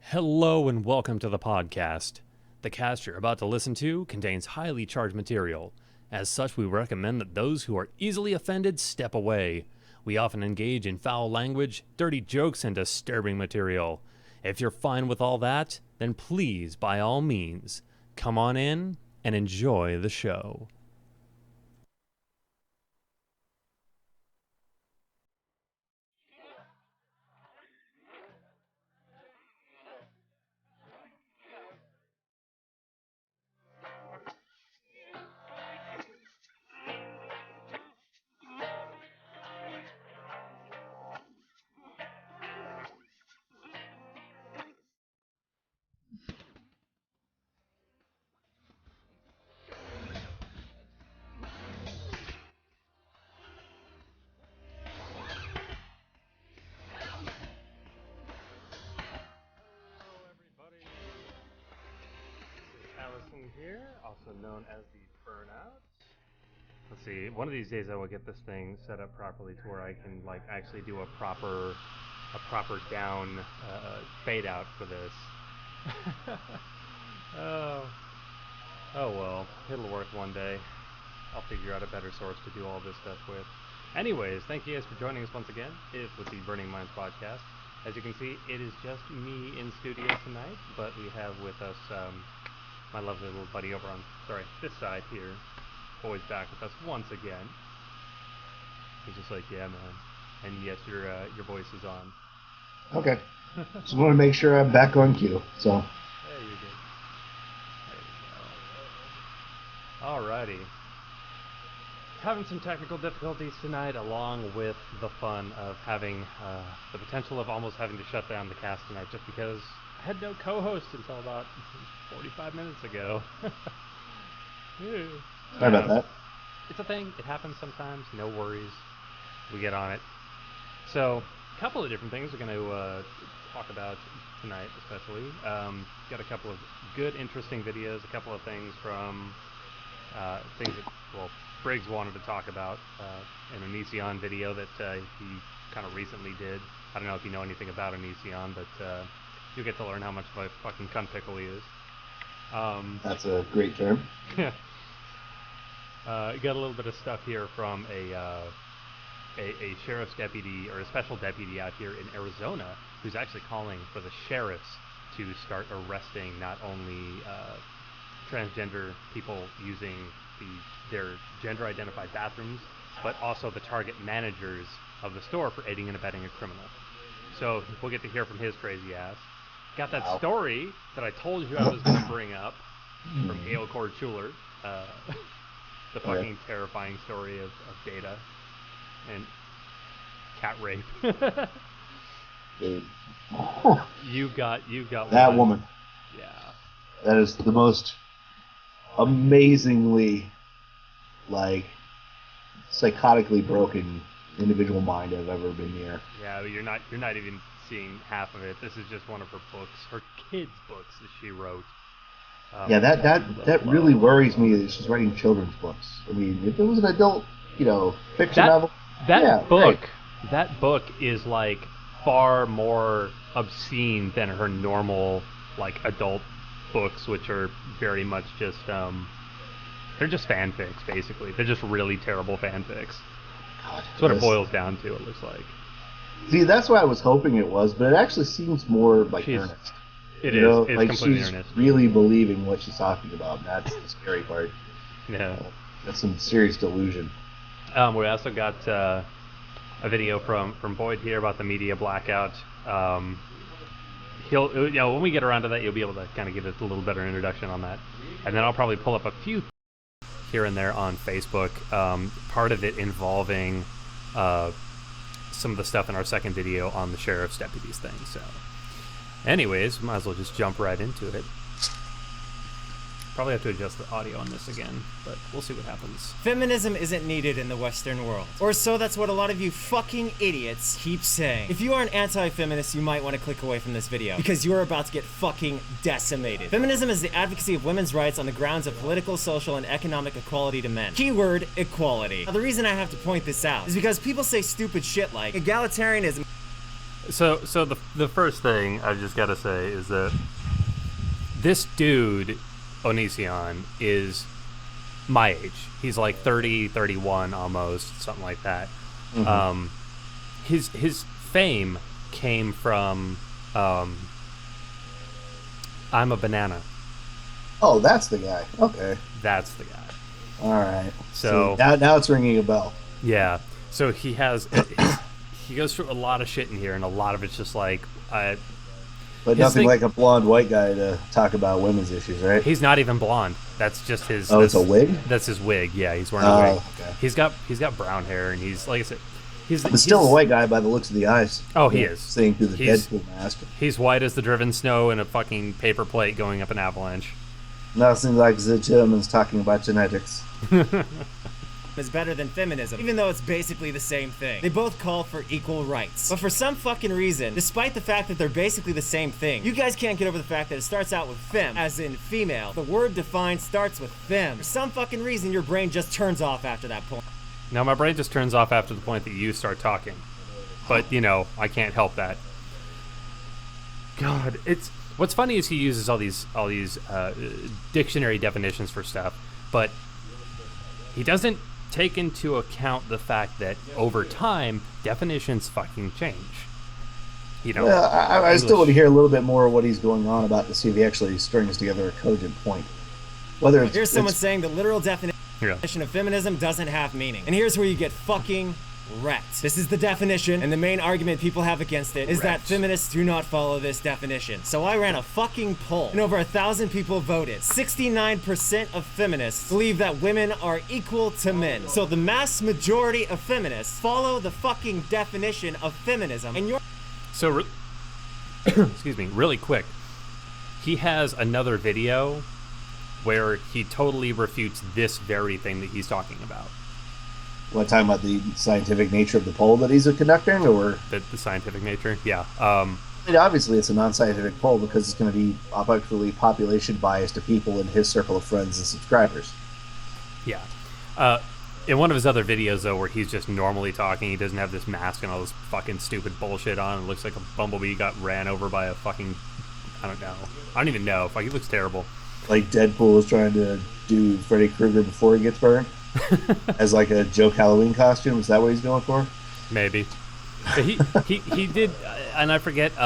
Hello and welcome to the podcast. The cast you're about to listen to contains highly charged material. As such, we recommend that those who are easily offended step away. We often engage in foul language, dirty jokes, and disturbing material. If you're fine with all that, then please, by all means, come on in and enjoy the show. Here, also known as the Burnout. Let's see, one of these days I will get this thing set up properly to where I can actually do a proper down fade out for this. oh well, it'll work one day. I'll figure out a better source to do all this stuff with. Anyways, thank you guys for joining us once again with the Burning Minds podcast. As you can see, it is just me in studio tonight, but we have with us my lovely little buddy over on, this side here. Boyd's back with us once again. He's just like, yeah, man. And yes, your voice is on. Okay. Just want to make sure I'm back on cue. So. There you go. Alrighty. Having some technical difficulties tonight, along with the fun of having the potential of almost having to shut down the cast tonight, just because I had no co-host until about 45 minutes ago. Sorry about that. It's a thing. It happens sometimes. No worries. We get on it. So, a couple of different things we're going to talk about tonight, especially. Got a couple of good, interesting videos. A couple of things from things that, Briggs wanted to talk about in an Onision video that he kind of recently did. I don't know if you know anything about Onision, but you'll get to learn how much of a fucking cunt pickle he is. That's a great term. Got a little bit of stuff here from a sheriff's deputy, or a special deputy out here in Arizona, who's actually calling for the sheriffs to start arresting not only transgender people using their gender-identified bathrooms, but also the target managers of the store for aiding and abetting a criminal. So we'll get to hear from his crazy ass. Got that story that I told you I was going to bring up from Gail Cord Schuler, the fucking terrifying story of Data and cat rape. Dude. You got that one. woman. Yeah. That is the most amazingly, psychotically broken individual mind I've ever been near. Yeah, but you're not even seeing half of it. This is just one of her books, her kids' books that she wrote. Yeah, that really worries me that she's writing children's books. I mean, if it was an adult, fiction novel. That book is far more obscene than her normal adult books, which are very much just they're just fanfics basically. They're just really terrible fanfics. God, that's what it boils down to. It looks like. See, that's why I was hoping it was, but it actually seems more earnest. It is. It's completely she's earnest. Really believing what she's talking about, and that's the scary part. Yeah. That's some serious delusion. We also got a video from Boyd here about the media blackout. He'll, when we get around to that, you'll be able to kind of give it a little better introduction on that, and then I'll probably pull up a few here and there on Facebook. Part of it involving some of the stuff in our second video on the sheriff's deputies thing. So, anyways, might as well just jump right into it. Probably have to adjust the audio on this again, but we'll see what happens. Feminism isn't needed in the Western world. Or so that's what a lot of you fucking idiots keep saying. If you are an anti-feminist, you might want to click away from this video, because you are about to get fucking decimated. Feminism is the advocacy of women's rights on the grounds of political, social, and economic equality to men. Keyword, equality. Now, the reason I have to point this out is because people say stupid shit like egalitarianism. So the first thing I just gotta say is that this dude, Onision, is my age. He's like 30, 31 almost, something like that. Mm-hmm. His fame came from I'm a Banana. Oh, that's the guy. Okay. That's the guy. All right. So now it's ringing a bell. Yeah. So he has he goes through a lot of shit in here, and a lot of it's just like but nothing like a blonde white guy to talk about women's issues, right? He's not even blonde. That's just his. Oh, it's a wig. That's his wig. Yeah, he's wearing a wig. Okay. He's got brown hair, and he's like I said, he's still a white guy by the looks of the eyes. Oh, he is. Seeing through the Deadpool mask. He's white as the driven snow in a fucking paper plate going up an avalanche. Nothing like the gentleman's talking about genetics. Is better than feminism, even though it's basically the same thing. They both call for equal rights. But for some fucking reason, despite the fact that they're basically the same thing, you guys can't get over the fact that it starts out with fem, as in female. The word defined starts with fem. For some fucking reason, your brain just turns off after that point. Now, my brain just turns off after the point that you start talking. But, you know, I can't help that. God, what's funny is he uses all these dictionary definitions for stuff, but he doesn't take into account the fact that over time definitions fucking change. You know, yeah, I still want to hear a little bit more of what he's going on about to see if he actually strings together a cogent point. Whether here's someone saying the literal definition of feminism doesn't have meaning, and here's where you get fucking wrecked. This is the definition, and the main argument people have against it is that feminists do not follow this definition. So I ran a fucking poll, and over 1,000 people voted. 69% of feminists believe that women are equal to men. So the mass majority of feminists follow the fucking definition of feminism, and you're... So, excuse me, really quick. He has another video where he totally refutes this very thing that he's talking about. What, talking about the scientific nature of the poll that he's conducting, or the scientific nature? Yeah. I mean, obviously, it's a non-scientific poll because it's going to be effectively population bias to people in his circle of friends and subscribers. Yeah. In one of his other videos, though, where he's just normally talking, he doesn't have this mask and all this fucking stupid bullshit on. It looks like a bumblebee got ran over by a fucking... I don't know. I don't even know. He looks terrible. Like Deadpool is trying to do Freddy Krueger before he gets burned? As like a joke Halloween costume? Is that what he's going for? Maybe. But he did, and I forget, it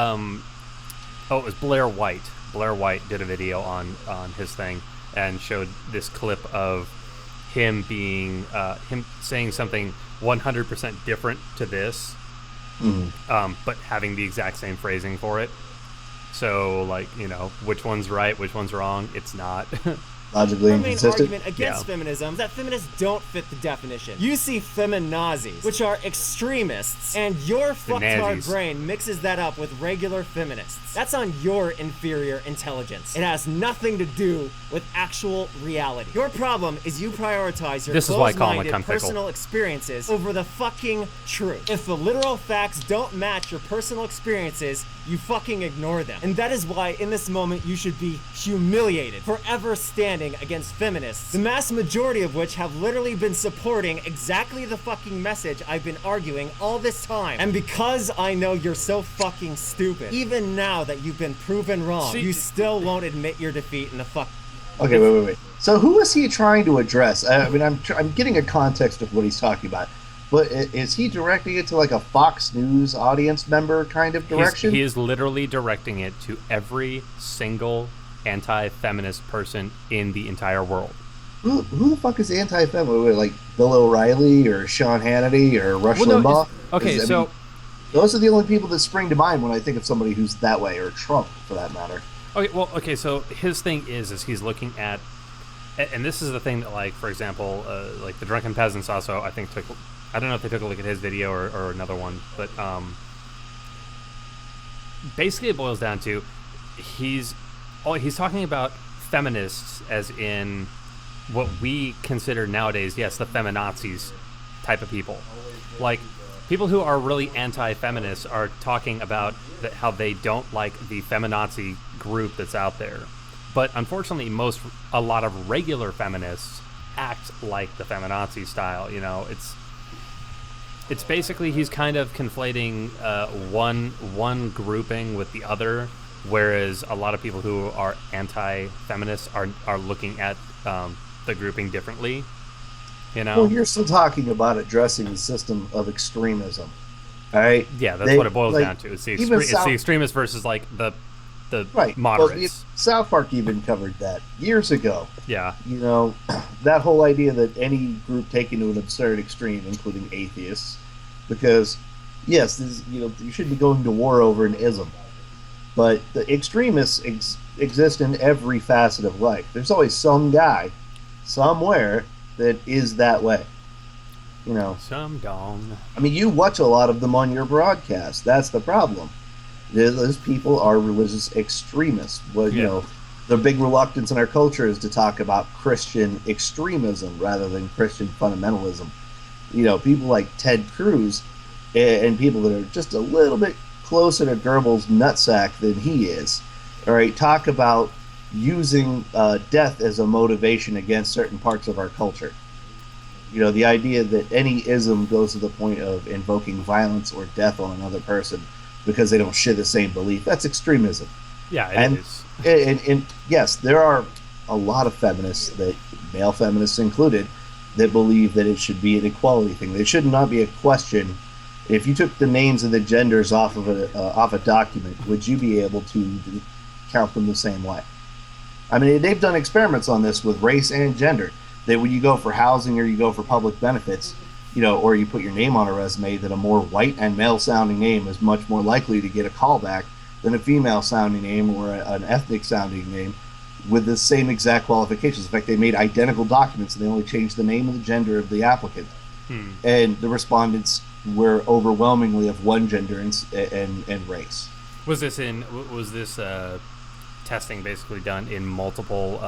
was Blair White. Blair White did a video on his thing and showed this clip of him being, him saying something 100% different to this, but having the exact same phrasing for it. So, like, you know, which one's right, which one's wrong? It's not. Logically inconsistent. Our main argument against feminism is that feminists don't fit the definition. You see feminazis, which are extremists, and your fucktard brain mixes that up with regular feminists. That's on your inferior intelligence. It has nothing to do with actual reality. Your problem is you prioritize your closed-minded personal experiences over the fucking truth. If the literal facts don't match your personal experiences, you fucking ignore them. And that is why in this moment you should be humiliated, forever standing against feminists, the mass majority of which have literally been supporting exactly the fucking message I've been arguing all this time. And because I know you're so fucking stupid, even now that you've been proven wrong, you still won't admit your defeat in the fuck... Okay, wait. So who is he trying to address? I mean, I'm getting a context of what he's talking about. But is he directing it to like a Fox News audience member kind of direction? He is literally directing it to every single anti-feminist person in the entire world. Who the fuck is anti-feminist? Like Bill O'Reilly or Sean Hannity or Rush Limbaugh? Okay, so those are the only people that spring to mind when I think of somebody who's that way, or Trump for that matter. Okay, so his thing is he's looking at, and this is the thing that, like, for example, like the Drunken Peasants also, I think I don't know if they took a look at his video or another one, but basically it boils down to he's talking about feminists as in what we consider nowadays, yes, the feminazis type of people. Like, people who are really anti-feminists are talking about how they don't like the feminazi group that's out there. But unfortunately, a lot of regular feminists act like the feminazi style. You know, it's It's basically he's kind of conflating one grouping with the other, whereas a lot of people who are anti-feminists are looking at the grouping differently. You know? Well, you're still talking about addressing the system of extremism. All right. Yeah, that's what it boils down to. It's the even it's the extremists versus like the right. Well, moderates. South Park even covered that years ago. Yeah. You know, that whole idea that any group taken to an absurd extreme, including atheists, because yes, this, you shouldn't be going to war over an ism, but the extremists exist in every facet of life. There's always some guy somewhere that is that way. You know, Some dong. I mean, you watch a lot of them on your broadcast. That's the problem. Those people are religious extremists. Well, you Yeah. know, the big reluctance in our culture is to talk about Christian extremism rather than Christian fundamentalism. You know, people like Ted Cruz and people that are just a little bit closer to Goebbels' nutsack than he is, all right, talk about using death as a motivation against certain parts of our culture. You know, the idea that any ism goes to the point of invoking violence or death on another person because they don't share the same belief, that's extremism. Yeah, And, it is. and yes, there are a lot of feminists, that male feminists included, that believe that it should be an equality thing. There should not be a question. If you took the names and the genders off of a document, would you be able to count them the same way? I mean, they've done experiments on this with race and gender. That when you go for housing or you go for public benefits, you know, or you put your name on a resume, that a more white and male sounding name is much more likely to get a callback than a female sounding name or an ethnic sounding name with the same exact qualifications. In fact, they made identical documents and they only changed the name and the gender of the applicant. And the respondents were overwhelmingly of one gender and race. Was this testing basically done in multiple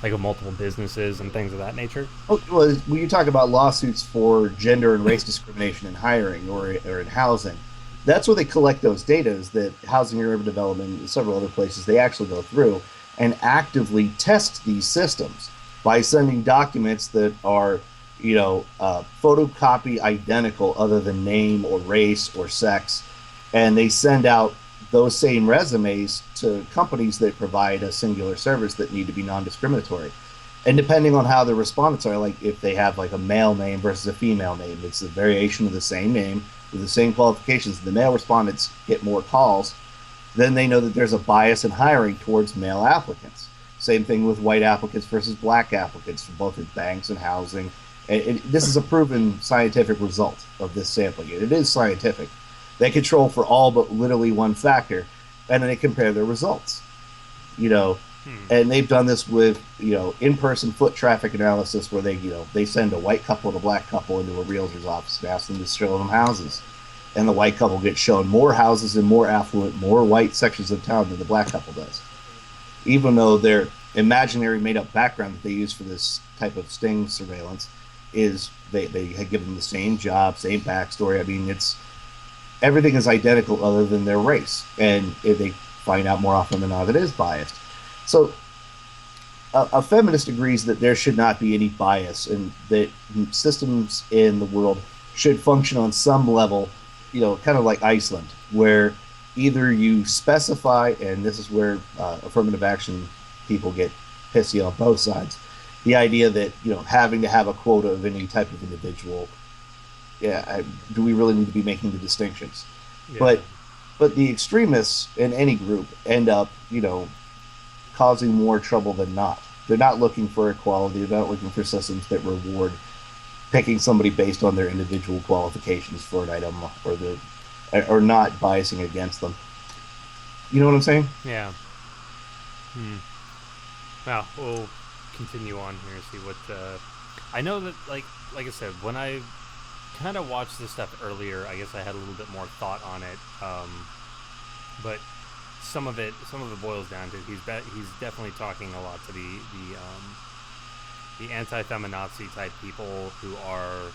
multiple businesses and things of that nature? Oh, well, when you talk about lawsuits for gender and race discrimination in hiring or in housing, that's where they collect those data. Is that Housing and Urban Development and several other places, they actually go through and actively test these systems by sending documents that are, photocopy identical other than name or race or sex, and they send out those same resumes to companies that provide a singular service that need to be non-discriminatory. And depending on how the respondents are, like if they have like a male name versus a female name, it's a variation of the same name with the same qualifications. The male respondents get more calls, then they know that there's a bias in hiring towards male applicants. Same thing with white applicants versus black applicants, for both in banks and housing. And this is a proven scientific result of this sampling. It is scientific. They control for all but literally one factor, and then they compare their results. And they've done this with in-person foot traffic analysis, where they send a white couple and a black couple into a realtor's office and ask them to show them houses, and the white couple gets shown more houses in more affluent, more white sections of town than the black couple does, even though their imaginary made-up background that they use for this type of sting surveillance is they had given them the same job, same backstory. I mean, everything is identical other than their race, and they find out more often than not that it is biased. So a feminist agrees that there should not be any bias, and that systems in the world should function on some level, kind of like Iceland, where either you specify, and this is where affirmative action people get pissy on both sides, the idea that having to have a quota of any type of individual. Do we really need to be making the distinctions? Yeah. But the extremists in any group end up, causing more trouble than not. They're not looking for equality. They're not looking for systems that reward picking somebody based on their individual qualifications for an item, or not biasing against them. You know what I'm saying? Yeah. Well, we'll continue on here and see what. I know that, like I said, when I kind of watched this stuff earlier, I guess I had a little bit more thought on it, but some of it boils down to he's definitely talking a lot to the anti-feminazi type people who are,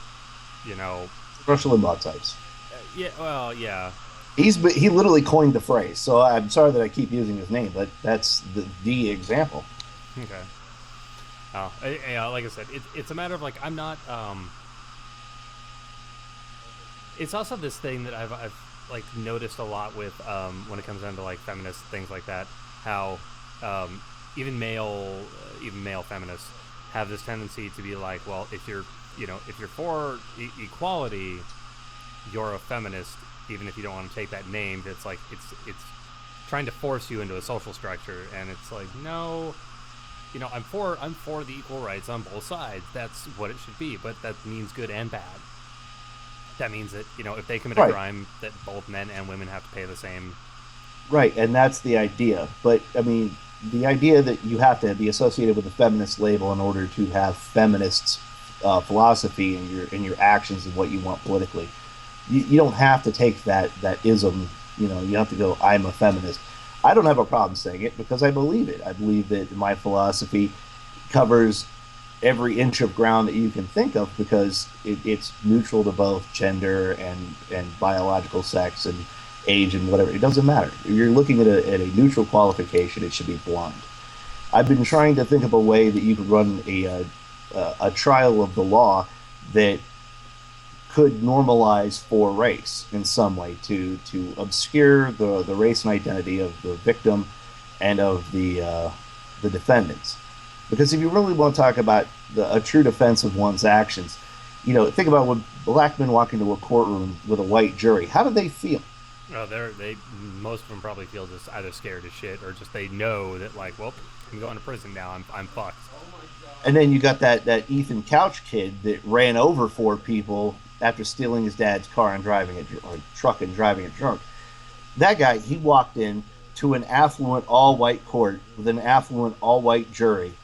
Rush Limbaugh types. Yeah. He literally coined the phrase, so I'm sorry that I keep using his name, but that's the example. Okay. Like I said, it's a matter of, like, I'm not It's also this thing that I've like noticed a lot with when it comes down to like feminist things like that. How um, even male feminists have this tendency to be like, well, if you're for equality, you're a feminist, even if you don't want to take that name. It's like it's trying to force you into a social structure, and it's like, no, I'm for the equal rights on both sides. That's what it should be, but that means good and bad. That means that if they commit a Right. crime, that both men and women have to pay the same. Right, and that's the idea. But I mean, the idea that you have to be associated with a feminist label in order to have feminist philosophy in your actions and what you want politically. You don't have to take that ism. You have to go, I'm a feminist. I don't have a problem saying it because I believe it. I believe that my philosophy covers every inch of ground that you can think of because it's neutral to both gender and biological sex and age and whatever. It doesn't matter. If you're looking at a neutral qualification, it should be blind. I've been trying to think of a way that you could run a trial of the law that could normalize for race in some way to obscure the race and identity of the victim and of the defendants. Because if you really want to talk about a true defense of one's actions, think about when black men walk into a courtroom with a white jury. How do they feel? Oh, they most of them probably feel just either scared as shit or just they know that like, well, I'm going to prison now. I'm fucked. And then you got that Ethan Couch kid that ran over four people after stealing his dad's car and driving it or truck and driving it drunk. That guy, he walked in to an affluent all white court with an affluent all white jury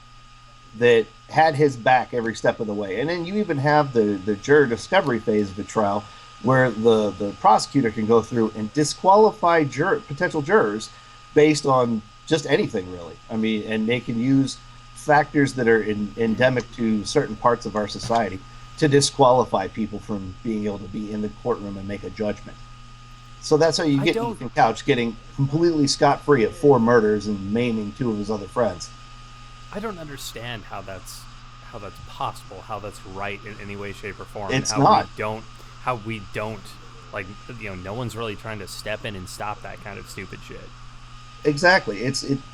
that had his back every step of the way. And then you even have the juror discovery phase of the trial where the prosecutor can go through and disqualify potential jurors based on just anything, really. I mean, and they can use factors that are endemic to certain parts of our society to disqualify people from being able to be in the courtroom and make a judgment. So that's how you I get don't. Ethan Couch getting completely scot free of four murders and maiming two of his other friends. I don't understand how that's possible, how that's right in any way, shape, or form, and It's not. how we don't like no one's really trying to step in and stop that kind of stupid shit. Exactly.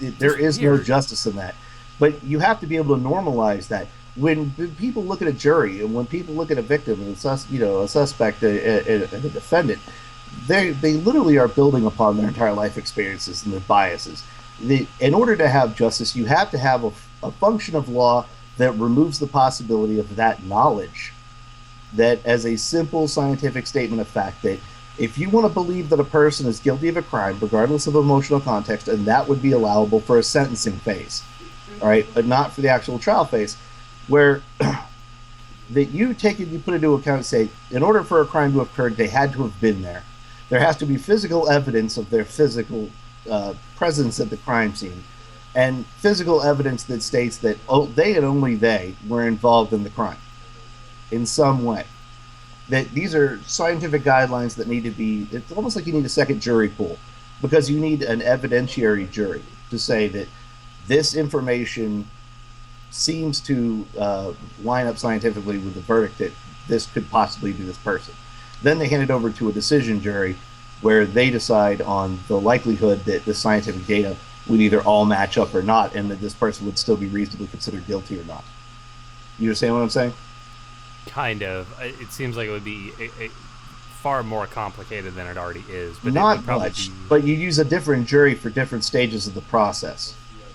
There is no Weird. justice in that. But you have to be able to normalize that. When people look at a jury and when people look at a victim and a suspect, a defendant, they literally are building upon their entire life experiences and their biases. In order to have justice, you have to have a function of law that removes the possibility of that knowledge. That as a simple scientific statement of fact that if you want to believe that a person is guilty of a crime, regardless of emotional context, and that would be allowable for a sentencing phase, all right, but not for the actual trial phase, where that you take it, you put into account and say, in order for a crime to have occurred, they had to have been there. There has to be physical evidence of their physical presence at the crime scene, and physical evidence that states that they and only they were involved in the crime in some way. That these are scientific guidelines that need to be. It's almost like you need a second jury pool because you need an evidentiary jury to say that this information seems to line up scientifically with the verdict that this could possibly be this person. Then they hand it over to a decision jury where they decide on the likelihood that the scientific data would either all match up or not, and that this person would still be reasonably considered guilty or not. You understand what I'm saying? Kind of. It seems like it would be far more complicated than it already is. But it Not would probably much, be. but you use a different jury for different stages of the process.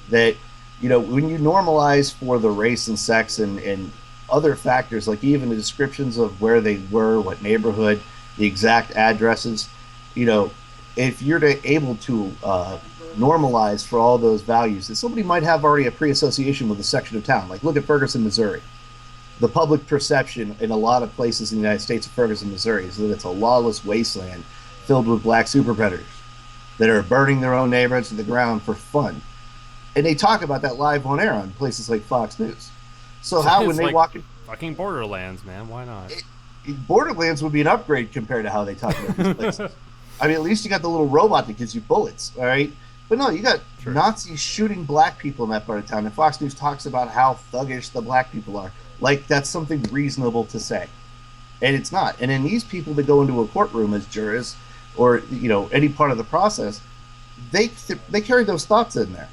That, when you normalize for the race and sex and other factors, like even the descriptions of where they were, what neighborhood, the exact addresses, if you're able to normalize for all those values, that somebody might have already a pre-association with a section of town. Like look at Ferguson, Missouri. The public perception in a lot of places in the United States of Ferguson, Missouri, is that it's a lawless wasteland filled with black super predators that are burning their own neighborhoods to the ground for fun. And they talk about that live on air on places like Fox News. So how when It's they like walk in, fucking Borderlands, man? Why not? Borderlands would be an upgrade compared to how they talk about these places. I mean, at least you got the little robot that gives you bullets, all right? But no, you got True. Nazis shooting black people in that part of town, and Fox News talks about how thuggish the black people are. Like that's something reasonable to say. and it's not. And then these people that go into a courtroom as jurists, or any part of the process, they carry those thoughts in there.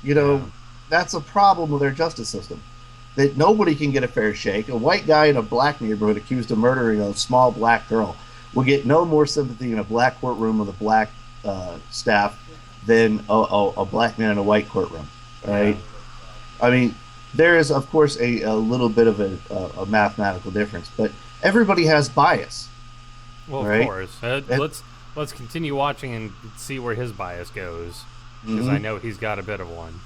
You Yeah. know, that's a problem with our justice system. That nobody can get a fair shake. A white guy in a black neighborhood accused of murdering a small black girl will get no more sympathy in a black courtroom with a black staff than a black man in a white courtroom. Yeah. Right? I mean, there is, of course, a little bit of a mathematical difference, but everybody has bias, Well, of right? course. And, Let's continue watching and see where his bias goes, because I mhm. know he's got a bit of one.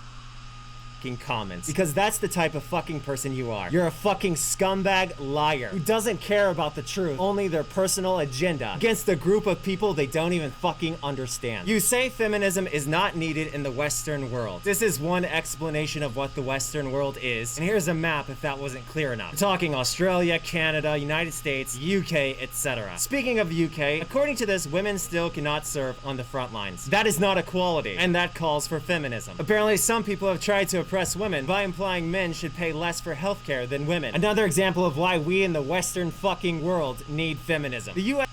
Comments, because that's the type of fucking person you are. You're a fucking scumbag liar who doesn't care about the truth, only their personal agenda against a group of people they don't even fucking understand. You say feminism is not needed in the Western world. This is one explanation of what the Western world is, and here's a map if that wasn't clear enough. We're talking Australia, Canada, United States, UK, etc. Speaking of UK, according to this, women still cannot serve on the front lines. That is not equality, and that calls for feminism. Apparently, some people have tried to oppress women by implying men should pay less for healthcare than women. Another example of why we in the Western fucking world need feminism. The US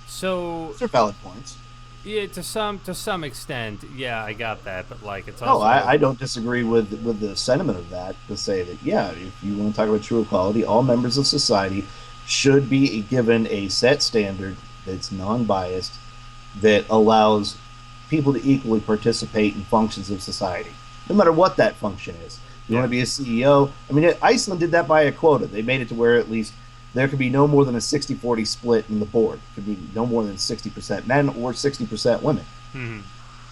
So Those are valid points. yeah, to some extent, yeah, I got that, but like it's No, also I don't disagree with the sentiment of that, to say that, yeah, if you want to talk about true equality, all members of society should be given a set standard that's non-biased, that allows people to equally participate in functions of society, no matter what that function is. You want yeah. to be a CEO? I mean, Iceland did that by a quota. They made it to where at least there could be no more than a 60-40 split in the board. It could be no more than 60% men or 60% women. Hmm.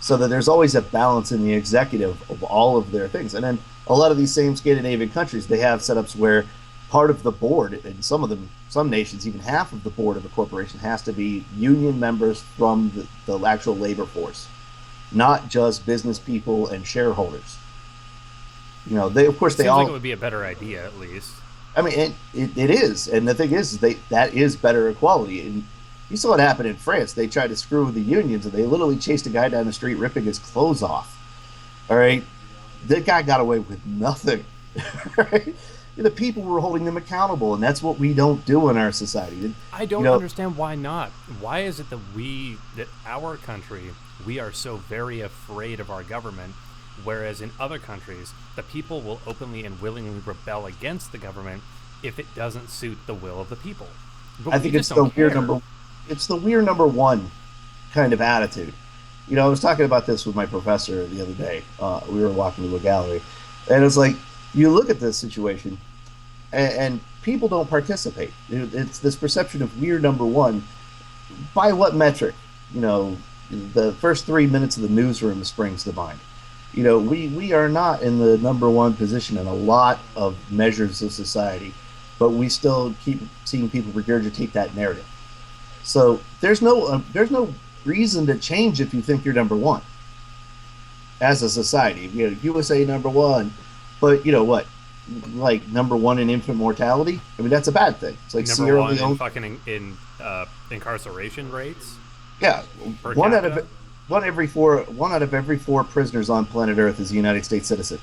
So that there's always a balance in the executive of all of their things. And then a lot of these same Scandinavian countries, they have setups where part of the board, and some of them, some nations, even half of the board of a corporation has to be union members from the actual labor force, not just business people and shareholders. They, of course, It they seems like it all. would be a better idea at least. I mean, it is, and the thing is, that is better equality. And you saw what happened in France. They tried to screw with the unions, and they literally chased a guy down the street, ripping his clothes off. All right, that guy got away with nothing. Right? The people were holding them accountable, and that's what we don't do in our society. I You don't know, understand why not. Why is it that our country, we are so very afraid of our government, whereas in other countries, the people will openly and willingly rebel against the government if it doesn't suit the will of the people. But I we think just don't care. it's the weird number one kind of attitude. I was talking about this with my professor the other day. We were walking to a gallery, and it's like, you look at this situation, and people don't participate. It's this perception of weird number one. By what metric? The first 3 minutes of the newsroom springs to mind. We are not in the number one position in a lot of measures of society, but we still keep seeing people regurgitate that narrative. So there's no reason to change if you think you're number one as a society. USA number one, but you know what? Like number one in infant mortality. I mean, that's a bad thing. It's like Number Sierra one in Leone. fucking incarceration rates Yeah, per one out capita. of one out of every four prisoners on planet Earth is a United States citizen.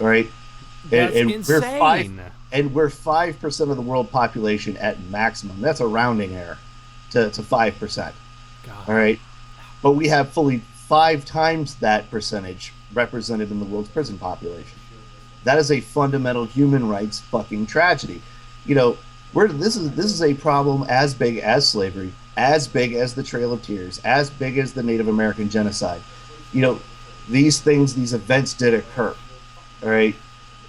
All right, That's and we're five, insane. and we're 5% of the world population at maximum. That's a rounding error to 5%. All God. right, but we have fully 5 times that percentage represented in the world's prison population. That is a fundamental human rights fucking tragedy. You know, this is a problem as big as slavery, as big as the Trail of Tears, as big as the Native American genocide. You know, these things, these events did occur. All right.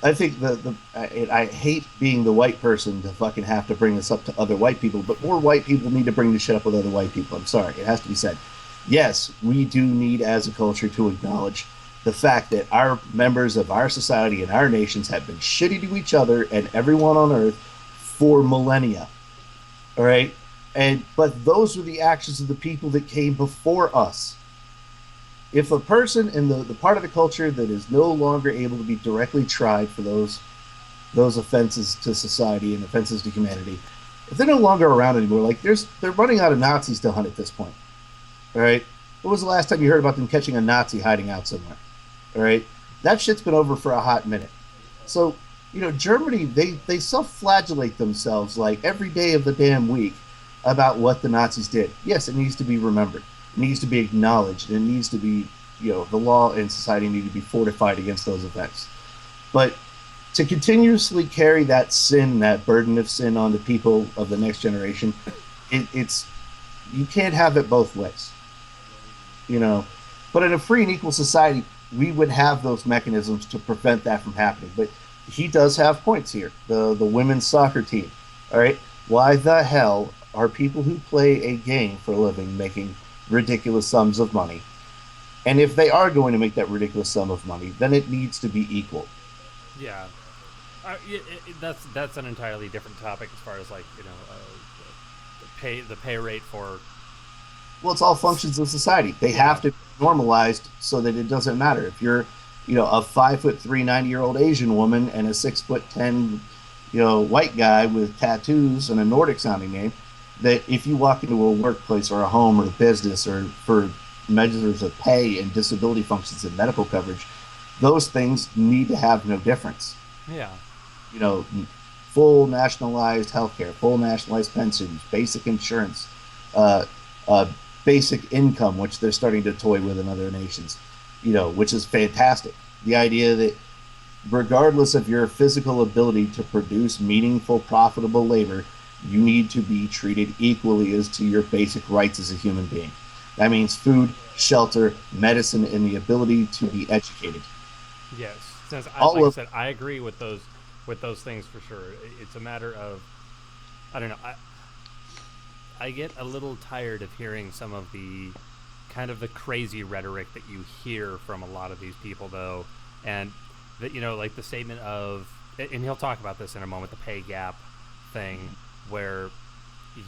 I think I hate being the white person to fucking have to bring this up to other white people, but more white people need to bring this shit up with other white people. I'm sorry, it has to be said. Yes, we do need as a culture to acknowledge the fact that our members of our society and our nations have been shitty to each other and everyone on earth for millennia. All right. But those were the actions of the people that came before us. If a person in the part of the culture that is no longer able to be directly tried for those offenses to society and offenses to humanity, if they're no longer around anymore, like they're running out of Nazis to hunt at this point. All right. When was the last time you heard about them catching a Nazi hiding out somewhere? All right. That shit's been over for a hot minute. So Germany, they self-flagellate themselves like every day of the damn week about what the Nazis did. Yes, it needs to be remembered. It needs to be acknowledged. It needs to be, the law and society need to be fortified against those events. But to continuously carry that sin, that burden of sin on the people of the next generation, it's you can't have it both ways, you know. But in a free and equal society, we would have those mechanisms to prevent that from happening. But he does have points here. The women's soccer team, all right. Why the hell are people who play a game for a living making ridiculous sums of money? And if they are going to make that ridiculous sum of money, then it needs to be equal. Yeah, that's an entirely different topic as far as like the pay rate for. Well, it's all functions of society. They have to be normalized so that it doesn't matter if you're, a 5'3", 90-year-old Asian woman and a 6'10", white guy with tattoos and a Nordic sounding name. That if you walk into a workplace or a home or a business or for measures of pay and disability functions and medical coverage, those things need to have no difference. Yeah. You know, full nationalized healthcare, full nationalized pensions, basic insurance, uh, basic income, which they're starting to toy with in other nations, which is fantastic. The idea that regardless of your physical ability to produce meaningful, profitable labor, you need to be treated equally as to your basic rights as a human being. That means food, shelter, medicine, and the ability to be educated. Yes, since All like I of said, I agree with those things for sure. It's a matter of, I don't know. I get a little tired of hearing some of the kind of the crazy rhetoric that you hear from a lot of these people, though, and that like the statement of, and he'll talk about this in a moment, the pay gap thing, where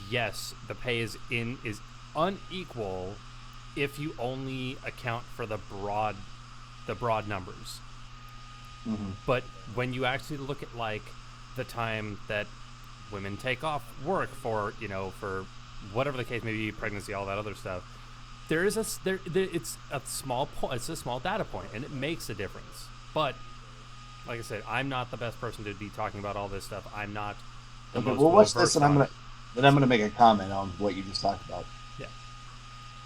yes, the pay is unequal if you only account for the broad numbers. mm-hmm. But when you actually look at like the time that women take off work for for whatever the case may be, pregnancy, all that other stuff, it's a small data point, and it makes a difference. But like I said, I'm not the best person to be talking about all this stuff. I'm not the most Well, watch this, and on I'm gonna make a comment on what you just talked about. Yeah.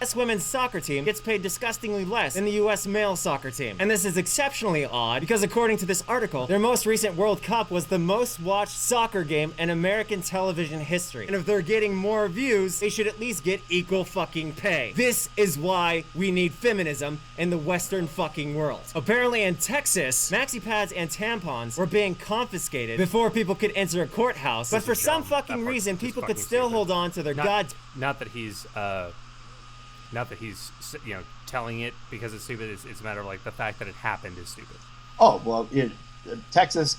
U.S. women's soccer team gets paid disgustingly less than the U.S. male soccer team. And this is exceptionally odd because according to this article, their most recent World Cup was the most watched soccer game in American television history. And if they're getting more views, they should at least get equal fucking pay. This is why we need feminism in the Western fucking world. Apparently in Texas, maxi pads and tampons were being confiscated before people could enter a courthouse. But for some fucking reason, people could still hold on to their not that he's telling it because it's stupid. It's a matter of like the fact that it happened is stupid. Oh well, Texas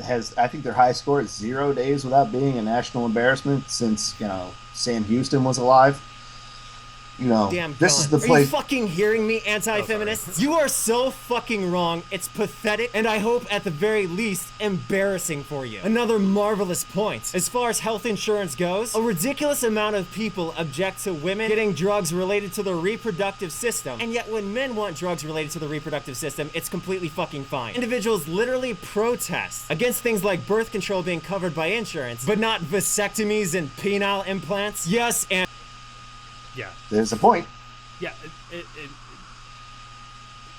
has I think their high score is 0 days without being a national embarrassment since Sam Houston was alive. Damn, this is the place. Are you fucking hearing me, anti-feminists? You are so fucking wrong. It's pathetic, and I hope at the very least embarrassing for you. Another marvelous point. As far as health insurance goes, a ridiculous amount of people object to women getting drugs related to the reproductive system, and yet when men want drugs related to the reproductive system, it's completely fucking fine. Individuals literally protest against things like birth control being covered by insurance, but not vasectomies and penile implants. Yes, and yeah, there's a point. Yeah,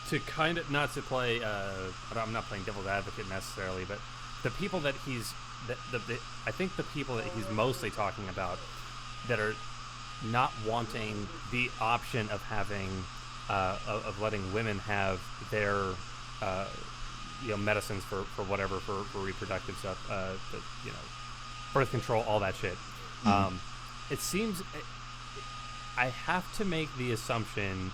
to kind of not to play. I'm not playing devil's advocate necessarily, but the people that I think the people that he's mostly talking about that are not wanting the option of having of letting women have their medicines for whatever for reproductive stuff, birth control, all that shit. Mm-hmm. It seems. I have to make the assumption,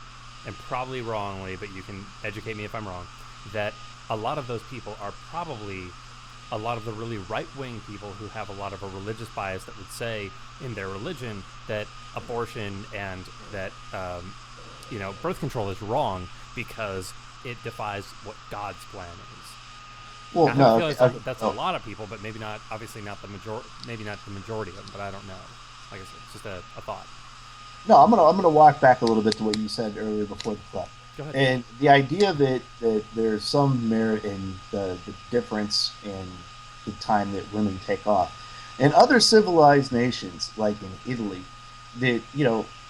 and probably wrongly, but you can educate me if I'm wrong, that a lot of those people are probably a lot of the really right-wing people who have a lot of a religious bias that would say in their religion that abortion and that birth control is wrong because it defies what God's plan is. Well, now, no, I feel like that's a lot of people, but maybe not. Obviously, not the maybe not the majority of them. But I don't know. Like I said, it's just a thought. No, I'm gonna walk back a little bit to what you said earlier before the clip. Go ahead. And the idea that there's some merit in the difference in the time that women take off. In other civilized nations, like in Italy, that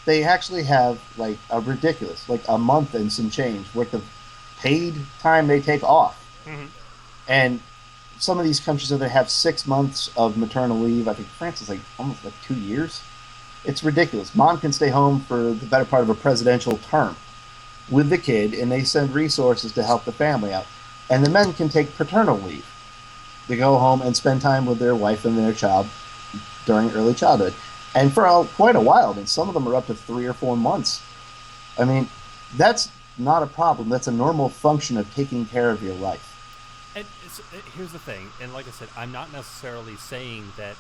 they actually have like a ridiculous, like a month and some change worth of paid time they take off. Hmm. And some of these countries that have 6 months of maternal leave. I think France is like almost like 2 years. It's ridiculous. Mom can stay home for the better part of a presidential term with the kid, and they send resources to help the family out. And the men can take paternal leave. They go home and spend time with their wife and their child during early childhood. And for quite a while, and some of them are up to 3 or 4 months. I mean, that's not a problem. That's a normal function of taking care of your life. And here's the thing, and like I said, I'm not necessarily saying that.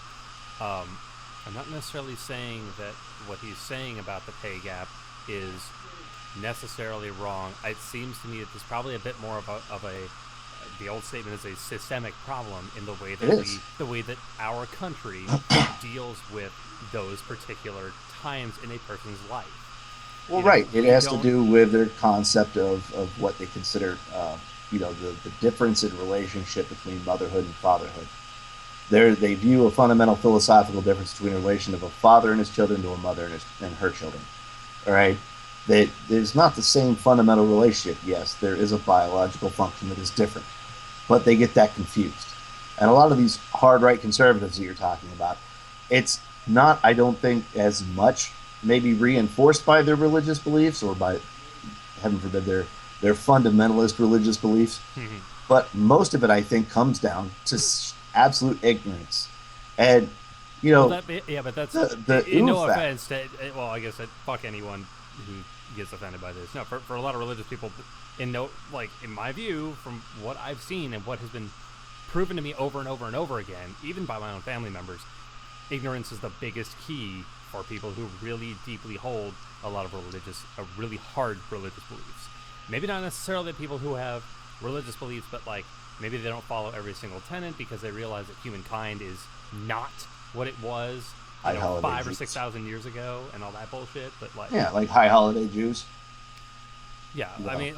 I'm not necessarily saying that what he's saying about the pay gap is necessarily wrong. It seems to me that there's probably a bit more of a the old statement is a systemic problem in the way that the way that our country deals with those particular times in a person's life. Well, right. It has to do with their concept of what they consider, the difference in relationship between motherhood and fatherhood. They view a fundamental philosophical difference between a relation of a father and his children to a mother and her children. All right. There's not the same fundamental relationship. Yes, there is a biological function that is different, but they get that confused. And a lot of these hard right conservatives that you're talking about, it's not, I don't think, as much maybe reinforced by their religious beliefs or by, heaven forbid, their fundamentalist religious beliefs. Mm-hmm. But most of it, I think, comes down to absolute ignorance. And, but that's the no offense to, well, I guess fuck anyone who gets offended by this. No, for a lot of religious people, in my view, from what I've seen and what has been proven to me over and over and over again, even by my own family members, ignorance is the biggest key for people who really deeply hold a lot of really hard religious beliefs. Maybe not necessarily people who have religious beliefs, but maybe they don't follow every single tenet because they realize that humankind is not what it was 5 or 6,000 years ago and all that bullshit. But like high holiday Jews. Yeah, I mean,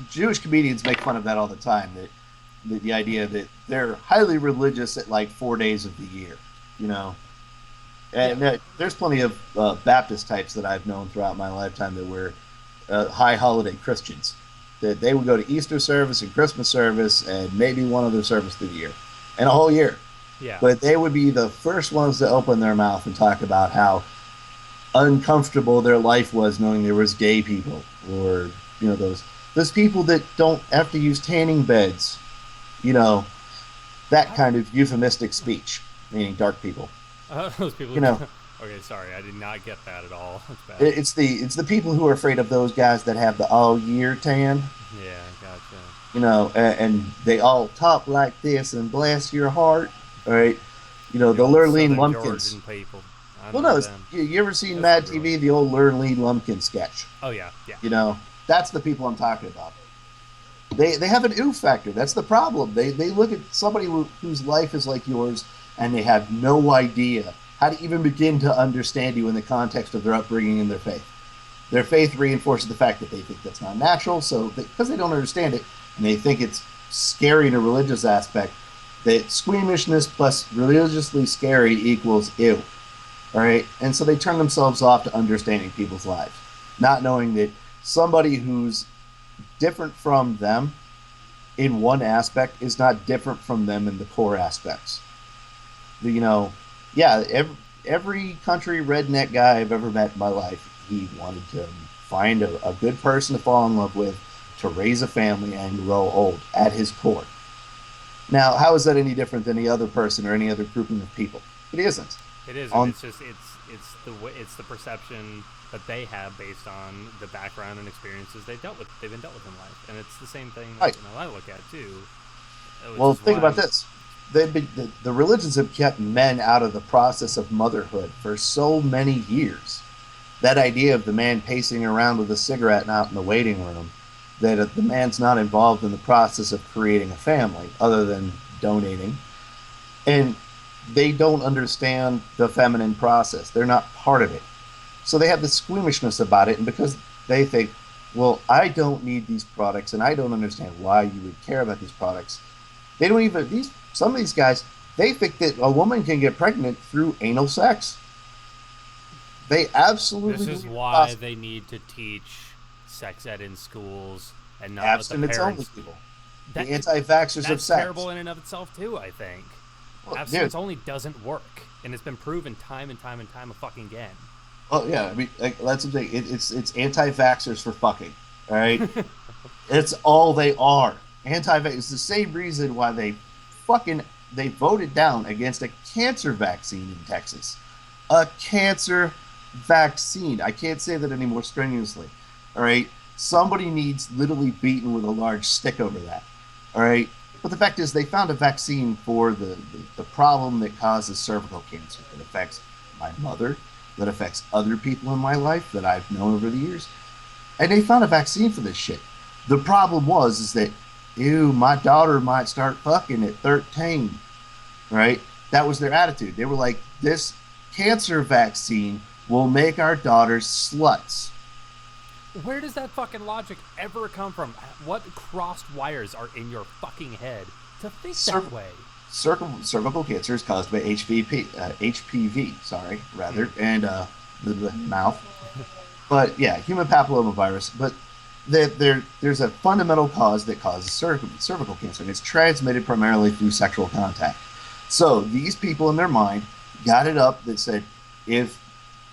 Jewish comedians make fun of that all the time. That the idea that they're highly religious at 4 days of the year, And there's plenty of Baptist types that I've known throughout my lifetime that were high holiday Christians. That they would go to Easter service and Christmas service and maybe one other service through the year, and a whole year. Yeah. But they would be the first ones to open their mouth and talk about how uncomfortable their life was knowing there was gay people or those people that don't have to use tanning beds, that kind of euphemistic speech, meaning dark people. Those people, Okay, sorry, I did not get that at all. That's bad. It's the people who are afraid of those guys that have the all year tan. Yeah, gotcha. And they all talk like this and bless your heart, right? The Lurleen Lumpkins. People. Well, no, you ever seen Mad TV, the old Lurleen Lumpkin sketch? Oh yeah. That's the people I'm talking about. They have an oof factor. That's the problem. They look at somebody whose life is like yours, and they have no idea how to even begin to understand you in the context of their upbringing and their faith. Their faith reinforces the fact that they think that's not natural, so because they don't understand it, and they think it's scary in a religious aspect, that squeamishness plus religiously scary equals ew. All right? And so they turn themselves off to understanding people's lives, not knowing that somebody who's different from them in one aspect is not different from them in the core aspects. Every country redneck guy I've ever met in my life, he wanted to find a good person to fall in love with, to raise a family and grow old at his core. Now, how is that any different than any other person or any other grouping of people? It isn't. It isn't. It's just it's the perception that they have based on the background and experiences they've been dealt with in life, and it's the same thing that I look at too. Well, think about this. The religions have kept men out of the process of motherhood for so many years. That idea of the man pacing around with a cigarette out in the waiting room, that the man's not involved in the process of creating a family other than donating. And they don't understand the feminine process. They're not part of it. So they have this squeamishness about it, and because they think, Well, I don't need these products, and I don't understand why you would care about these products. They don't even these some of these guys. They think that a woman can get pregnant through anal sex. They absolutely This is believe it's why possible. they need to teach sex ed in schools and not let the Abstinence only parents. people. That The anti-vaxxers of that's sex. terrible in and of itself too. I think Well, dude, abstinence only doesn't work, and it's been proven time and time and time and fucking again. well, yeah, I mean, like, that's the thing. It's anti-vaxxers for fucking. All right, it's all they are. Anti-vax. It's the same reason why fucking they voted down against a cancer vaccine in Texas. A cancer vaccine. I can't say that any more strenuously. All right, somebody needs literally beaten with a large stick over that. All right, but the fact is, they found a vaccine for the problem that causes cervical cancer that affects my mother, that affects other people in my life that I've known over the years, and they found a vaccine for this shit. The problem was is that, ew, my daughter might start fucking at 13, right? That was their attitude. They were like, this cancer vaccine will make our daughters sluts. Where does that fucking logic ever come from? What crossed wires are in your fucking head to think Cer- that way? cervical cancer is caused by HPV, sorry, rather, and the mouth. But yeah, human papillomavirus. But there's a fundamental cause that causes cervical cancer, and it's transmitted primarily through sexual contact. So these people in their mind got it up that said, if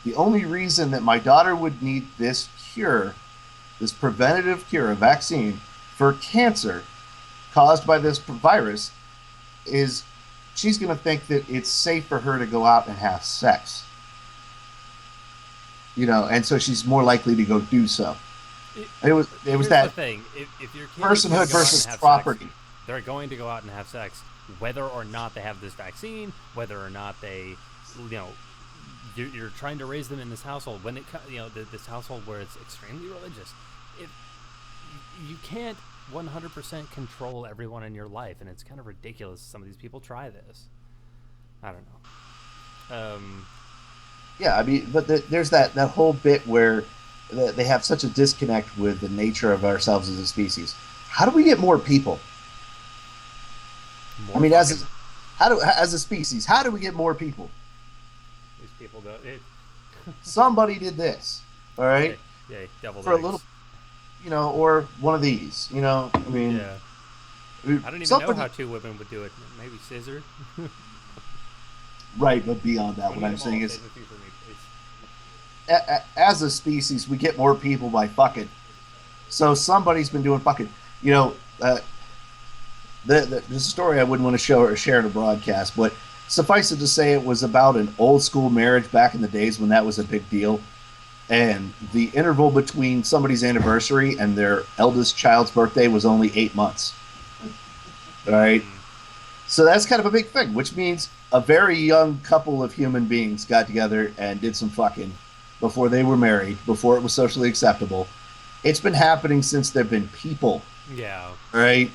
the only reason that my daughter would need this cure, this preventative cure, a vaccine for cancer caused by this virus, is she's going to think that it's safe for her to go out and have sex, and so she's more likely to go do so. It, It was Here's the that thing: if your kid is going to personhood go out and versus have sex, property. they're going to go out and have sex, whether or not they have this vaccine, whether or not they, you know, you're trying to raise them in this household. When it, this household where it's extremely religious, it you can't 100% control everyone in your life, and it's kind of ridiculous. Some of these people try this. I don't know. Yeah, I mean, but there's that whole bit where they have such a disconnect with the nature of ourselves as a species. How do we get more people? I More mean, fucking as a species, how do we get more people? these people go. Somebody did this, all right, Yay, yay, deviled for a little, eggs. or one of these. I mean, Yeah. I don't even know somebody how two women would do it. Maybe scissor. right, but beyond that, When what you I'm get them all, saying is, save a few for me, please. as a species, we get more people by fucking. So somebody's been doing fucking. You know, uh, there's a story I wouldn't want to show or share in a broadcast, but suffice it to say, it was about an old school marriage back in the days when that was a big deal. And the interval between somebody's anniversary and their eldest child's birthday was only 8 months. All right. Mm, So that's kind of a big thing, which means a very young couple of human beings got together and did some fucking before they were married, before it was socially acceptable. It's been happening since there've been people. yeah. All right.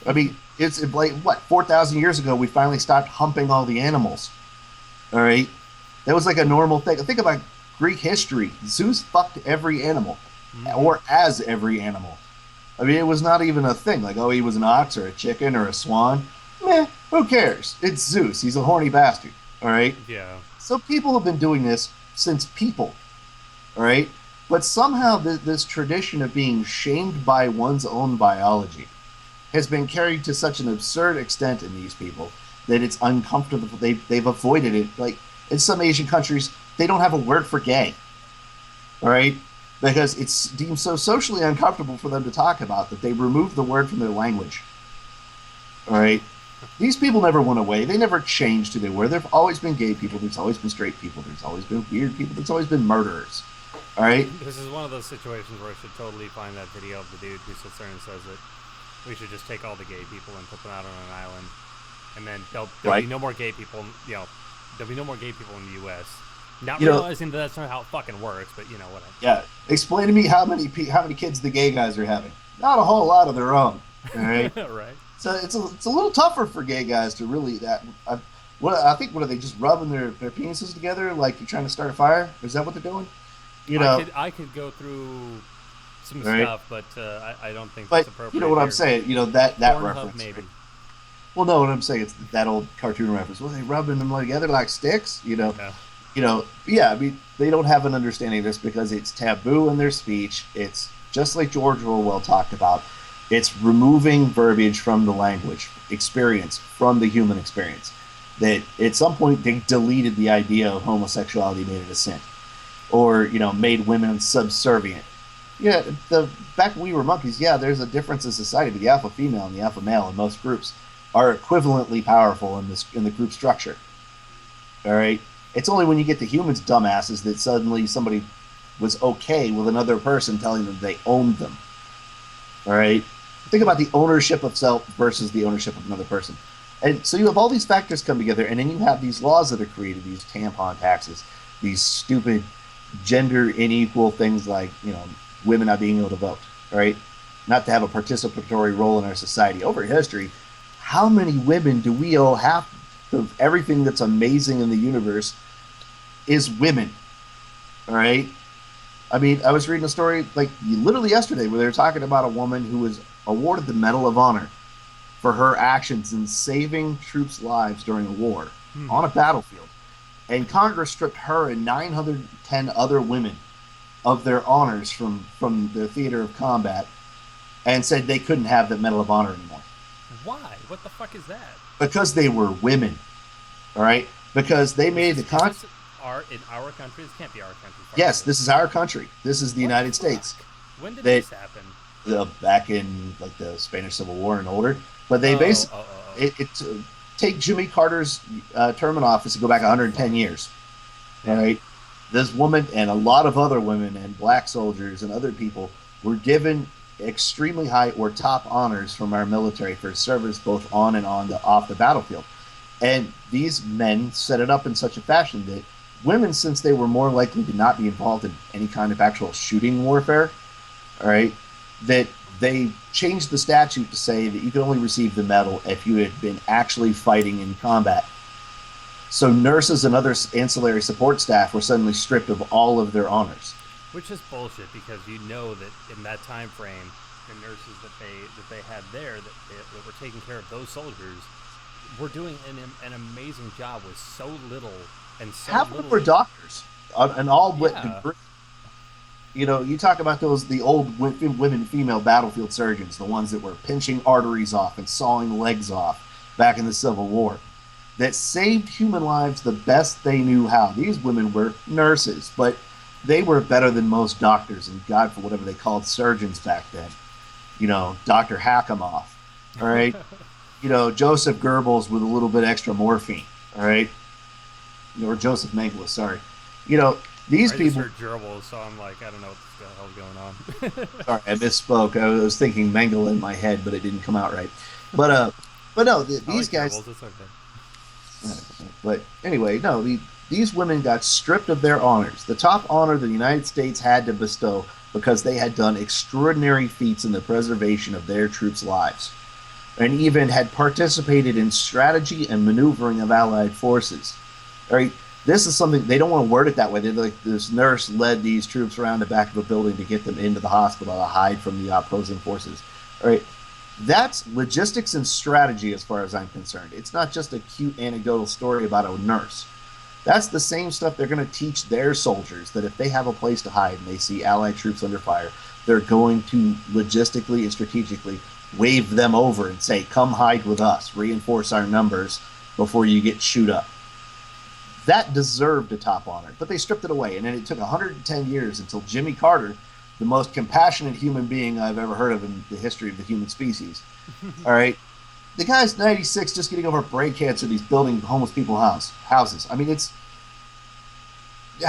I mean, it's like what 4,000 years ago we finally stopped humping all the animals. All right, that was like a normal thing. Think about Greek history. Zeus fucked every animal, Mm-hmm. or as every animal. I mean, it was not even a thing. Like, oh, he was an ox or a chicken or a swan. Meh, who cares? It's Zeus. He's a horny bastard. All right. Yeah. So people have been doing this since people. All right. But somehow this tradition of being shamed by one's own biology has been carried to such an absurd extent in these people that it's uncomfortable. They've avoided it. Like in some Asian countries, they don't have a word for gay. All right, because it's deemed so socially uncomfortable for them to talk about that they remove the word from their language. All right, these people never went away. They never changed who they were. There've always been gay people. There's always been straight people. There's always been weird people. There's always been murderers. All right. This is one of those situations where I should totally find that video of the dude who sits there and says that we should just take all the gay people and put them out on an island, and then there'll be Right. no more gay people. There'll be no more gay people in the U.S. Not You know, realizing that that's not how it fucking works, but whatever. yeah. Explain to me how many kids the gay guys are having. Not a whole lot of their own. All right. Right? So it's a little tougher for gay guys to really that. I think what are they just rubbing their penises together like you're trying to start a fire? Is that what they're doing? You know, I could go through some right? stuff, but I don't think But that's appropriate. you know what I'm here. saying? You know that Pornhub, reference. maybe. Right? Well, no, what I'm saying it's that old cartoon reference. Well, they rubbing them together like sticks. Yeah. Yeah. I mean, they don't have an understanding of this because it's taboo in their speech. It's just like George Orwell talked about. It's removing verbiage from the language experience from the human experience. That at some point they deleted the idea of homosexuality made it a sin, or made women subservient. Yeah, the back when we were monkeys, yeah, there's a difference in society, but the alpha female and the alpha male in most groups are equivalently powerful in the group structure. All right, it's only when you get to humans, dumbasses, that suddenly somebody was okay with another person telling them they owned them. All right, think about the ownership of self versus the ownership of another person. And so you have all these factors come together, and then you have these laws that are created, these tampon taxes, these stupid gender unequal things like women not being able to vote, right? Not to have a participatory role in our society. Over history, how many women do we owe half of everything that's amazing in the universe is women, all right? I mean, I was reading a story like literally yesterday where they were talking about a woman who was awarded the Medal of Honor for her actions in saving troops' lives during a war on a battlefield. And Congress stripped her and 910 other women of their honors from the theater of combat and said they couldn't have the Medal of Honor anymore. Why? What the fuck is that? Because they were women, all right? Because they made the con. In our country? This can't be our country. Yes, this is our country. This is the United States. When did this happen? Back in like the Spanish Civil War and older. But they basically take Jimmy Carter's term in office and go back 110 years. All right, this woman and a lot of other women and black soldiers and other people were given extremely high or top honors from our military for service both on and off the battlefield. And these men set it up in such a fashion that women, since they were more likely to not be involved in any kind of actual shooting warfare, all right, that they changed the statute to say that you could only receive the medal if you had been actually fighting in combat. So nurses and other ancillary support staff were suddenly stripped of all of their honors. Which is bullshit, because you know that in that time frame, the nurses that they had there that were taking care of those soldiers were doing an amazing job with so little and so half little. of them were doctors, and all degree. You talk about the old women female battlefield surgeons, the ones that were pinching arteries off and sawing legs off back in the Civil War, that saved human lives the best they knew how. These women were nurses, but they were better than most doctors, and God, for whatever they called surgeons back then. Dr. Hackamoff, all right? Joseph Goebbels with a little bit extra morphine, all right? Or Joseph Mengele, sorry. These people. I just heard gerbils, so I'm like, I don't know what the hell's going on. Sorry, I misspoke. I was thinking Mengele in my head, but it didn't come out right. But no, these guys. Gerbils, it's okay. But anyway, no, these women got stripped of their honors. The top honor the United States had to bestow because they had done extraordinary feats in the preservation of their troops' lives, and even had participated in strategy and maneuvering of Allied forces. All right. This is something they don't want to word it that way. They're like, this nurse led these troops around the back of a building to get them into the hospital to hide from the opposing forces. All right, that's logistics and strategy as far as I'm concerned. It's not just a cute anecdotal story about a nurse. That's the same stuff they're going to teach their soldiers, that if they have a place to hide and they see Allied troops under fire, they're going to logistically and strategically wave them over and say, come hide with us, reinforce our numbers before you get chewed up. That deserved a top honor, but they stripped it away. And then it took 110 years until Jimmy Carter, the most compassionate human being I've ever heard of in the history of the human species, all right, the guy's 96, just getting over brain cancer. He's building homeless people houses. I mean, it's you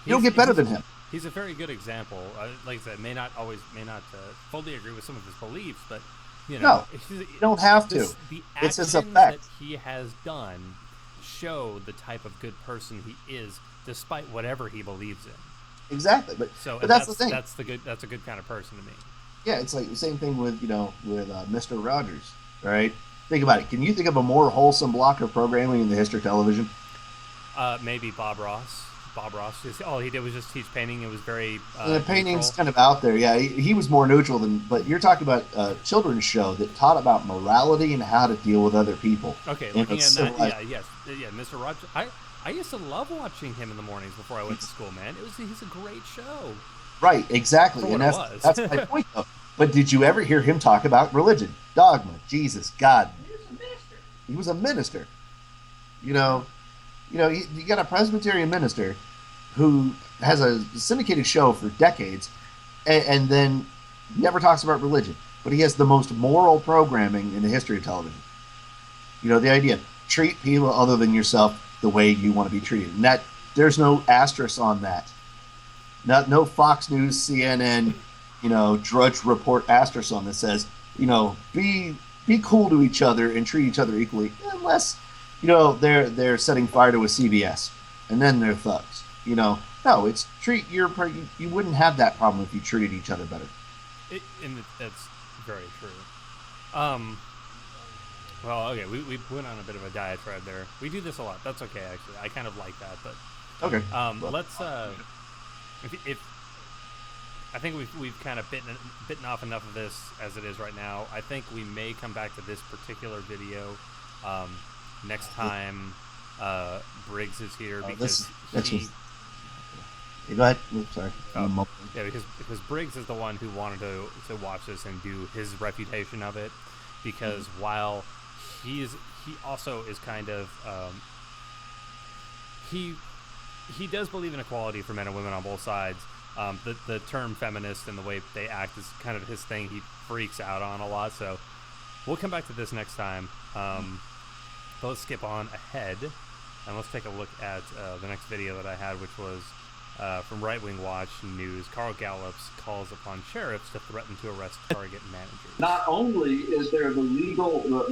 don't get better than him. He's a very good example. Like I said, may not fully agree with some of his beliefs, but no, you don't have to. The it's actions his effect that he has done show the type of good person he is, despite whatever he believes in. Exactly, but that's the thing. That's a good kind of person to me. Yeah, it's like the same thing with Mr. Rogers. All right, think about it. Can you think of a more wholesome block of programming in the history of television? Maybe Bob Ross. Bob Ross. All he did was just teach painting. It was very The painting's neutral. kind of out there. Yeah, he was more neutral than. But you're talking about a children's show that taught about morality and how to deal with other people. Okay, in looking a at that, civilized- yeah, Mr. Rogers. I used to love watching him in the mornings before I went to school. Man, he's a great show. Right, exactly, For and what it was. that's my point. Though. But did you ever hear him talk about religion, dogma, Jesus, God? He was a minister. You know, you got a Presbyterian minister who has a syndicated show for decades, and then never talks about religion, but he has the most moral programming in the history of television. You know, the idea: treat people other than yourself the way you want to be treated, and that there's no asterisk on that. No Fox News, CNN, Drudge Report asterisk on that says, be cool to each other and treat each other equally, unless, they're setting fire to a CBS, and then they're thugs. No, it's you wouldn't have that problem if you treated each other better. And that's very true. Well, okay, we went on a bit of a diatribe there. We do this a lot. That's okay, actually. I kind of like that, but Okay. let's if I think we've kind of bitten off enough of this as it is right now. I think we may come back to this particular video next time Briggs is here, because Go ahead. Oops, sorry. yeah, because Briggs is the one who wanted to watch this and do his refutation of it, because while he also is kind of he does believe in equality for men and women on both sides. The term feminist and the way they act is kind of his thing. He freaks out on a lot, so we'll come back to this next time. But let's skip on ahead and let's take a look at the next video that I had, which was from Right Wing Watch News. Carl Gallups calls upon sheriffs to threaten to arrest Target managers. Not only is there the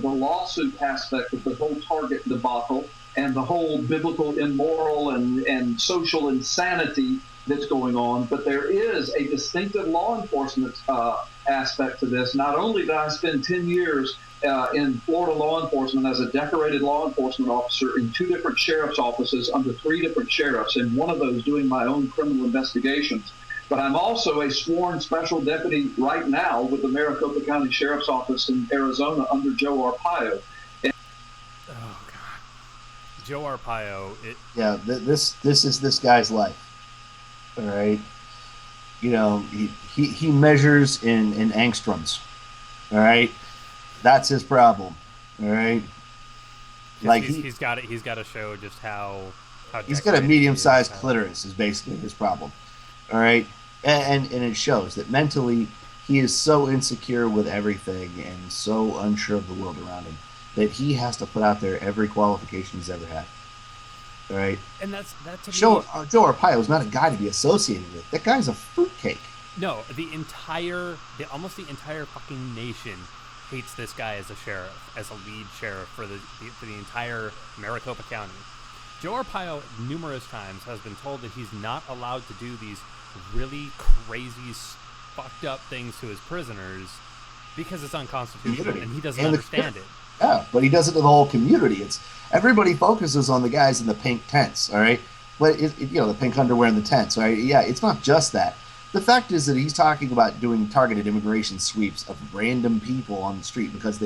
lawsuit aspect of the whole Target debacle and the whole biblical immoral and social insanity that's going on, but there is a distinctive law enforcement aspect to this. Not only did I spend 10 years in Florida law enforcement as a decorated law enforcement officer in 2 different sheriff's offices under 3 different sheriffs, and one of those doing my own criminal investigations, but I'm also a sworn special deputy right now with the Maricopa County Sheriff's Office in Arizona under Joe Arpaio. Oh God, Joe Arpaio. Yeah, this is this guy's life. All right, he measures in angstroms. All right, that's his problem. All right, like he's got to show just how he's got a medium-sized clitoris is basically his problem. All right, and it shows that mentally he is so insecure with everything and so unsure of the world around him that he has to put out there every qualification he's ever had. All right, and that's Joe Arpaio is not a guy to be associated with. That guy's a fruitcake. No, almost the entire fucking nation hates this guy as a sheriff, as a lead sheriff for the entire Maricopa County. Joe Arpaio numerous times has been told that he's not allowed to do these really crazy, fucked up things to his prisoners because it's unconstitutional, and he doesn't understand it. Yeah, but he does it to the whole community. Everybody focuses on the guys in the pink tents, all right? But the pink underwear in the tents, all right? Yeah, it's not just that. The fact is that he's talking about doing targeted immigration sweeps of random people on the street because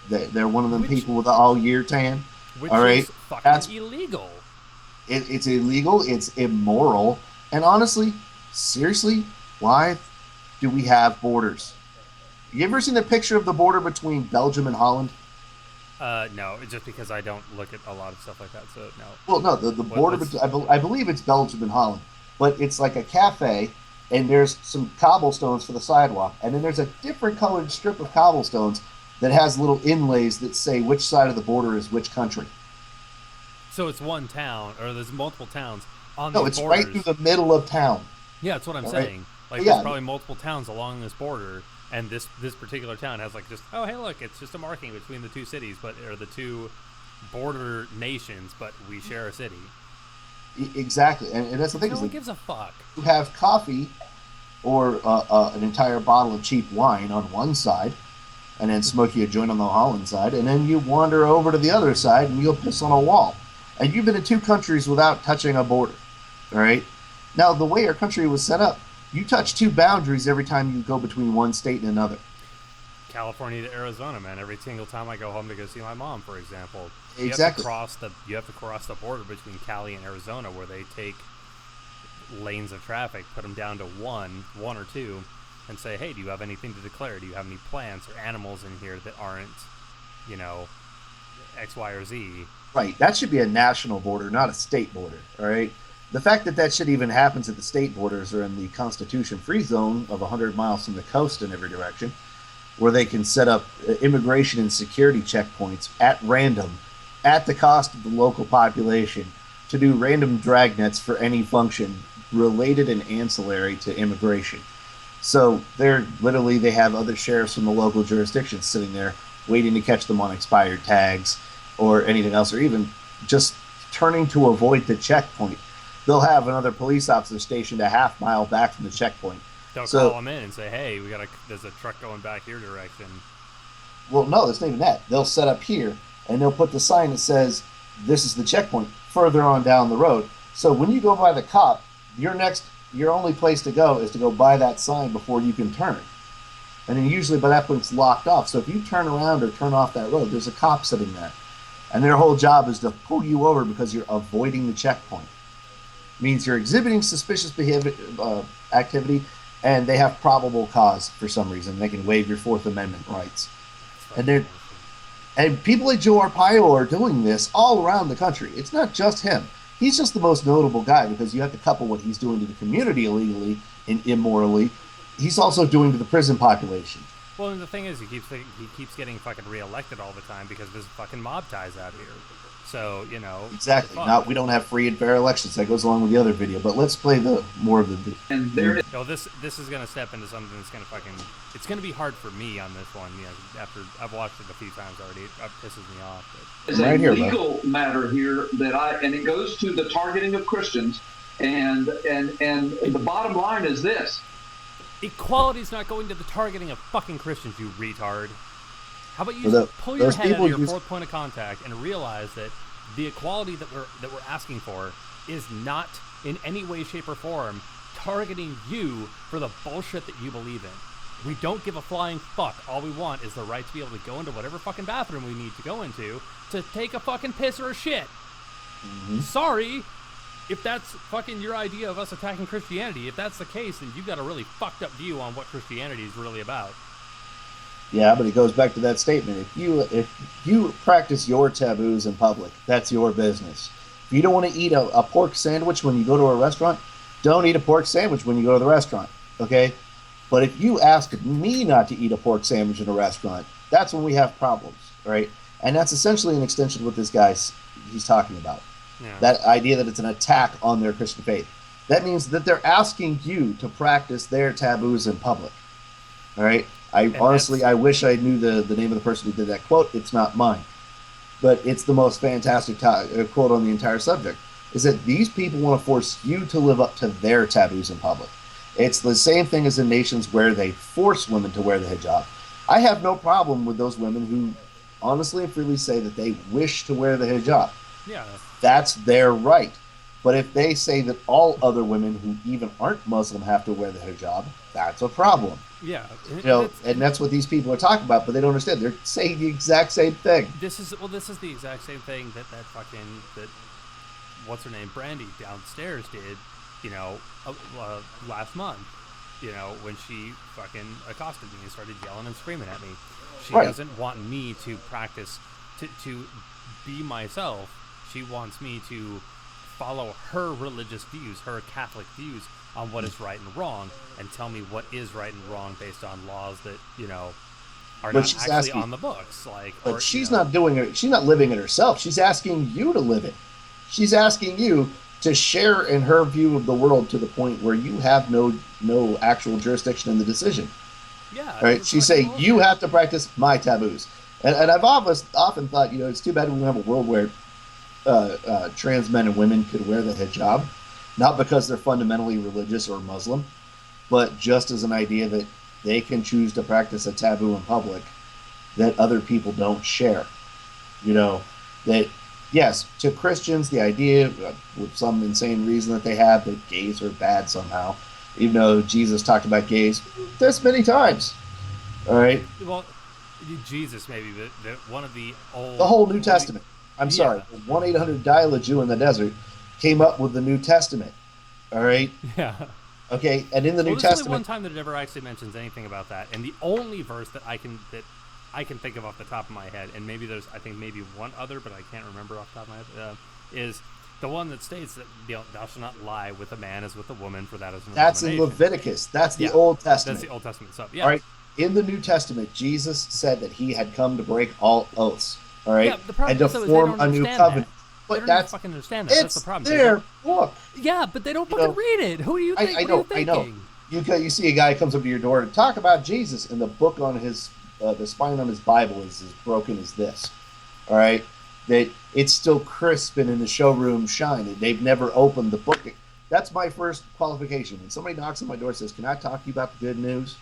they're one of them people with the all year tan. Which all right, is fucking illegal. It's illegal. It's immoral. And honestly, seriously, why do we have borders? You ever seen the picture of the border between Belgium and Holland? No, just because I don't look at a lot of stuff like that, so no. Well, no, the border, I believe it's Belgium and Holland, but it's like a cafe, and there's some cobblestones for the sidewalk, and then there's a different colored strip of cobblestones that has little inlays that say which side of the border is which country. So it's one town, or there's multiple towns on no, these it's borders. right through the middle of town. Yeah, that's what I'm All saying. Right? Like, there's probably multiple towns along this border, and this particular town has like just, oh, hey, look, it's just a marking between the 2 cities, or the 2 border nations, but we share a city. Exactly, and that's the thing. No one gives a fuck. You have coffee or an entire bottle of cheap wine on one side, and then smoke you a joint on the Holland side, and then you wander over to the other side and you'll piss on a wall. And you've been in 2 countries without touching a border. All right. Now, the way our country was set up, you touch two boundaries every time you go between one state and another. California to Arizona, man. Every single time I go home to go see my mom, for example, Exactly. you have to cross the border between Cali and Arizona, where they take lanes of traffic, put them down to one or two, and say, hey, do you have anything to declare? Do you have any plants or animals in here that aren't, you know, X, Y, or Z? Right. That should be a national border, not a state border. All right. The fact that that shit even happens at the state borders or in the Constitution free zone of 100 miles from the coast in every direction, where they can set up immigration and security checkpoints at random, at the cost of the local population, to do random dragnets for any function related and ancillary to immigration. So they have other sheriffs from the local jurisdictions sitting there waiting to catch them on expired tags or anything else, or even just turning to avoid the checkpoint. They'll have another police officer stationed a half mile back from the checkpoint. They'll call them in and say, hey, there's a truck going back your direction. Well, no, it's not even that. They'll set up here and they'll put the sign that says, this is the checkpoint further on down the road. So when you go by the cop, your only place to go is to go by that sign before you can turn. And then usually by that point it's locked off. So if you turn around or turn off that road, there's a cop sitting there. And their whole job is to pull you over because you're avoiding the checkpoint. It means you're exhibiting suspicious behavior, activity, and they have probable cause for some reason. They can waive your Fourth Amendment rights. And people like Joe Arpaio are doing this all around the country. It's not just him. He's just the most notable guy because you have to couple what he's doing to the community illegally and immorally. He's also doing to the prison population. Well, and the thing is, he keeps getting fucking reelected all the time because there's fucking mob ties out here. So, you know. Exactly. We don't have free and fair elections. That goes along with the other video. But let's play more of the. And there. No, this is gonna step into something that's gonna fucking. It's gonna be hard for me on this one. You know, after I've watched it a few times already, it pisses me off. It's a legal matter here and it goes to the targeting of Christians, and the bottom line is this. Equality's not going to the targeting of fucking Christians, you retard. How about you pull your head out of your fourth point of contact and realize that the equality that we're asking for is not in any way, shape, or form targeting you for the bullshit that you believe in. We don't give a flying fuck. All we want is the right to be able to go into whatever fucking bathroom we need to go into to take a fucking piss or a shit. Mm-hmm. Sorry. If that's fucking your idea of us attacking Christianity, if that's the case, then you've got a really fucked up view on what Christianity is really about. Yeah, but it goes back to that statement. If you practice your taboos in public, that's your business. If you don't want to eat a pork sandwich when you go to a restaurant, don't eat a pork sandwich when you go to the restaurant, okay? But if you ask me not to eat a pork sandwich in a restaurant, that's when we have problems, right? And that's essentially an extension of what this guy's he's talking about. Yeah. That idea that it's an attack on their Christian faith. That means that they're asking you to practice their taboos in public. All right? I wish I knew the name of the person who did that quote. It's not mine. But it's the most fantastic quote on the entire subject, is that these people want to force you to live up to their taboos in public. It's the same thing as in nations where they force women to wear the hijab. I have no problem with those women who honestly and freely say that they wish to wear the hijab. Yeah. That's their right. But if they say that all other women who even aren't Muslim have to wear the hijab, that's a problem. Yeah. And that's what these people are talking about, but they don't understand. They're saying the exact same thing. This is the exact same thing that what's her name, Brandy downstairs did, last month, when she fucking accosted me and started yelling and screaming at me. She doesn't want me to practice to be myself. She wants me to follow her religious views, her Catholic views on what is right and wrong, and tell me what is right and wrong based on laws that are not actually on the books. But she's not doing it. She's not living it herself. She's asking you to live it. She's asking you to share in her view of the world to the point where you have no actual jurisdiction in the decision. Yeah. Right. She's saying you have to practice my taboos, and I've often thought, it's too bad we don't have a world where trans men and women could wear the hijab, not because they're fundamentally religious or Muslim, but just as an idea that they can choose to practice a taboo in public that other people don't share. That yes, to Christians, the idea, with some insane reason that they have, that gays are bad somehow, even though Jesus talked about gays this many times. All right, Well, Jesus maybe, but one of the the old whole New Testament. I'm sorry, yeah 1-800 dial a Jew in the desert came up with the New Testament. All right, yeah. okay, and in the Well, New there's only one Testament, time that it ever actually mentions anything about that, and the only verse that I can think of off the top of my head, and maybe there's I think maybe one other, but I can't remember off the top of my head, is the one that states that thou shalt not lie with a man as with a woman, for that is an that's in abomination. Leviticus. That's the Yeah, Old that's Testament. the Old Testament stuff. All Yeah, right, in the New Testament, Jesus said that he had come to break all oaths. All yeah. right, The and problem to is though is they form don't a new understand that. covenant. They But don't even that's fucking understand that. That's the it's problem. They their don't. book. Yeah, but they don't You fucking know, read it. Who do you think? I What are you know, I know. thinking? You see a guy comes up to your door to talk about Jesus, and the book on his, the spine on his Bible is as broken as this. All right, that it's still crisp and in the showroom shine. They've never opened the book. That's my first qualification. When somebody knocks on my door and says, "Can I talk to you about the good news?"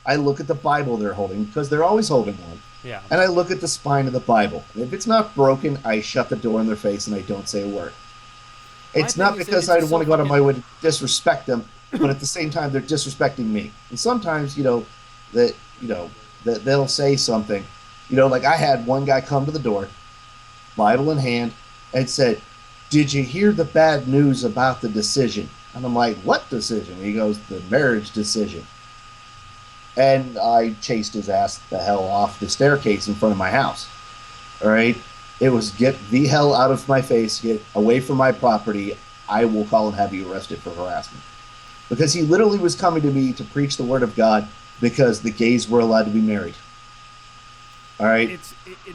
I look at the Bible they're holding, because they're always holding one, Yeah. and I look at the spine of the Bible. And if it's not broken, I shut the door in their face and I don't say a word. My It's not thing is, because it's I just want so to go out of my fucking. way to disrespect them, but at the same time, they're disrespecting me. And sometimes, that that they'll say something, like I had one guy come to the door, Bible in hand, and said, "Did you hear the bad news about the decision?" And I'm like, "What decision?" He goes, "The marriage decision." And I chased his ass the hell off the staircase in front of my house. All right. It was, "Get the hell out of my face, get away from my property. I will call and have you arrested for harassment." Because he literally was coming to me to preach the word of God because the gays were allowed to be married. All right.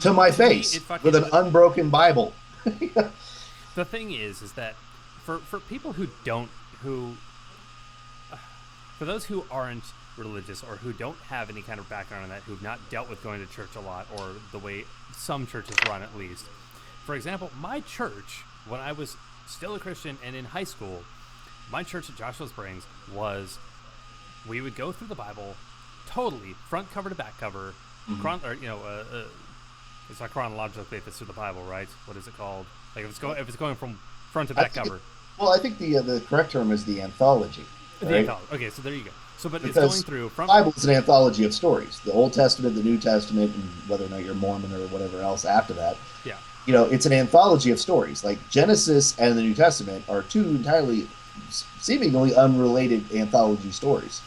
To my To me, face it fucking. with an unbroken Bible. The thing is that for people who don't who for those who aren't religious or who don't have any kind of background in that, who've not dealt with going to church a lot or the way some churches run at least. For example, my church, when I was still a Christian and in high school, my church at Joshua Springs we would go through the Bible totally front cover to back cover, it's not chronologically if it's through the Bible, right? What is it called? Like if it's going from front to back cover. I think the correct term is the anthology. The right? anthology. Okay, so there you go. So, but Because it's going through the front. Bible is an anthology of stories. The Old Testament, the New Testament, and whether or not you're Mormon or whatever else after that. Yeah. It's an anthology of stories. Like Genesis and the New Testament are two entirely, seemingly unrelated anthology stories.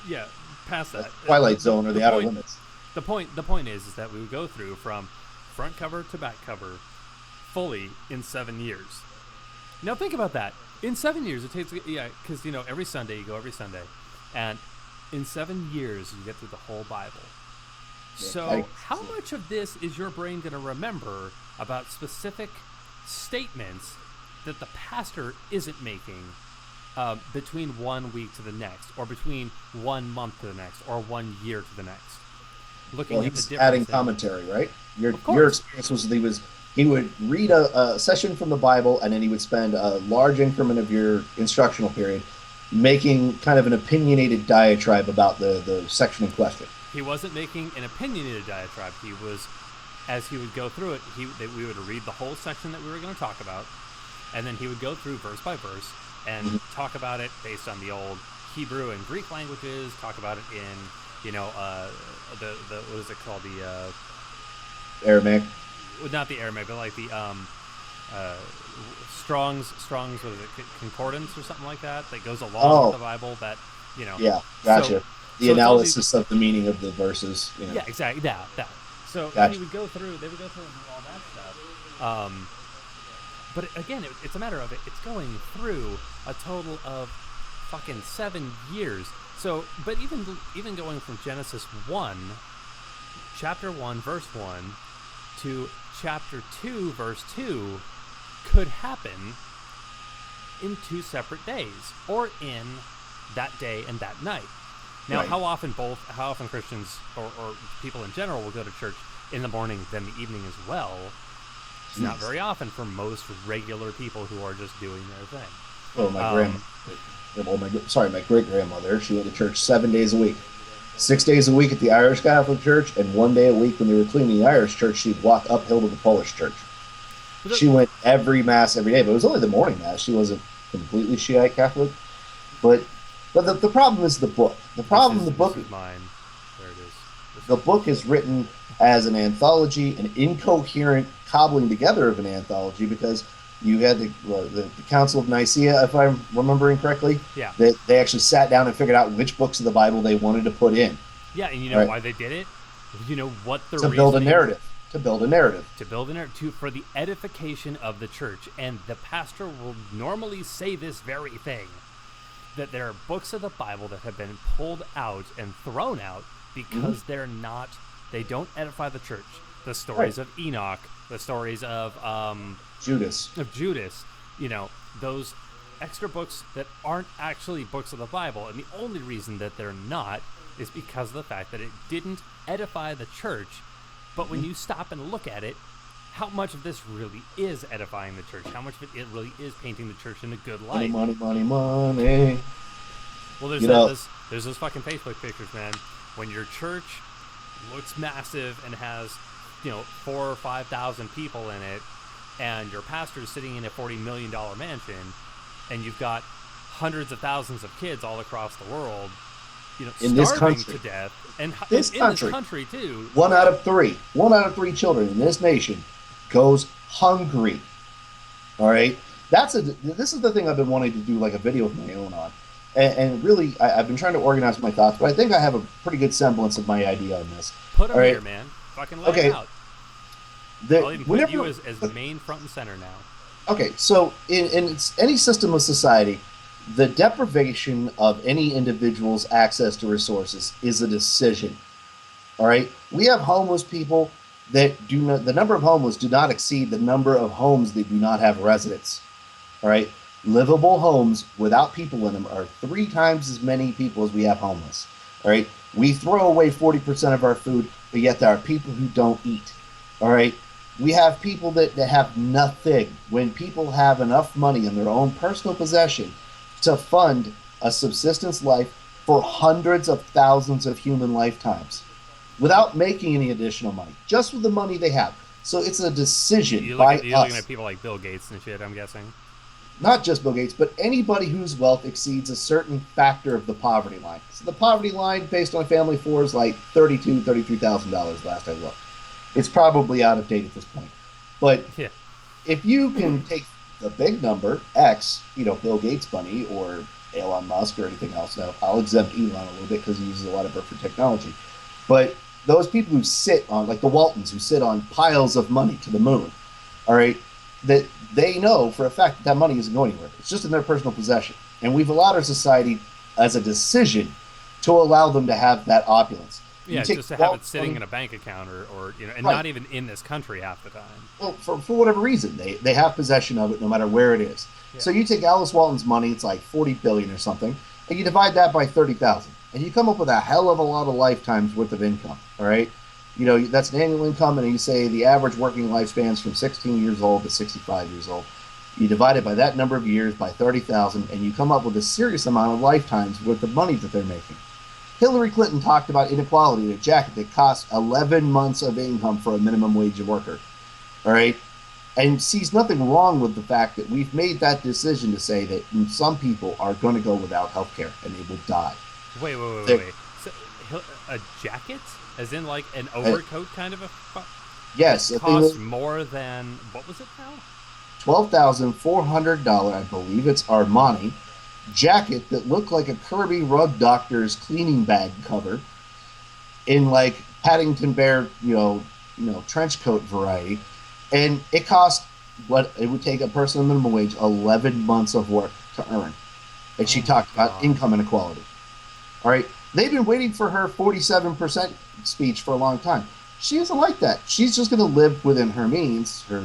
Yeah. Past that. Twilight Zone or the Outer point, Limits. The point is that we would go through from front cover to back cover fully in 7 years. Now think about that. In 7 years, it takes, because, every Sunday, you go every Sunday. And in 7 years, you get through the whole Bible. So how much of this is your brain going to remember about specific statements that the pastor isn't making between 1 week to the next, or between 1 month to the next, or 1 year to the next? Looking at the difference. Adding commentary, right? Your experience was he would read a session from the Bible, and then he would spend a large increment of your instructional period making kind of an opinionated diatribe about the section in question. He wasn't making an opinionated diatribe. He was, as he would go through it, we would read the whole section that we were going to talk about, and then he would go through verse by verse and talk about it based on the old Hebrew and Greek languages. Talk about it in, the what is it called, the Aramaic. Not the Aramaic, but like the Strong's what is it, concordance or something like that goes along with the Bible. That Yeah, gotcha. So, the analysis of the meaning of the verses. Yeah, exactly. That. So gotcha. They would go through and do all that stuff. But again, it's a matter of it's going through a total of fucking 7 years. So, but even going from Genesis 1, chapter 1, verse 1, to chapter 2, verse 2, could happen in 2 separate days, or in that day and that night. Now, right. how often Christians or people in general will go to church in the morning, then the evening as well? It's not very often for most regular people who are just doing their thing. Well, my great grandmother, she went to church 7 days a week. 6 days a week at the Irish Catholic Church, and 1 day a week when they were cleaning the Irish church, she'd walk uphill to the Polish church. She went every mass every day, but it was only the morning mass. She wasn't completely Shiite Catholic. But the problem is the book. The problem the book This is mine. There it is. the book is written as an anthology, an incoherent cobbling together of an anthology, because you had the Council of Nicaea, if I'm remembering correctly. Yeah. That they actually sat down and figured out which books of the Bible they wanted to put in. Yeah, and you know why they did it? You know what the reason? To build a narrative. To build a narrative. For the edification of the church. And the pastor will normally say this very thing, that there are books of the Bible that have been pulled out and thrown out because they don't edify the church. The stories of Enoch, the stories of Judas, you know, those extra books that aren't actually books of the Bible. And the only reason that they're not is because of the fact that it didn't edify the church. But when you stop and look at it, how much of this really is edifying the church? How much of it really is painting the church in a good light? Money. Well, there's those fucking Facebook pictures, man. When your church looks massive and has, 4,000 or 5,000 people in it, and your pastor is sitting in a $40 million mansion, and you've got hundreds of thousands of kids all across the world, in this starving country, to death, and in this country too. One out of three children in this nation goes hungry. All right, this is the thing I've been wanting to do, like a video of my own on, and really I've been trying to organize my thoughts, but I think I have a pretty good semblance of my idea on this. Put them here, man. Fucking lay it out. I'll even put you as main front and center now. Okay, so in any system of society, the deprivation of any individual's access to resources is a decision. All right, we have homeless people that the number of homeless do not exceed the number of homes that do not have residents. All right, livable homes without people in them are 3 times as many people as we have homeless. All right, we throw away 40% of our food, but yet there are people who don't eat. All right, we have people that have nothing. When people have enough money in their own personal possession to fund a subsistence life for hundreds of thousands of human lifetimes without making any additional money, just with the money they have. So it's a decision by us. You're looking at people like Bill Gates and shit, I'm guessing. Not just Bill Gates, but anybody whose wealth exceeds a certain factor of the poverty line. So the poverty line, based on family four, is like $33,000 last I looked. It's probably out of date at this point. But if you can take the big number, X, Bill Gates money, or Elon Musk or anything else. Now, I'll exempt Elon a little bit because he uses a lot of it for technology. But those people who sit on, like the Waltons, who sit on piles of money to the moon, all right, that they know for a fact that money isn't going anywhere. It's just in their personal possession. And we've allowed our society as a decision to allow them to have that opulence. Yeah, just to have it sitting in a bank account or not even in this country half the time. Well, for whatever reason, they have possession of it no matter where it is. Yeah. So you take Alice Walton's money, it's like $40 billion or something, and you divide that by 30,000, and you come up with a hell of a lot of lifetimes worth of income. All right, that's an annual income, and you say the average working lifespan's from 16 years old to 65 years old. You divide it by that number of years by 30,000, and you come up with a serious amount of lifetimes worth of money that they're making. Hillary Clinton talked about inequality, a jacket that costs 11 months of income for a minimum wage worker. All right? And sees nothing wrong with the fact that we've made that decision to say that some people are going to go without health care and they will die. Wait. So, a jacket? As in like an overcoat kind of a... Yes. It costs more than... What was it now? $12,400, I believe it's Armani, jacket that looked like a Kirby Rug Doctor's cleaning bag cover in like Paddington Bear, trench coat variety. And it cost what it would take a person on minimum wage 11 months of work to earn. And she talked about income inequality. All right. They've been waiting for her 47% speech for a long time. She isn't like that. She's just going to live within her means, her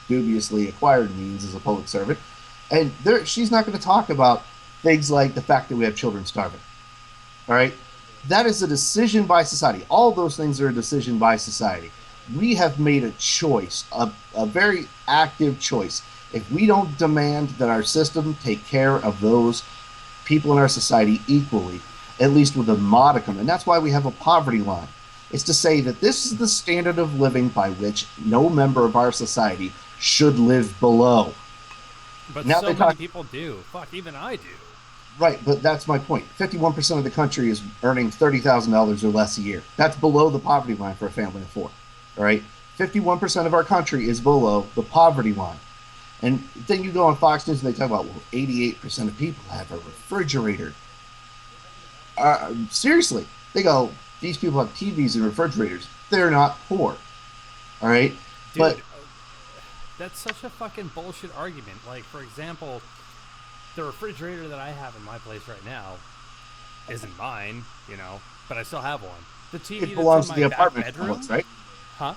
dubiously acquired means as a public servant. And she's not going to talk about things like the fact that we have children starving. All right? That is a decision by society. All those things are a decision by society. We have made a choice, a very active choice. If we don't demand that our system take care of those people in our society equally, at least with a modicum, and that's why we have a poverty line. It's to say that this is the standard of living by which no member of our society should live below. But Now so they many talk, people do. Fuck, even I do. right, but that's my point. 51% of the country is earning $30,000 or less a year. That's below the poverty line for a family of four. All right, 51% of our country is below the poverty line. And then you go on Fox News and they talk about, well, 88% of people have a refrigerator. Seriously, they go, these people have TVs and refrigerators. They're not poor. All right, Dude, but that's such a fucking bullshit argument. Like, for example, the refrigerator that I have in my place right now isn't mine, you know, but I still have one. The TV it belongs that's to in the my back apartment bedroom, complex, right? huh?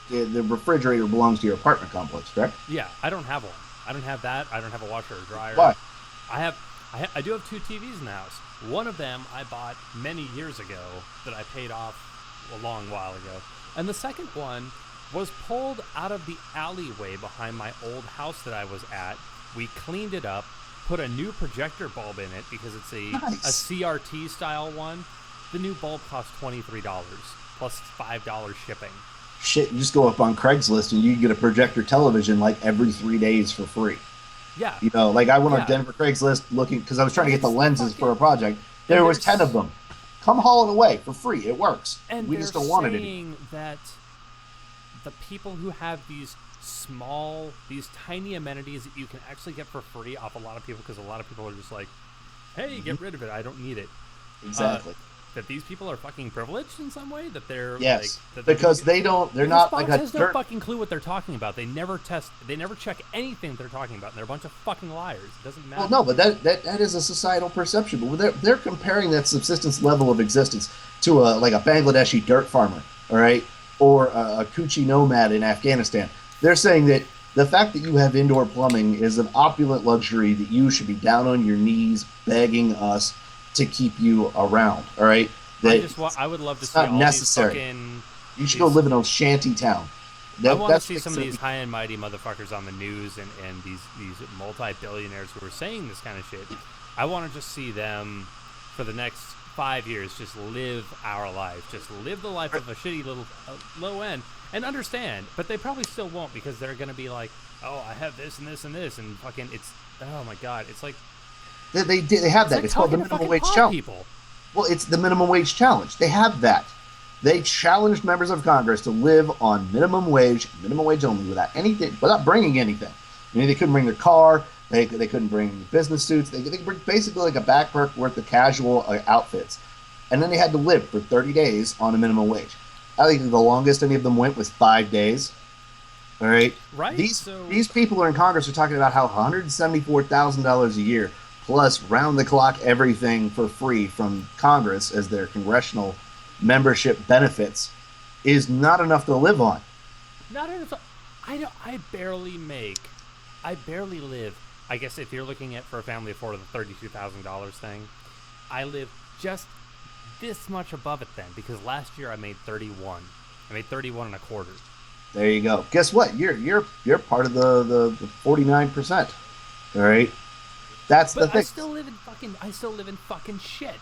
The refrigerator belongs to your apartment complex, correct? Yeah, I don't have one. I don't have that. I don't have a washer or dryer. Why? I do have two TVs in the house. One of them I bought many years ago that I paid off a long while ago. And the second one was pulled out of the alleyway behind my old house that I was at. We cleaned it up, put a new projector bulb in it because it's a CRT style one. The new bulb cost $23 plus $5 shipping. Shit, you just go up on Craigslist and you get a projector television like every 3 days for free. Yeah. You know, like I went Yeah. on Denver Craigslist looking because I was trying to get the It's lenses fucking- for a project. There was there's- 10 of them. Come haul it away for free. It works. And We they're just don't want it saying anymore. that the people who have these tiny amenities that you can actually get for free off a lot of people, because a lot of people are just like, hey, get rid of it. I don't need it. Exactly. That these people are fucking privileged in some way. That they're Yes, like, that they're because gonna they don't. They're because not Fox like a has no dirt. fucking clue what they're talking about. They never check anything they're talking about. And they're a bunch of fucking liars. It doesn't matter. Well, no, but that is a societal perception. But they're comparing that subsistence level of existence to a Bangladeshi dirt farmer, all right, or a Kuchi nomad in Afghanistan. They're saying that the fact that you have indoor plumbing is an opulent luxury that you should be down on your knees begging us to keep you around. All right, I would love to it's see not all necessary. these fucking. You should go live in a shanty town. I want to That's see like some of these high and mighty motherfuckers on the news and these multi-billionaires who are saying this kind of shit. I want to just see them for the next 5 years just live our life. Just live the life of a shitty little low end and understand. But they probably still won't because they're going to be like, oh, I have this and this and this. And fucking it's, oh my God. It's like. they have that. Like It's called the talking to minimum fucking wage pod challenge. people. Well, it's the minimum wage challenge. They have that. They challenged members of Congress to live on minimum wage only, without bringing anything. I mean, they couldn't bring their car. They couldn't bring business suits. They could bring basically like a backpack worth of casual outfits. And then they had to live for 30 days on a minimum wage. I think the longest any of them went was 5 days. All right. Right. These people are in Congress are talking about how $174,000 a year plus round-the-clock everything for free from Congress as their congressional membership benefits is not enough to live on. Not enough. I barely live. I guess if you're looking at for a family of four, the $32,000 thing, I live just this much above it then because last year I made 31. I made 31 and a quarter. There you go. Guess what? You're part of the 49%. All right. That's the But thing. I still live in fucking shit.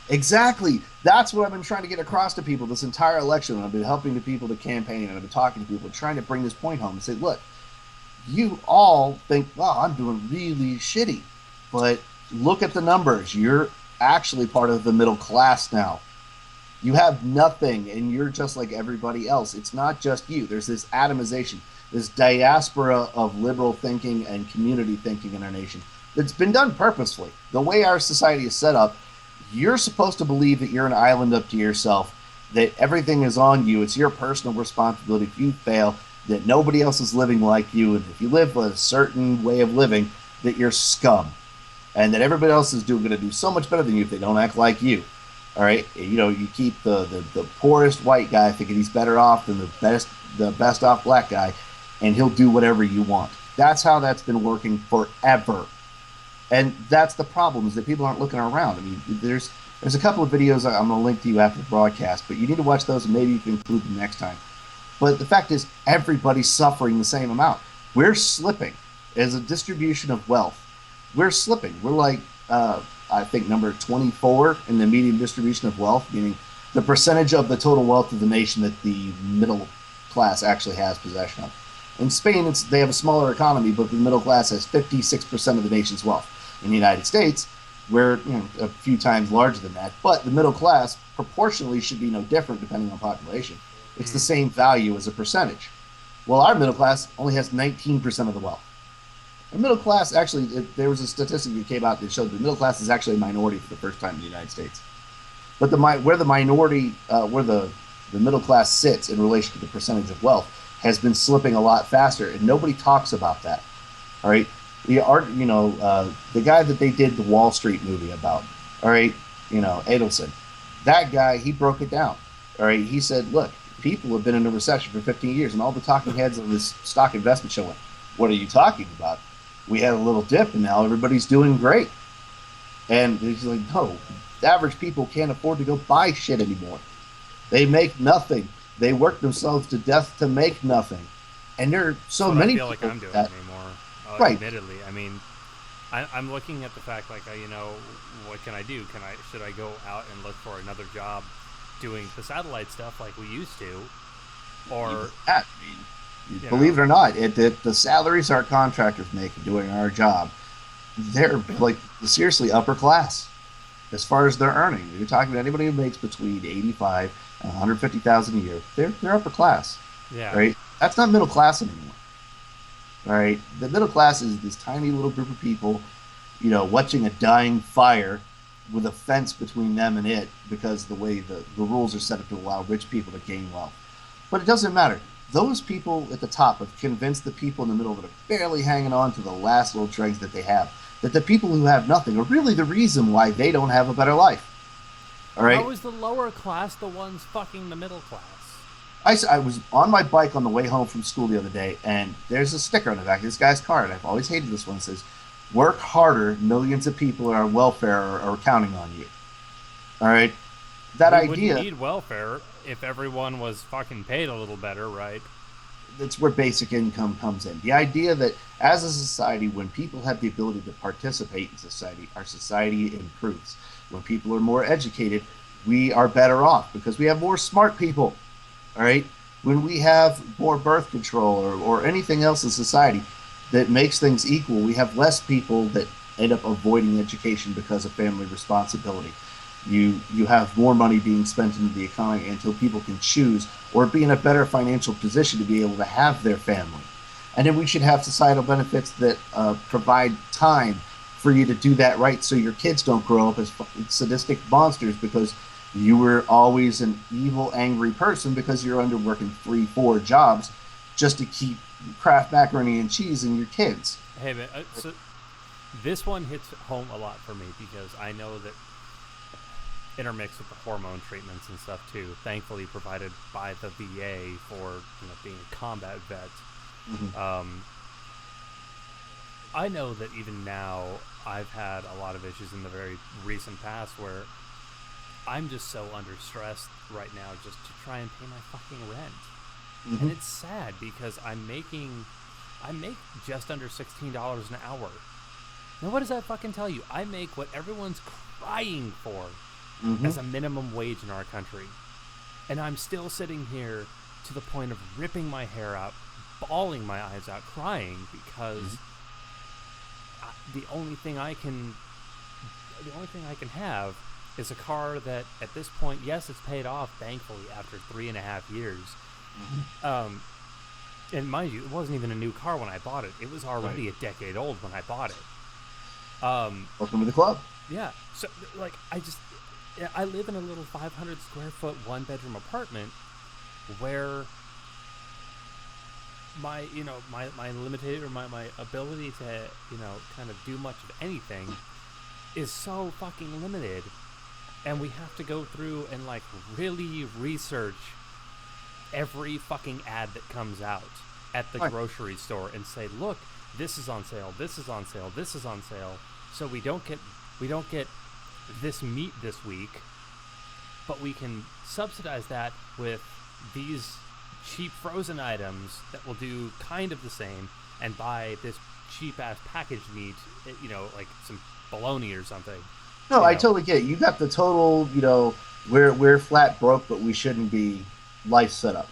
Exactly. That's what I've been trying to get across to people this entire election. I've been helping the people to campaign, and I've been talking to people, trying to bring this point home and say, look, you all think, wow, I'm doing really shitty. But look at the numbers. You're actually part of the middle class now. You have nothing, and you're just like everybody else. It's not just you. There's this atomization, this diaspora of liberal thinking and community thinking in our nation that's been done purposefully. The way our society is set up, you're supposed to believe that you're an island up to yourself, that everything is on you. It's your personal responsibility if you fail, that nobody else is living like you, and if you live a certain way of living, that you're scum, and that everybody else is going to do so much better than you if they don't act like you. All right, you know, you keep the poorest white guy thinking he's better off than the best off black guy, and he'll do whatever you want. That's how that's been working forever. And that's the problem, is that people aren't looking around. I mean, there's a couple of videos I'm going to link to you after the broadcast, but you need to watch those and maybe you can include them next time. But the fact is, everybody's suffering the same amount. We're slipping as a distribution of wealth. We're slipping. We're like, I think, number 24 in the median distribution of wealth, meaning the percentage of the total wealth of the nation that the middle class actually has possession of. In Spain, they have a smaller economy, but the middle class has 56% of the nation's wealth. In the United States, we're a few times larger than that, but the middle class proportionally should be no different depending on population. It's the same value as a percentage. Well, our middle class only has 19% of the wealth. The middle class actually, there was a statistic that came out that showed the middle class is actually a minority for the first time in the United States. But where the minority, where the middle class sits in relation to the percentage of wealth, has been slipping a lot faster, and nobody talks about that. All right, the guy that they did the Wall Street movie about. All right, Adelson, that guy, he broke it down. All right, he said, look, people have been in a recession for 15 years, and all the talking heads on this stock investment show went, what are you talking about? We had a little dip, and now everybody's doing great. And he's like, no, average people can't afford to go buy shit anymore. They make nothing. They work themselves to death to make nothing. And there are so That's what many I feel people like I'm doing that, anymore. right. Admittedly, I mean, I'm looking at the fact, like, what can I do? Should I go out and look for another job doing the satellite stuff like we used to, or believe it or not, the salaries our contractors make doing our job, they're like seriously upper class as far as they're earning. You're talking to anybody who makes between 85 and 150,000 a year. They're upper class, yeah, right? That's not middle class anymore. All right, the middle class is this tiny little group of people, watching a dying fire with a fence between them and it because the way the rules are set up to allow rich people to gain wealth. But it doesn't matter. Those people at the top have convinced the people in the middle that are barely hanging on to the last little dregs that they have, that the people who have nothing are really the reason why they don't have a better life. All right? How is the lower class the ones fucking the middle class? I was on my bike on the way home from school the other day, and there's a sticker on the back of this guy's car, and I've always hated this one. It says, work harder, millions of people on welfare are counting on you. All right? That We idea... wouldn't need welfare if everyone was fucking paid a little better, right? That's where basic income comes in. The idea that as a society, when people have the ability to participate in society, our society improves. When people are more educated, we are better off because we have more smart people. All right? When we have more birth control or anything else in society that makes things equal, we have less people that end up avoiding education because of family responsibility. You have more money being spent into the economy until people can choose or be in a better financial position to be able to have their family. And then we should have societal benefits that provide time for you to do that right so your kids don't grow up as sadistic monsters because you were always an evil, angry person because you're under working 3-4 jobs just to keep Kraft macaroni and cheese in your kids. Hey, man, so this one hits home a lot for me because I know that intermixed with the hormone treatments and stuff too, thankfully provided by the VA for being a combat vet. Mm-hmm. I know that even now I've had a lot of issues in the very recent past where I'm just so under stress right now just to try and pay my fucking rent. Mm-hmm. And it's sad because I make just under $16 an hour. Now what does that fucking tell you? I make what everyone's crying for as a minimum wage in our country. And I'm still sitting here to the point of ripping my hair out, bawling my eyes out, crying because the only thing I can have is a car that at this point, yes, it's paid off thankfully after 3.5 years. And mind you, it wasn't even a new car when I bought it. It was already a decade old when I bought it. Welcome to the club. Yeah. So like I live in a little 500 square foot 1-bedroom apartment where my limited or my ability to kind of do much of anything is so fucking limited, and we have to go through and like really research every fucking ad that comes out at the grocery store and say, look, this is on sale, this is on sale, this is on sale, so we don't get this meat this week, but we can subsidize that with these cheap frozen items that will do kind of the same, and buy this cheap ass packaged meat, like some bologna or something. No, I totally get it. You got the total, we're flat broke, but we shouldn't be life set up.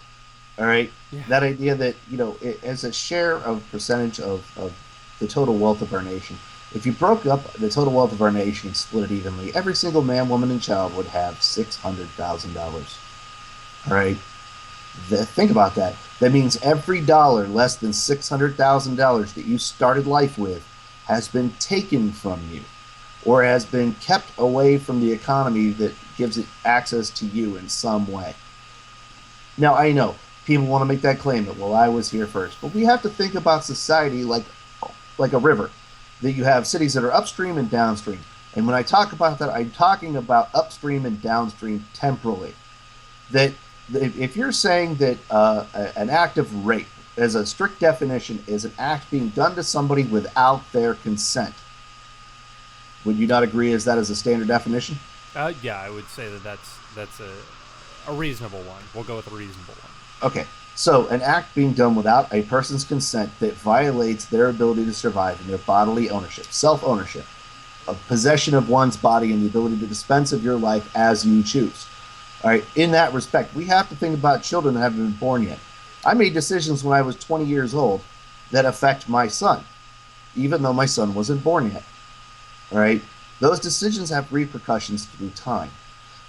All right, Yeah. that idea that as a share of percentage of the total wealth of our nation, if you broke up the total wealth of our nation and split it evenly, every single man, woman, and child would have $600,000. All right, think about that. That means every dollar less than $600,000 that you started life with has been taken from you, or has been kept away from the economy that gives it access to you in some way. Now, I know people want to make that claim that, well, I was here first, but we have to think about society like a river, that you have cities that are upstream and downstream. And when I talk about that, I'm talking about upstream and downstream temporally. That if you're saying that an act of rape, as a strict definition, is an act being done to somebody without their consent, would you not agree as that is a standard definition? Yeah, I would say that that's a reasonable one. We'll go with a reasonable one. Okay, so an act being done without a person's consent that violates their ability to survive and their bodily ownership, self ownership, of possession of one's body and the ability to dispense of your life as you choose. All right, in that respect, we have to think about children that haven't been born yet. I made decisions when I was 20 years old that affect my son, even though my son wasn't born yet. All right, those decisions have repercussions through time.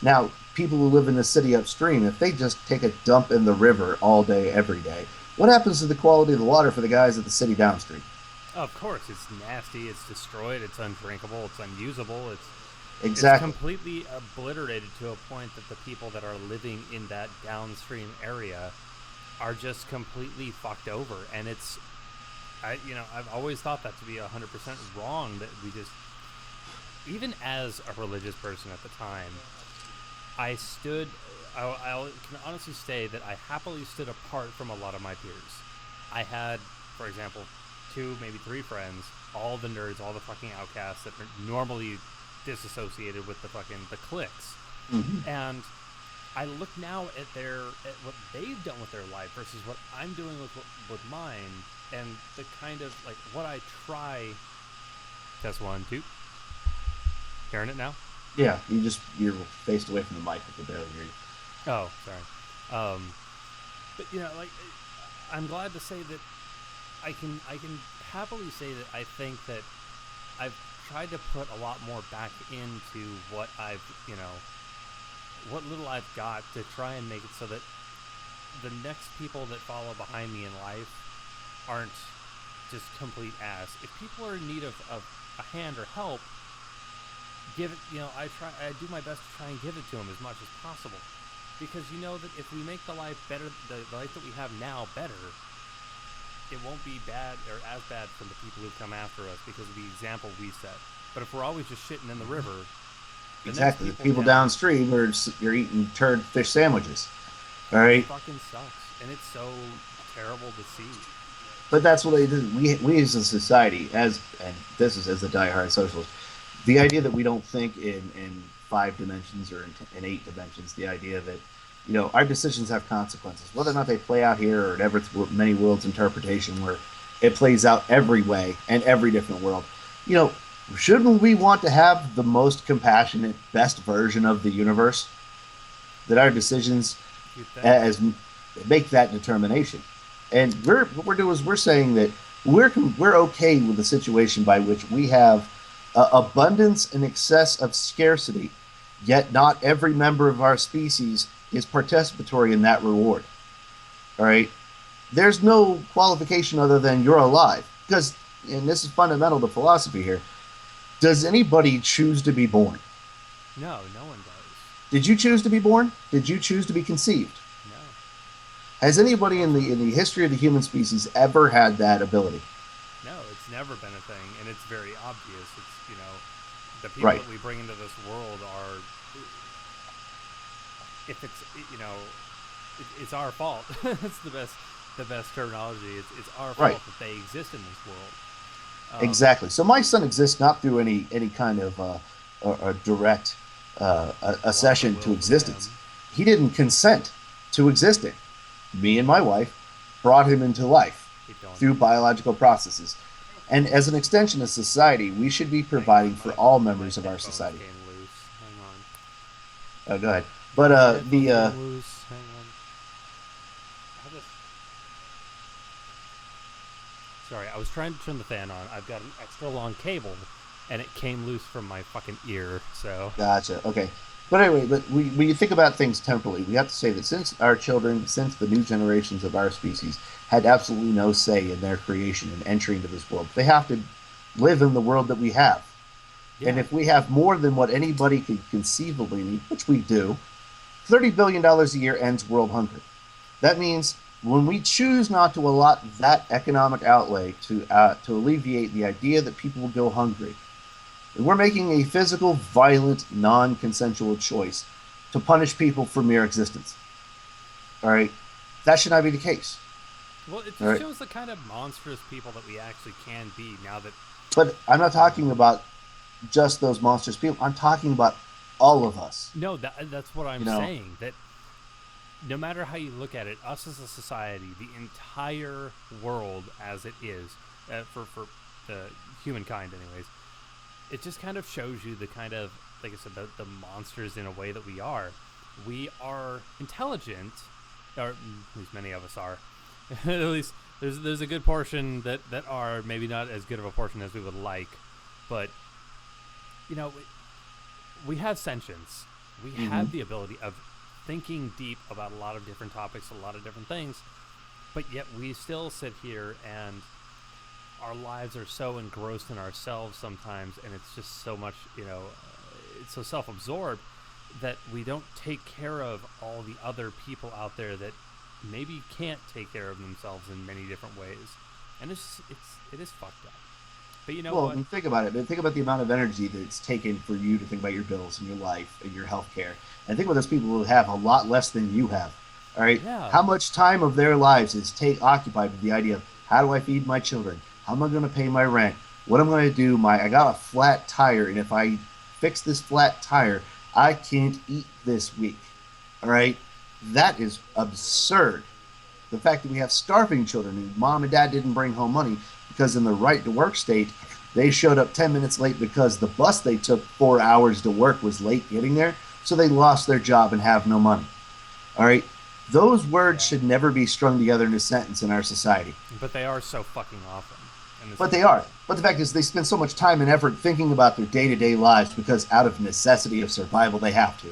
Now, people who live in the city upstream, if they just take a dump in the river all day, every day, what happens to the quality of the water for the guys at the city downstream? Of course, it's nasty. It's destroyed. It's undrinkable. It's unusable. It's Exactly. completely obliterated to a point that the people that are living in that downstream area are just completely fucked over. And I've always thought that to be 100% wrong. That we just, even as a religious person at the time, I stood. I can honestly say that I happily stood apart from a lot of my peers. I had, for example, 2, maybe 3 friends, all the nerds, all the fucking outcasts that are normally disassociated with the cliques. Mm-hmm. And I look now at what they've done with their life versus what I'm doing with mine, and the kind of like what I try. Test 1, 2. Hearing it now? Yeah, you're faced away from the mic with the barely hear you. Oh, sorry. But like I'm glad to say that I can happily say that I think that I've tried to put a lot more back into what what little I've got to try and make it so that the next people that follow behind me in life aren't just complete ass. If people are in need of a hand or help, give it. I do my best to try and give it to them as much as possible, because that if we make the life better, the life that we have now better, it won't be bad or as bad for the people who come after us because of the example we set. But if we're always just shitting in the river, Exactly. The people downstream you're eating turd fish sandwiches. All right. It fucking sucks, and it's so terrible to see. But that's what we as a society, and this is as a diehard socialist, the idea that we don't think in 5 dimensions or in 8 dimensions, the idea that our decisions have consequences, whether or not they play out here or in many worlds interpretation where it plays out every way and every different world. Shouldn't we want to have the most compassionate, best version of the universe? That our decisions as make that determination. And what we're doing is we're saying that we're okay with the situation by which we have abundance in excess of scarcity, yet not every member of our species is participatory in that reward. All right? There's no qualification other than you're alive. Because, and this is fundamental to philosophy here, does anybody choose to be born? No one does. Did you choose to be born? Did you choose to be conceived? No. Has anybody in the history of the human species ever had that ability? No, it's never been a thing, and it's very obvious. It's the people that we bring into this world are. If it's our fault. It's the best terminology. It's our fault that they exist in this world. Exactly. So my son exists not through any kind of a direct accession to existence. He didn't consent to existing. Me and my wife brought him into life through biological processes. And as an extension of society, we should be providing for all members of our society. Hang on. Go ahead. But Loose. Hang on. How the Sorry, I was trying to turn the fan on. I've got an extra long cable, and it came loose from my fucking ear. So Gotcha. Okay. But anyway, when you think about things temporally, we have to say that since our children, since the new generations of our species had absolutely no say in their creation and entry into this world, they have to live in the world that we have. And yeah, if we have more than what anybody could conceivably need, which we do, $30 billion a year ends world hunger. That means when we choose not to allot that economic outlay to alleviate the idea that people will go hungry, we're making a physical, violent, non-consensual choice to punish people for mere existence. All right, that should not be the case. well, it All just right, shows the kind of monstrous people that we actually can be now that but I'm not talking about just those monstrous people. I'm talking about all of us. no, that's what I'm You know, saying. That no matter how you look at it, us as a society, the entire world as it is, for humankind, anyways, it just kind of shows you the kind of, like I said, the monsters in a way that we are. We are intelligent, or at least many of us are. At least there's a good portion that are maybe not as good of a portion as we would like, but you know, we have sentience. We mm-hmm. have the ability of thinking deep about a lot of different topics, a lot of different things, but yet we still sit here and our lives are so engrossed in ourselves sometimes, and it's just so much, it's so self-absorbed that we don't take care of all the other people out there that maybe can't take care of themselves in many different ways, and it is fucked up. But you know Well, I what? mean, think about it. Think about the amount of energy that it's taken for you to think about your bills and your life and your health care. And think about those people who have a lot less than you have. All right. Yeah, How much time of their lives is occupied with the idea of how do I feed my children? How am I going to pay my rent? What am I going to do? I got a flat tire, and if I fix this flat tire, I can't eat this week. All right. That is absurd. The fact that we have starving children and mom and dad didn't bring home money because in the right to work state, they showed up 10 minutes late because the bus they took 4 hours to work was late getting there. So they lost their job and have no money. All right. Those words yeah, should never be strung together in a sentence in our society. but they are so fucking often, and this But is they the are. thing. But the fact is, they spend so much time and effort thinking about their day to day lives because out of necessity of survival, they have to,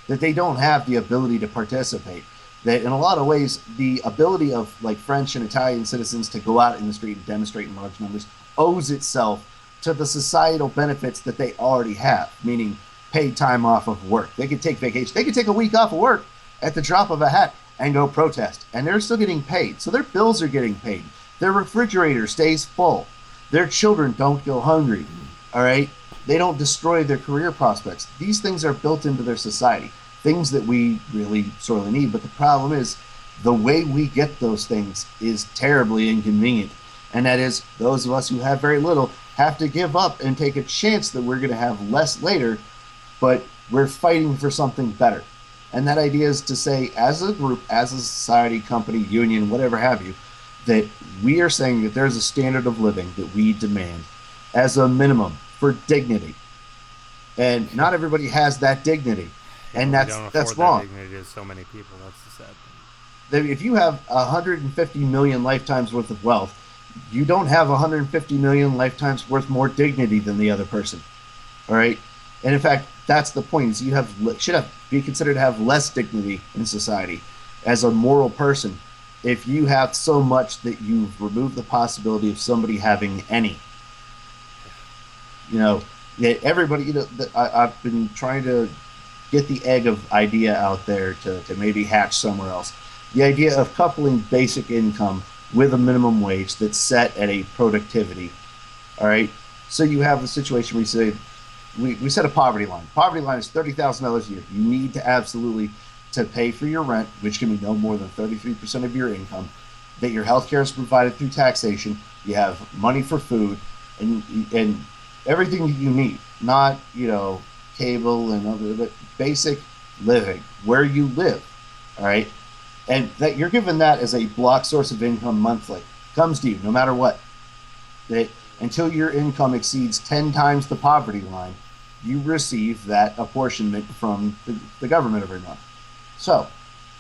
that they don't have the ability to participate. That in a lot of ways, the ability of like French and Italian citizens to go out in the street and demonstrate in large numbers owes itself to the societal benefits that they already have, meaning paid time off of work. They could take vacation. They could take a week off of work at the drop of a hat and go protest, and they're still getting paid. So their bills are getting paid. Their refrigerator stays full. Their children don't go hungry. All right? They don't destroy their career prospects. These things are built into their society, things that we really sorely need. But the problem is the way we get those things is terribly inconvenient. And that is, those of us who have very little have to give up and take a chance that we're going to have less later, but we're fighting for something better. And that idea is to say, as a group, as a society, company, union, whatever have you, that we are saying that there's a standard of living that we demand as a minimum for dignity. And not everybody has that dignity. Yeah, And we that's don't that's afford that wrong. dignity to so many people. That's the sad thing. That if you have 150 million lifetimes worth of wealth, you don't have 150 million lifetimes worth more dignity than the other person. All right, and in fact, that's the point. Is you should have be considered to have less dignity in society as a moral person if you have so much that you've removed the possibility of somebody having any. You know, that everybody. I've been trying to get the egg of idea out there to maybe hatch somewhere else. The idea of coupling basic income with a minimum wage that's set at a productivity. All right. So you have a situation where you say, we set a poverty line. Poverty line is $30,000 a year. You need to absolutely to pay for your rent, which can be no more than 33% of your income, that your health care is provided through taxation. You have money for food and everything that you need, not, cable and other, but basic living where you live. All right. And that you're given that as a block source of income monthly, comes to you no matter what. That until your income exceeds 10 times the poverty line, you receive that apportionment from the government every month. So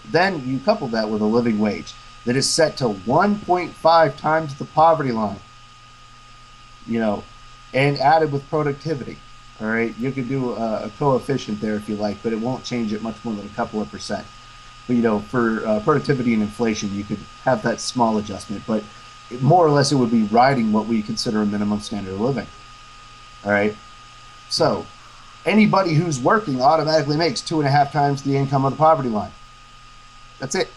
then you couple that with a living wage that is set to 1.5 times the poverty line. you know, and added with productivity. All right, you could do a coefficient there if you like, but it won't change it much more than a couple of percent. But for productivity and inflation, you could have that small adjustment, but more or less it would be riding what we consider a minimum standard of living. All right, so anybody who's working automatically makes 2.5 times the income of the poverty line. That's it.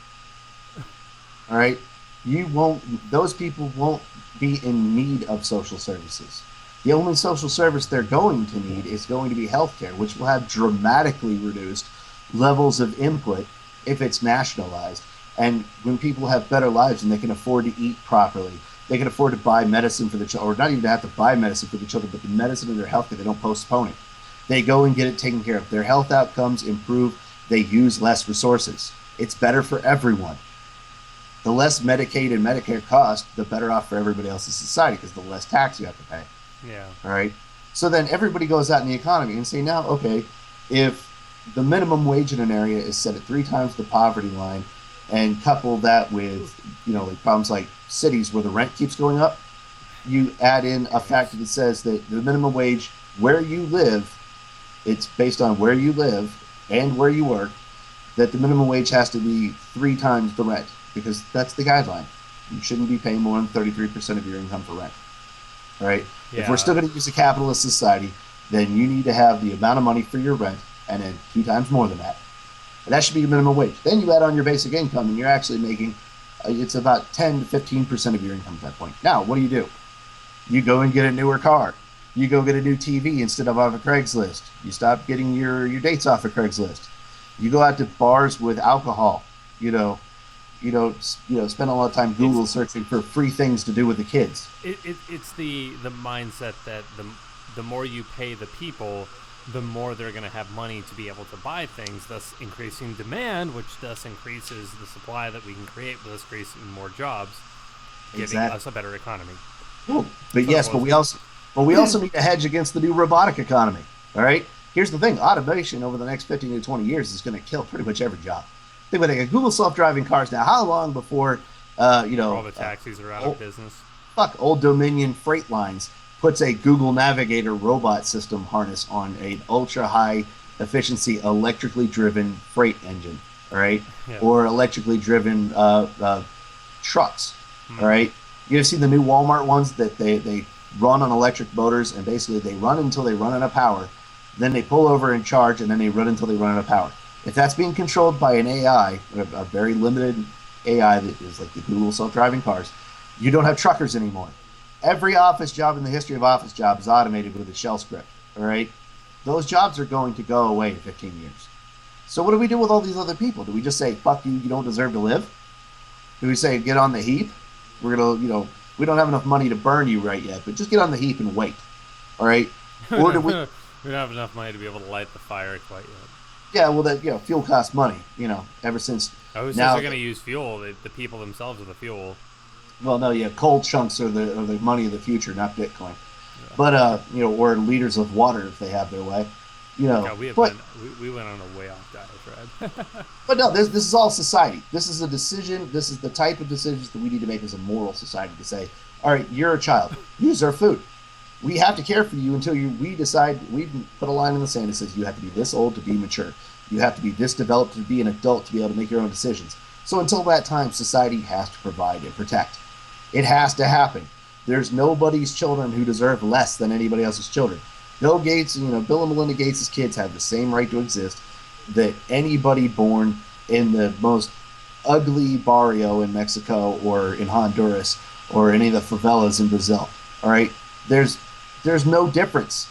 All right, you won't; those people won't be in need of social services. The only social service they're going to need is going to be healthcare, which will have dramatically reduced levels of input if it's nationalized. And when people have better lives and they can afford to eat properly, they can afford to buy medicine for the children, or not even have to buy medicine for the children, but the medicine and their healthcare, they don't postpone it. They go and get it taken care of. Their health outcomes improve. They use less resources. It's better for everyone. The less Medicaid and Medicare cost, the better off for everybody else in society because the less tax you have to pay. Yeah. All right. So then everybody goes out in the economy and say, now, okay, if the minimum wage in an area is set at 3 times the poverty line, and couple that with, like problems like cities where the rent keeps going up, you add in a factor that says that the minimum wage where you live, it's based on where you live and where you work, that the minimum wage has to be 3 times the rent because that's the guideline. You shouldn't be paying more than 33% of your income for rent. All right. Yeah. If we're still going to use a capitalist society, then you need to have the amount of money for your rent and then 2 times more than that. And that should be your minimum wage. Then you add on your basic income and you're actually making, it's about 10 to 15% of your income at that point. Now, what do? You go and get a newer car. You go get a new TV instead of off of Craigslist. You stop getting your dates off of Craigslist. You go out to bars with alcohol. You don't spend a lot of time Google searching for free things to do with the kids. It's the mindset that the more you pay the people, the more they're going to have money to be able to buy things, thus increasing demand, which thus increases the supply that we can create, thus creating more jobs, giving us a better economy. Cool. But we also need to hedge against the new robotic economy. All right. Here's the thing: automation over the next 15 to 20 years is going to kill pretty much every job. Think about it. Google self-driving cars now. How long before all the taxis are out of business? Old Dominion Freight Lines puts a Google Navigator robot system harness on an ultra high efficiency electrically driven freight engine, all right, or electrically driven trucks, all right. You've seen the new Walmart ones that they run on electric motors, and basically they run until they run out of power, then they pull over and charge, and then they run until they run out of power. If that's being controlled by an AI, a very limited AI that is like the Google self-driving cars, you don't have truckers anymore. Every office job in the history of office jobs is automated with a shell script, all right? Those jobs are going to go away in 15 years. So what do we do with all these other people? Do we just say, fuck you, you don't deserve to live? Do we say, get on the heap? We're going to, we don't have enough money to burn you right yet, but just get on the heap and wait, all right? Or do we... We don't have enough money to be able to light the fire quite yet. Yeah, well, that fuel costs money. Ever since who says they're going to use fuel? The people themselves are the fuel. Well, no, yeah, coal chunks are the money of the future, not Bitcoin. Yeah. But or liters of water if they have their way. Yeah, we went on a way off diet, Fred. But no, this is all society. This is a decision. This is the type of decisions that we need to make as a moral society to say, all right, you're a child. Use our food. We have to care for you until we decide, we put a line in the sand that says you have to be this old to be mature. You have to be this developed to be an adult to be able to make your own decisions. So until that time, society has to provide and protect. It has to happen. There's nobody's children who deserve less than anybody else's children. Bill Gates, Bill and Melinda Gates' kids have the same right to exist that anybody born in the most ugly barrio in Mexico or in Honduras or any of the favelas in Brazil. All right? There's no difference.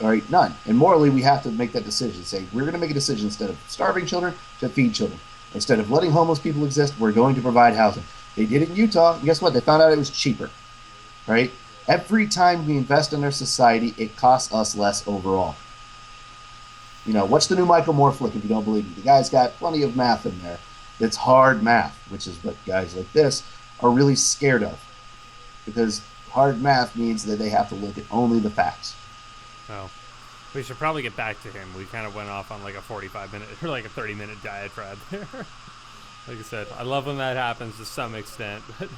All right, none. And morally, we have to make that decision. Say, we're going to make a decision instead of starving children to feed children. Instead of letting homeless people exist, we're going to provide housing. They did it in Utah, and guess what? They found out it was cheaper. Right? Every time we invest in our society, it costs us less overall. Watch the new Michael Moore flick if you don't believe me. The guy's got plenty of math in there. It's hard math, which is what guys like this are really scared of. Because hard math means that they have to look at only the facts. Oh, we should probably get back to him. We kind of went off on like a 45-minute or like a 30-minute diatribe there. Like I said, I love when that happens to some extent. But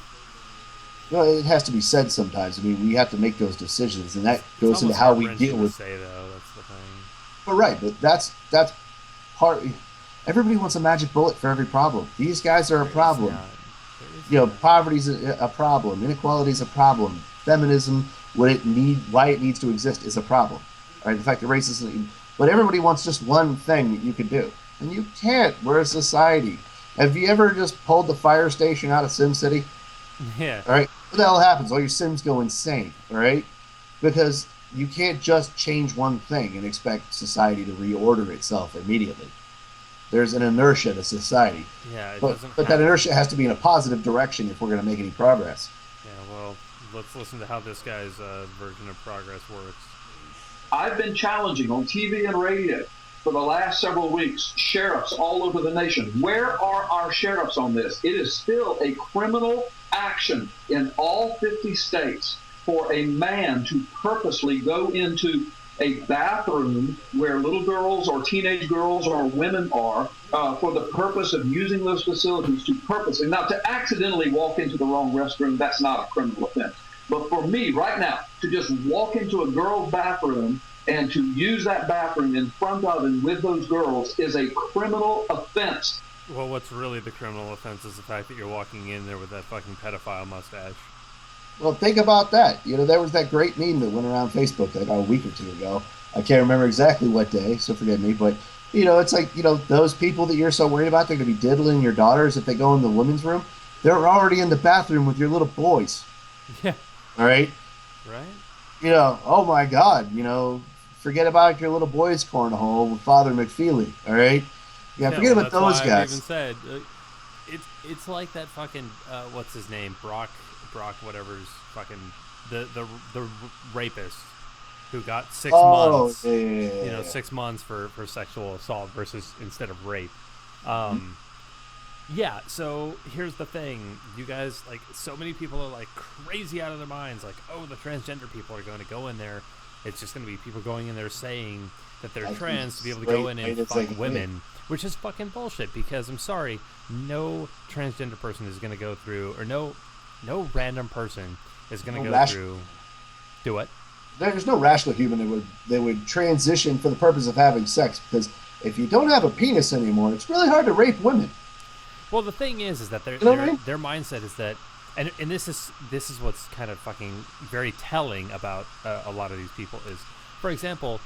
Well, it has to be said sometimes. I mean, we have to make those decisions, and that It's goes into almost how we heart-wrenching deal to with. say, though. That's the thing. But right, but that's part. Everybody wants a magic bullet for every problem. These guys are a There is problem. none. There is none. Poverty's a problem. Inequality is a problem. Feminism, why it needs to exist, is a problem. All right, the fact that racism, but everybody wants just one thing that you can do, and you can't. We're a society. Have you ever just pulled the fire station out of Sim City? Yeah. All right, what the hell happens? All your Sims go insane. All right, because you can't just change one thing and expect society to reorder itself immediately. There's an inertia to society. Yeah, it But, doesn't but that happen. inertia has to be in a positive direction if we're going to make any progress. Yeah, well, let's listen to how this guy's version of progress works. I've been challenging on TV and radio for the last several weeks sheriffs all over the nation. Where are our sheriffs on this? It is still a criminal action in all 50 states for a man to purposely go into a bathroom where little girls or teenage girls or women are for the purpose of using those facilities to purposely, now to accidentally walk into the wrong restroom, that's not a criminal offense. But for me right now, to just walk into a girl's bathroom and to use that bathroom in front of and with those girls is a criminal offense. Well, what's really the criminal offense is the fact that you're walking in there with that fucking pedophile mustache. Well, think about that. There was that great meme that went around Facebook like a week or two ago. I can't remember exactly what day, so forgive me. But, it's like, those people that you're so worried about, they're going to be diddling your daughters if they go in the women's room. They're already in the bathroom with your little boys. Yeah. All right? Right? Oh my God, forget about your little boys' cornhole with Father McFeely. All right? Yeah, forget well, about those that's why guys. I've even said, it's like that fucking, what's his name? Brock, whatever's fucking, the rapist who got 6 months, yeah. 6 months for sexual assault versus instead of rape. Yeah, so here's the thing. You guys, like, so many people are, like, crazy out of their minds. Like, oh, the transgender people are going to go in there. It's just going to be people going in there saying that they're trans to be able to go in and fuck women, which is fucking bullshit because, I'm sorry, no transgender person is going to go through, or no random person is going to go through. Do what? There's no rational human that would transition for the purpose of having sex, because if you don't have a penis anymore, it's really hard to rape women. Well, the thing is that their mindset is that, and this is what's kind of fucking very telling about a lot of these people is, for example,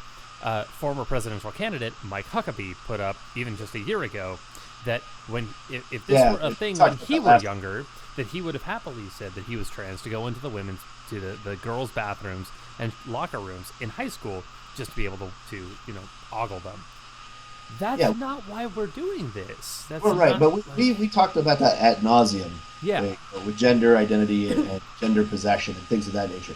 former presidential candidate Mike Huckabee put up even just a year ago that if this were a thing when he was younger, that he would have happily said that he was trans to go into the girls' bathrooms and locker rooms in high school just to be able to ogle them. That's not why we're doing this. That's right, but we talked about that ad nauseum. Yeah, with gender identity and gender possession and things of that nature.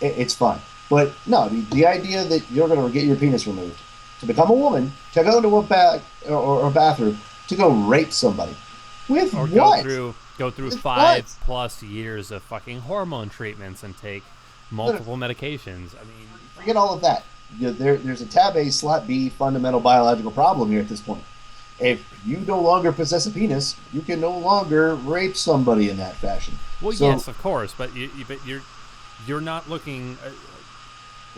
It's fine, but no, the idea that you're going to get your penis removed to become a woman, to go into a bathroom, to go rape somebody with or what? Go through 5+ years of fucking hormone treatments and take multiple medications. I mean, forget all of that. There's a tab A, slot B fundamental biological problem here at this point. If you no longer possess a penis, you can no longer rape somebody in that fashion. Well, yes, of course, but you're not looking.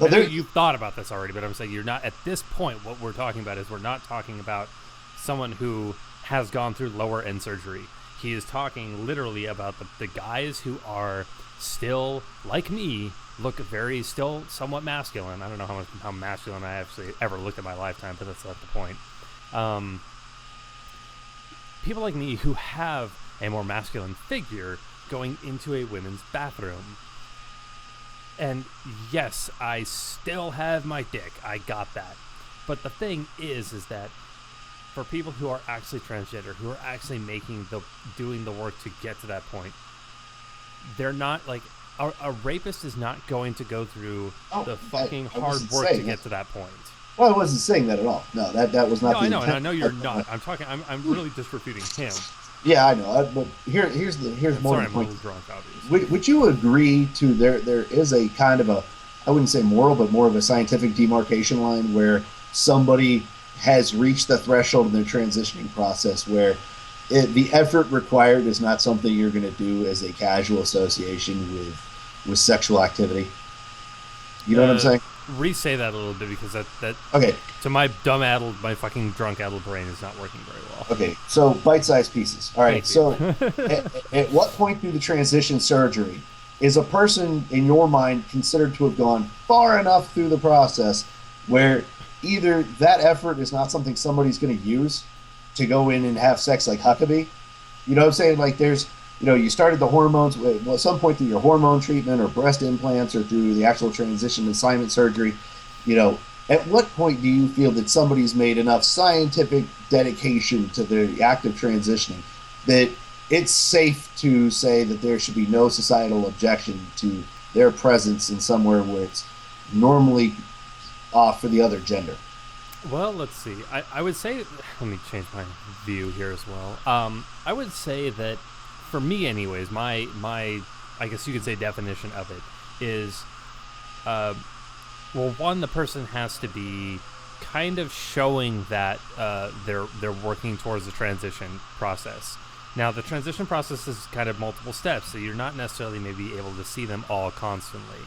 I know you've thought about this already, but I'm saying you're not at this point. What we're talking about is we're not talking about someone who has gone through lower end surgery. He is talking literally about the guys who are still like me. Look still somewhat masculine. I don't know how masculine I actually ever looked in my lifetime, but that's not the point. People like me who have a more masculine figure going into a women's bathroom. And yes, I still have my dick. I got that. But the thing is that for people who are actually transgender, who are actually doing the work to get to that point, they're not like, a rapist is not going to go through the fucking hard work to get to that point. Well, I wasn't saying that at all. No, that was not. No, I know, and I know you're not. I'm really just refuting him. Yeah, I know. But here's more. Sorry, I'm a little drunk, obviously. Would you agree to there is a kind of a, I wouldn't say moral, but more of a scientific demarcation line where somebody has reached the threshold in their transitioning process where the effort required is not something you're going to do as a casual association with sexual activity. You know what I'm saying? Re-say that a little bit because that Okay. to my my fucking drunk addled brain is not working very well. Okay. So bite-sized pieces. All right. Thank you. So at what point through the transition surgery is a person in your mind considered to have gone far enough through the process where either that effort is not something somebody's going to use to go in and have sex like Huckabee? You know what I'm saying? Like there's, you started the hormones well, at some point through your hormone treatment or breast implants or through the actual transition assignment surgery. You know, at what point do you feel that somebody's made enough scientific dedication to the act of transitioning that it's safe to say that there should be no societal objection to their presence in somewhere where it's normally off for the other gender? Well, let's see. I would say, let me change my view here as well. I would say that, for me, anyways, my I guess you could say definition of it is, well, one, the person has to be kind of showing that they're working towards the transition process. Now, the transition process is kind of multiple steps, so you're not necessarily maybe able to see them all constantly.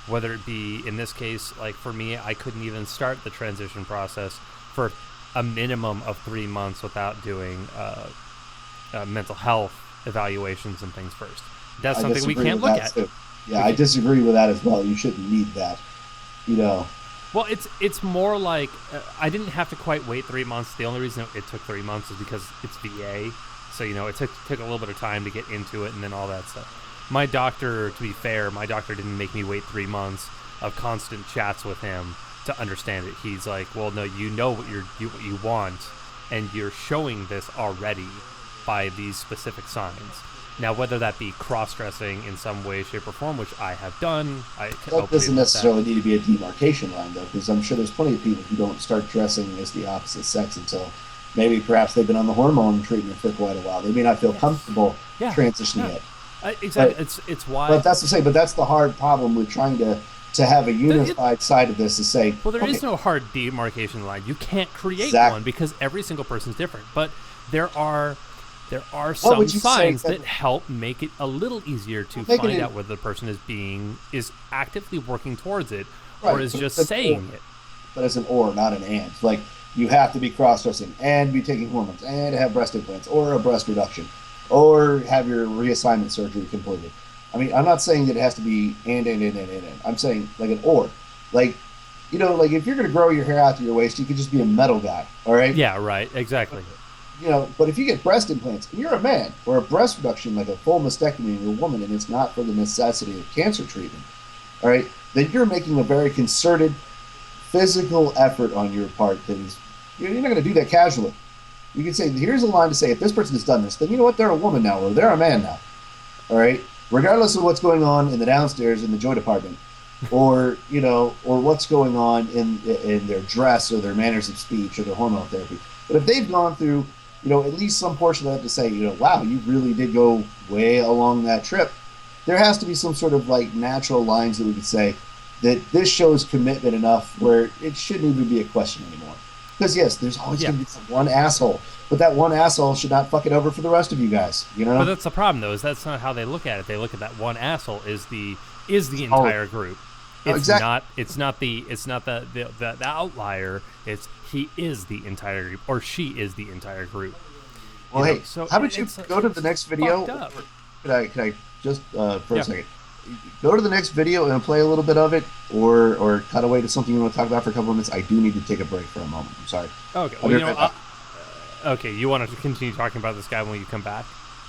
Whether it be, in this case, like for me, I couldn't even start the transition process for a minimum of 3 months without doing mental health evaluations and things first. That's I something we disagree can't with look that at. too. Yeah, I disagree with that as well. You shouldn't need that. You know, Well, it's more like I didn't have to quite wait 3 months. The only reason it took 3 months is because it's VA, so it took a little bit of time to get into it and then all that stuff. My doctor, to be fair, didn't make me wait 3 months of constant chats with him to understand it. He's like, well, no, you know what what you want, and you're showing this already by these specific signs. Now, whether that be cross-dressing in some way, shape, or form, which I have done, I can that openly doesn't admit necessarily need to be a demarcation line, though, because I'm sure there's plenty of people who don't start dressing as the opposite sex until maybe perhaps they've been on the hormone treatment for quite a while. They may not feel comfortable Yeah, transitioning yeah. yet. Exactly. But It's why. but that's to say, but that's the hard problem with trying to have a unified side of this to say, Well, there okay, is no hard demarcation line. You can't create Exactly. one because every single person's different. But there are What some would you say signs that help make it a little easier to Make it find a- out whether the person is actively working towards it or Right, is but just it's an saying it. but it's an or, not an and. Like you have to be cross-dressing and be taking hormones and have breast implants or a breast reduction or have your reassignment surgery completed. I mean, I'm not saying that it has to be and. I'm saying like an or. Like, like if you're going to grow your hair out to your waist, you could just be a metal guy, all right? Yeah, right. Exactly. But if you get breast implants and you're a man, or a breast reduction like a full mastectomy in a woman, and it's not for the necessity of cancer treatment, all right, then you're making a very concerted physical effort on your part that is, you're not going to do that casually. You can say, here's a line to say, if this person has done this, then you know what, they're a woman now, or they're a man now, all right? Regardless of what's going on in the downstairs in the joy department, or or what's going on in their dress or their manners of speech or their hormone therapy. But if they've gone through, at least some portion of that to say, wow, you really did go way along that trip, there has to be some sort of like natural lines that we could say that this shows commitment enough where it shouldn't even be a question anymore. Because yes, there's always going to be one asshole, but that one asshole should not fuck it over for the rest of you guys. But that's the problem, though, is that's not how they look at it. They look at that one asshole is the entire group. It's exactly. not. It's not the outlier. It's he is the entire group, or she is the entire group. Well, hey, so how about you go to the next video? Could I just for a second go to the next video and play a little bit of it, or cut away to something you want to talk about for a couple of minutes? I do need to take a break for a moment. I'm sorry. Okay. Well, okay. You want to continue talking about this guy when you come back?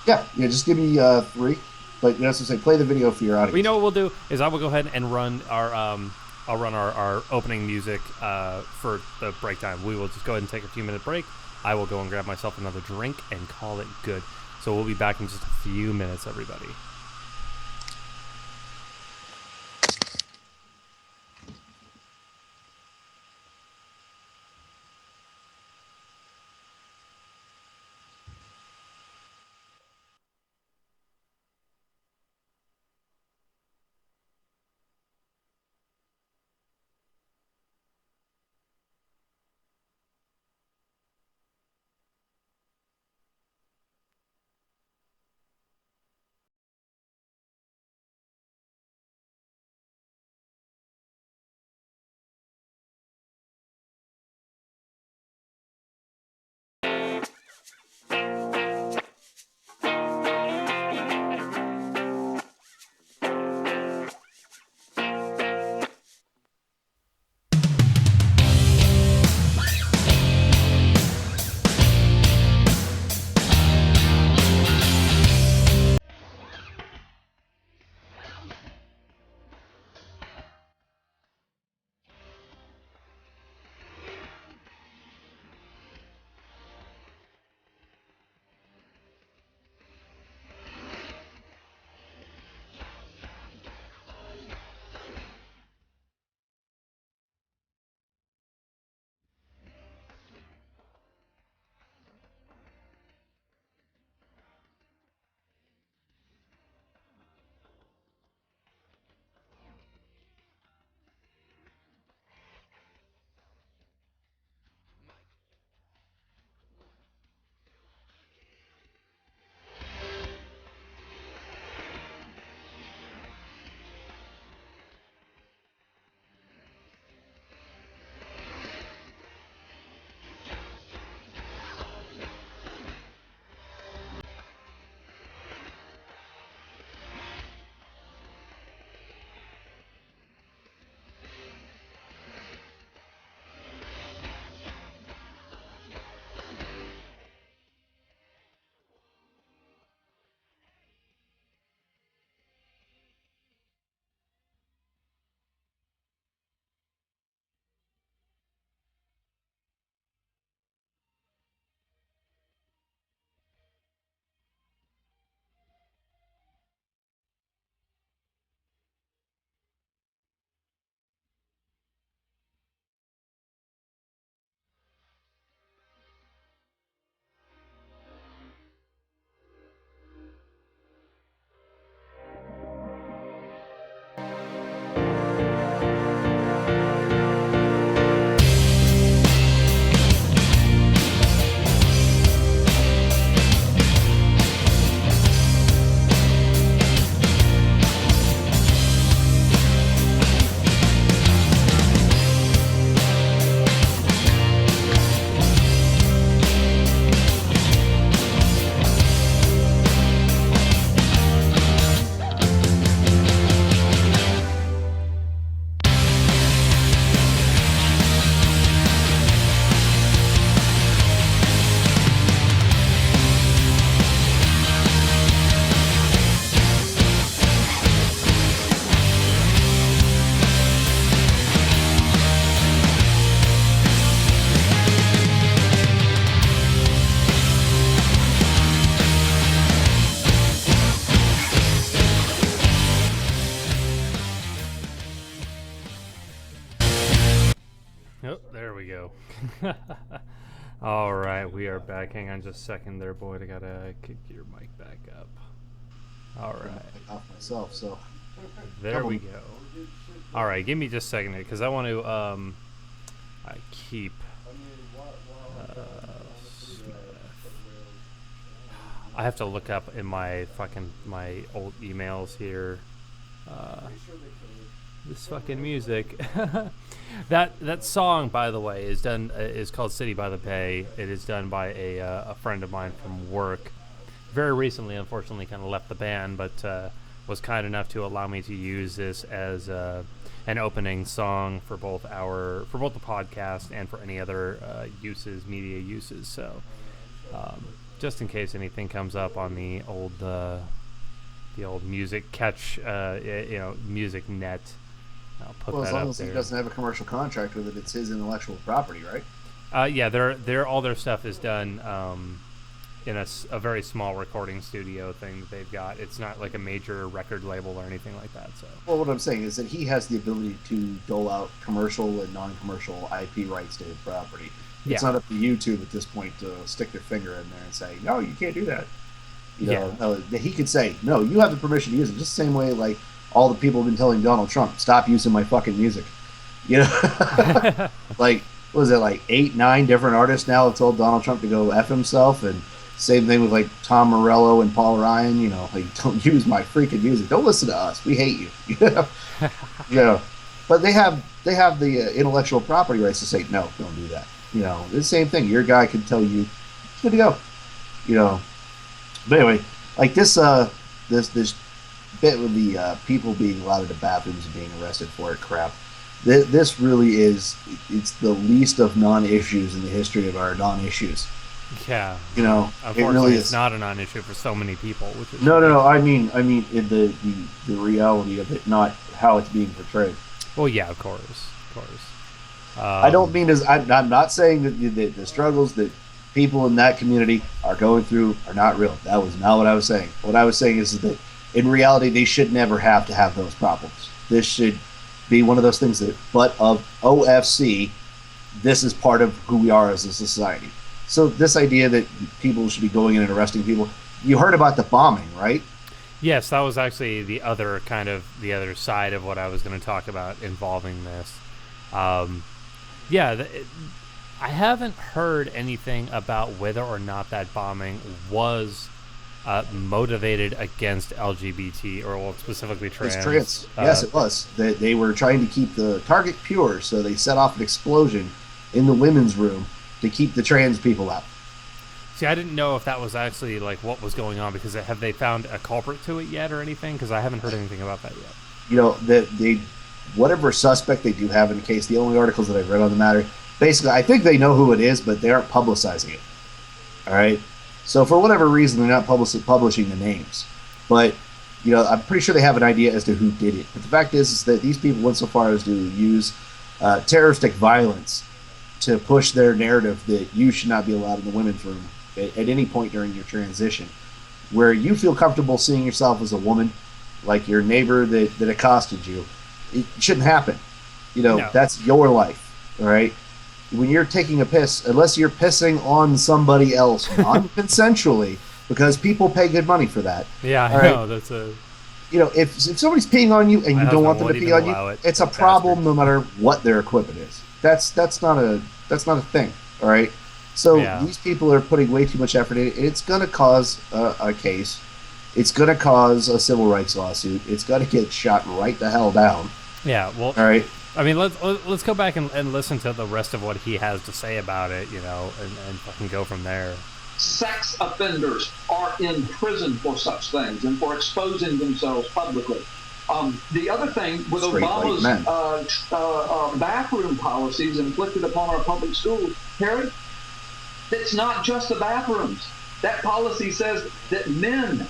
Yeah. Just give me 3. But as I say, play the video for your audience. Well, you know what we'll do is I will go ahead and run our opening music for the break time. We will just go ahead and take a few-minute break. I will go and grab myself another drink and call it good. So we'll be back in just a few minutes, everybody. go. All right, we are back. Hang on just a second there, Boyd. I gotta kick your mic back up. All right. Off myself, so There we go. All right, give me just a second here, because I want to I keep I have to look up in my old emails here this fucking music. that song, by the way, is called City by the Bay. It is done by a friend of mine from work. Very recently, unfortunately, kind of left the band, but was kind enough to allow me to use this as an opening song for both the podcast and for any other media uses. So, just in case anything comes up on the old music music net, I'll put that up there. As long as he doesn't have a commercial contract with it, it's his intellectual property, right? Yeah, all their stuff is done in a very small recording studio thing that they've got. It's not like a major record label or anything like that. So, well, what I'm saying is that he has the ability to dole out commercial and non-commercial IP rights to his property. It's not up to YouTube at this point to stick their finger in there and say, no, you can't do that. No, he could say, no, you have the permission to use it. Just the same way, like, all the people have been telling Donald Trump, stop using my fucking music. Like, what was it, like 8, 9 different artists now have told Donald Trump to go F himself, and same thing with, like, Tom Morello and Paul Ryan, like, don't use my freaking music. Don't listen to us. We hate you. But they have the intellectual property rights to say, no, don't do that. It's the same thing. Your guy could tell you, good to go. But anyway, like this bit with the people being allowed into bathrooms and being arrested for it crap. This really it's the least of non-issues in the history of our non-issues. Yeah. Unfortunately, it really it's not a non-issue for so many people. Which is no. I mean, in the reality of it, not how it's being portrayed. Well, yeah, of course. I don't mean I'm not saying that the struggles that people in that community are going through are not real. That was not what I was saying. What I was saying is that in reality, they should never have to have those problems. This should be one of those things that, but of OFC, this is part of who we are as a society. So this idea that people should be going in and arresting people, you heard about the bombing, right? Yes, that was actually the other side of what I was going to talk about involving this. I haven't heard anything about whether or not that bombing was motivated against LGBT or specifically trans. It's trans. Yes, it was. They were trying to keep the target pure, so they set off an explosion in the women's room to keep the trans people out. See, I didn't know if that was actually like what was going on, because have they found a culprit to it yet or anything? Because I haven't heard anything about that yet. They whatever suspect they do have in the case, the only articles that I've read on the matter, basically, I think they know who it is, but they aren't publicizing it. All right? So for whatever reason, they're not publishing the names. But, I'm pretty sure they have an idea as to who did it. But the fact is that these people went so far as to use terroristic violence to push their narrative that you should not be allowed in the women's room at any point during your transition, where you feel comfortable seeing yourself as a woman, like your neighbor that accosted you. It shouldn't happen. No. That's your life, all right? When you're taking a piss, unless you're pissing on somebody else non-consensually, because people pay good money for that. Yeah, I know. That's a... if somebody's peeing on you and you don't want them to pee on you, it's a problem no matter what their equipment is. That's not a thing, all right? So these people are putting way too much effort in it. It's going to cause a case. It's going to cause a civil rights lawsuit. It's going to get shot right the hell down. Yeah, well, all right. I mean, let's go back and listen to the rest of what he has to say about it, and fucking go from there. Sex offenders are in prison for such things and for exposing themselves publicly. The other thing with Obama's bathroom policies inflicted upon our public schools, Harry, it's not just the bathrooms. That policy says that men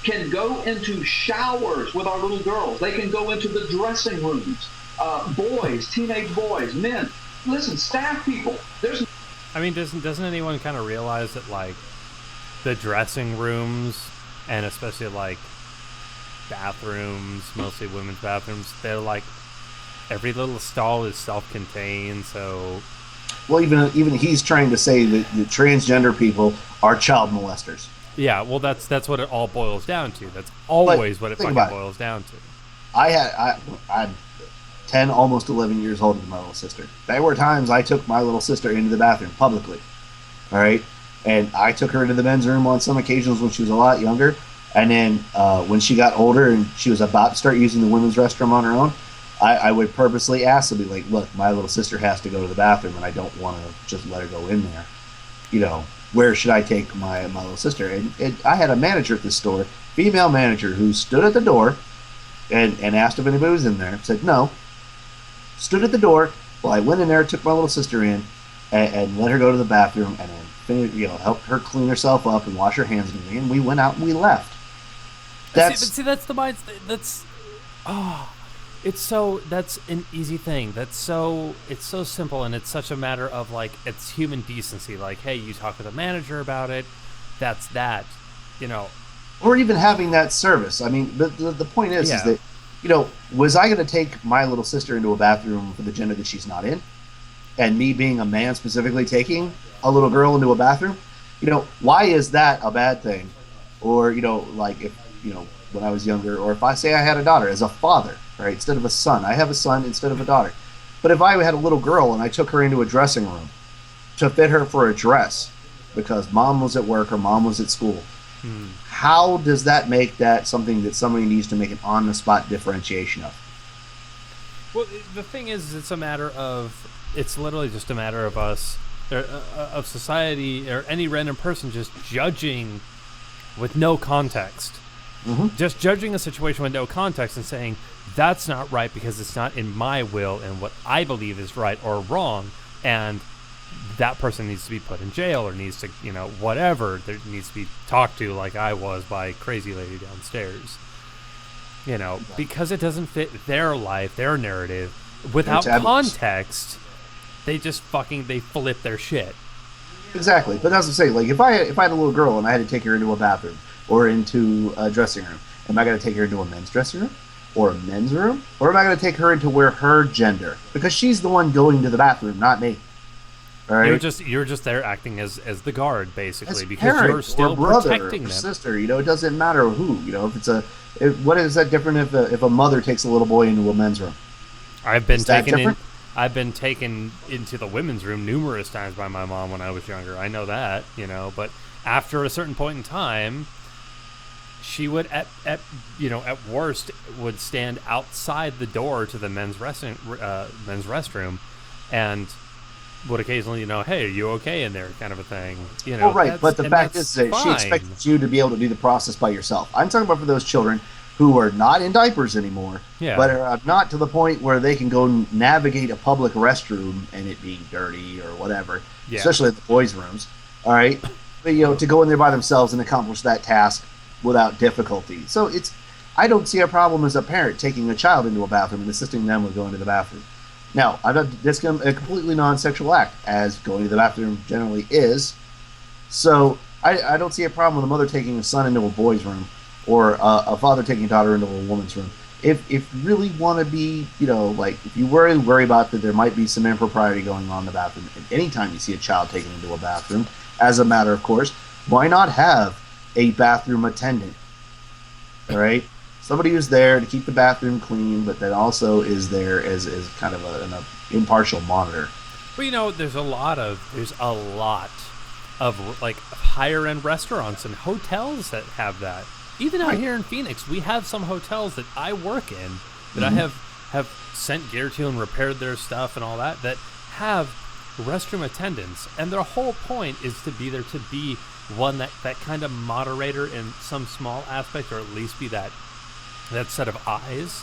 can go into showers with our little girls. They can go into the dressing rooms. Boys, teenage boys, men. Listen, staff people. Doesn't anyone kind of realize that, like, the dressing rooms, and especially like bathrooms, mostly women's bathrooms, they're like every little stall is self-contained, so Well, even he's trying to say that the transgender people are child molesters. Yeah, well, that's what it all boils down to. That's But always what it think fucking about it. boils down to. I'm 10, almost 11 years older than my little sister. There were times I took my little sister into the bathroom publicly. All right, and I took her into the men's room on some occasions when she was a lot younger. And then when she got older and she was about to start using the women's restroom on her own, I would purposely ask to be like, look, my little sister has to go to the bathroom and I don't want to just let her go in there. You know, where should I take my little sister? And I had a manager at this store, female manager, who stood at the door and asked if anybody was in there. Said no. Stood at the door while I went in there, took my little sister in, and let her go to the bathroom, and then helped her clean herself up and wash her hands and everything. And we went out and we left. That's the mind. That's an easy thing. It's so simple, and it's such a matter of like, it's human decency. Like, hey, you talk with a manager about it. That's that, Or even having that service. I mean, the point is that, was I going to take my little sister into a bathroom for the gender that she's not in? And me being a man specifically taking a little girl into a bathroom? Why is that a bad thing? Or, like if, when I was younger, or if I say I had a daughter as a father, right, instead of a son. I have a son instead of a daughter. But if I had a little girl and I took her into a dressing room to fit her for a dress because mom was at work or mom was at school, how does that make that something that somebody needs to make an on-the-spot differentiation of? Well, the thing is, it's literally just a matter of us, of society, or any random person just judging with no context. Mm-hmm. Just judging a situation with no context and saying, that's not right because it's not in my will and what I believe is right or wrong, and that person needs to be put in jail or needs to, whatever, there needs to be talked to like I was by crazy lady downstairs. Because it doesn't fit their life, their narrative. Without context, they just they flip their shit. Exactly. But as I say, like if I had a little girl and I had to take her into a bathroom or into a dressing room, am I going to take her into a men's dressing room or a men's room? Or am I going to take her into where her gender? Because she's the one going to the bathroom, not me. All right? You're just there acting as the guard, basically, as because you're still or brother protecting or them. sister. It doesn't matter who. What is that different if a mother takes a little boy into a men's room? I've been taken into the women's room numerous times by my mom when I was younger. I know that, but after a certain point in time, she would at worst would stand outside the door to the men's restroom, and would occasionally, hey, are you okay in there, kind of a thing. Well, right, but the fact is that she expects you to be able to do the process by yourself. I'm talking about for those children who are not in diapers anymore, but are not to the point where they can go navigate a public restroom and it being dirty or whatever, especially at the boys' rooms, all right? But, to go in there by themselves and accomplish that task without difficulty. So I don't see a problem as a parent taking a child into a bathroom and assisting them with going to the bathroom. Now, that's a completely non-sexual act, as going to the bathroom generally is. So I don't see a problem with a mother taking a son into a boy's room or a father taking a daughter into a woman's room. If you really want to be, if you worry about that there might be some impropriety going on in the bathroom, and anytime you see a child taken into a bathroom, as a matter of course, why not have a bathroom attendant? All right? Somebody who's there to keep the bathroom clean, but then also is there as kind of an impartial monitor. Well, there's a lot of like higher end restaurants and hotels that have that. Even out here in Phoenix, we have some hotels that I work in that I have sent gear to and repaired their stuff and all that have restroom attendants, and their whole point is to be there to be one that kind of moderator in some small aspect, or at least be that set of eyes.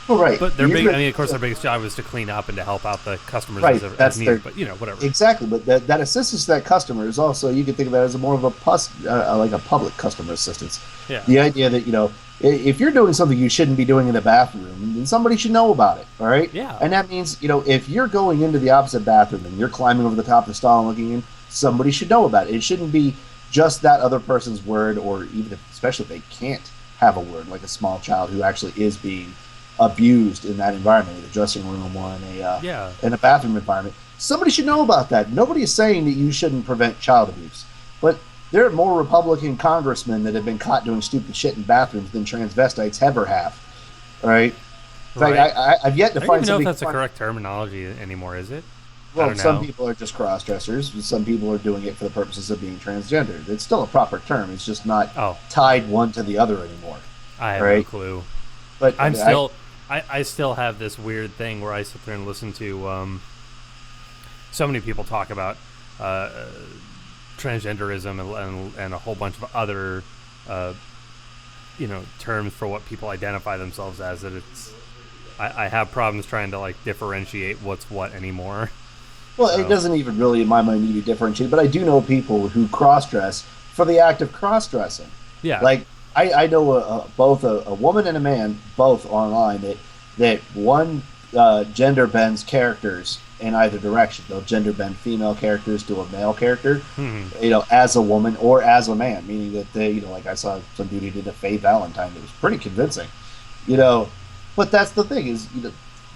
Well, right. But their of course, their biggest job is to clean up and to help out the customers as needed. But whatever. Exactly. But that assistance to that customer is also, you can think of that as more of like a public customer assistance. Yeah. The idea that if you're doing something you shouldn't be doing in the bathroom, then somebody should know about it. All right. Yeah. And that means if you're going into the opposite bathroom and you're climbing over the top of the stall and looking in, somebody should know about it. It shouldn't be just that other person's word, or even especially if they can't have a word, like a small child who actually is being abused in that environment, in the dressing room or in a bathroom environment. Somebody should know about that. Nobody is saying that you shouldn't prevent child abuse, but there are more Republican congressmen that have been caught doing stupid shit in bathrooms than transvestites ever have. All right. In fact, Right. I've yet to I don't find even know if somebody. that's the correct terminology anymore, is it? I Well, don't some know. people are just cross dressers. Some people are doing it for the purposes of being transgender. It's still a proper term. It's just not Oh, tied one to the other anymore. I have no Right. clue. But I'm still, I still have this weird thing where I sit there and listen to so many people talk about uh, transgenderism and a whole bunch of other, terms for what people identify themselves as. That I have problems trying to like differentiate what's what anymore. well, So, it doesn't even really, in my mind, need to be differentiated. But I do know people who cross dress for the act of cross dressing. yeah. Like I know both a woman and a man, both online, that one gender bends characters in either direction. They'll gender bend female characters to a male character, Hmm. as a woman or as a man, meaning that they, like I saw some dude who did a Faye Valentine. It was pretty convincing, you know. But that's the thing is,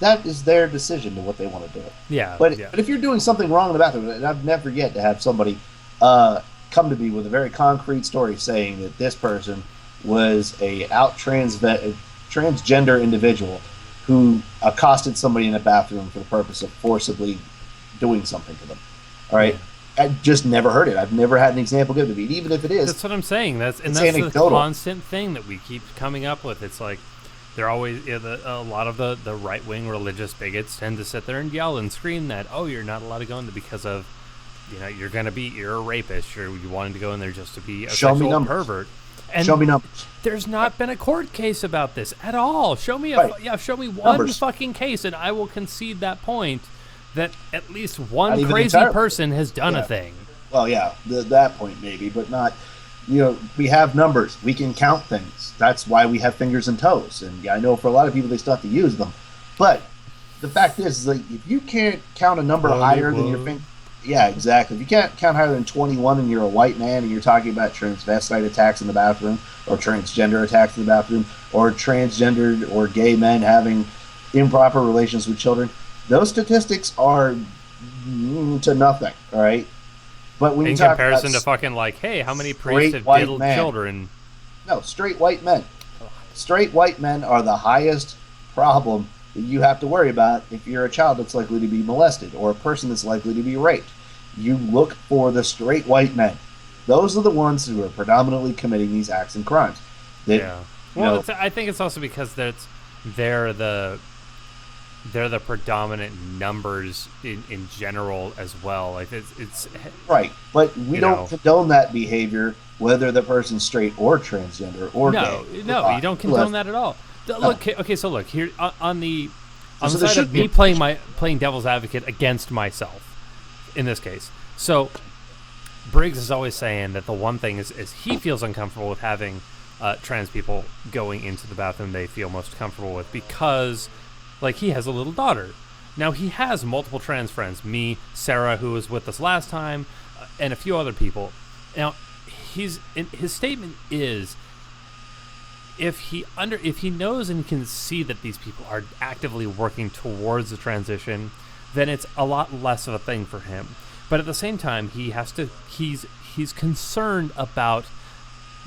that is their decision to what they want to do. Yeah. But Yeah. but if you're doing something wrong in the bathroom, and I've never yet to have somebody come to me with a very concrete story saying that this person was a transgender individual who accosted somebody in a bathroom for the purpose of forcibly doing something to them. All right. I just never heard it. I've never had an example given to me. And even if it is, That's what I'm saying. That's the anecdotal. constant thing that we keep coming up with. It's like they're always a lot of the right wing religious bigots tend to sit there and yell and scream that you're not allowed to go in there because of you're a rapist or you wanted to go in there just to be a Show me sexual numbers. pervert. And show me numbers. there's not been a court case about this at all. Show me Right. show me one Numbers. fucking case, and I will concede that point that at least one Not even crazy entirely. person has done a Yeah. thing. Well, yeah, that point maybe, but not. We have numbers. We can count things. That's why we have fingers and toes. And yeah, I know for a lot of people they still have to use them. But the fact is, like, if you can't count a number higher than your finger, yeah, exactly. If you can't count higher than 21 and you're a white man and you're talking about transvestite attacks in the bathroom or transgender attacks in the bathroom or transgendered or gay men having improper relations with children, those statistics are to nothing. All right. But when In you talk comparison about to fucking like, hey, how many priests straight have white diddled man. children? No, straight white men. Straight white men are the highest problem that you have to worry about if you're a child that's likely to be molested or a person that's likely to be raped. You look for the straight white men. Those are the ones who are predominantly committing these acts and crimes. That, Yeah. you Well, know, I think it's also because they're the predominant numbers in general as well. Like it's right. But we you don't know. condone that behavior, whether the person's straight or transgender or no, gay. no, you don't condone that at all. Look, okay, so look here on the So there side should of be me playing devil's advocate against myself in this case. So Briggs is always saying that the one thing is he feels uncomfortable with having trans people going into the bathroom they feel most comfortable with because, like, he has a little daughter. Now, he has multiple trans friends, me, Sarah, who was with us last time, and a few other people. Now, his statement is if he knows and can see that these people are actively working towards the transition, then it's a lot less of a thing for him. But at the same time, he's concerned about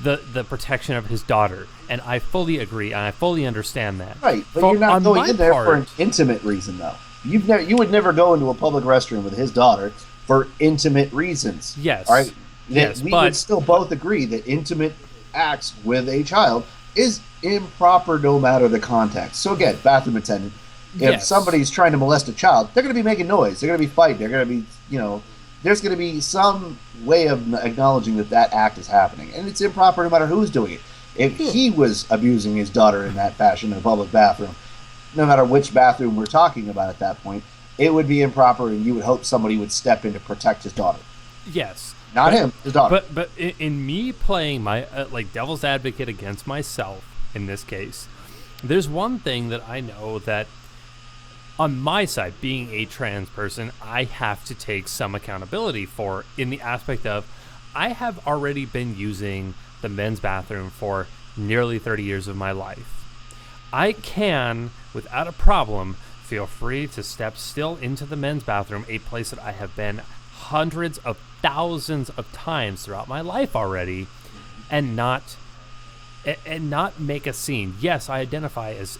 the protection of his daughter, and I fully agree and I fully understand that. Right, but For- you're not on going my in there part- for an intimate reason, though. You would never go into a public restroom with his daughter for intimate reasons. Yes. All right. Yes, we but- would still both agree that intimate acts with a child is improper no matter the context. So again, bathroom attendant. If Yes. somebody's trying to molest a child, they're going to be making noise. They're going to be fighting. They're going to be, there's going to be some way of acknowledging that act is happening, and it's improper no matter who's doing it. If he was abusing his daughter in that fashion in a public bathroom, no matter which bathroom we're talking about at that point, it would be improper, and you would hope somebody would step in to protect his daughter. Yes. Not him, his daughter. But in me playing my like devil's advocate against myself in this case, there's one thing that I know that on my side, being a trans person, I have to take some accountability for in the aspect of I have already been using the men's bathroom for nearly 30 years of my life. I can, without a problem, feel free to step still into the men's bathroom, a place that I have been hundreds of thousands of times throughout my life already, and not make a scene. Yes, I identify as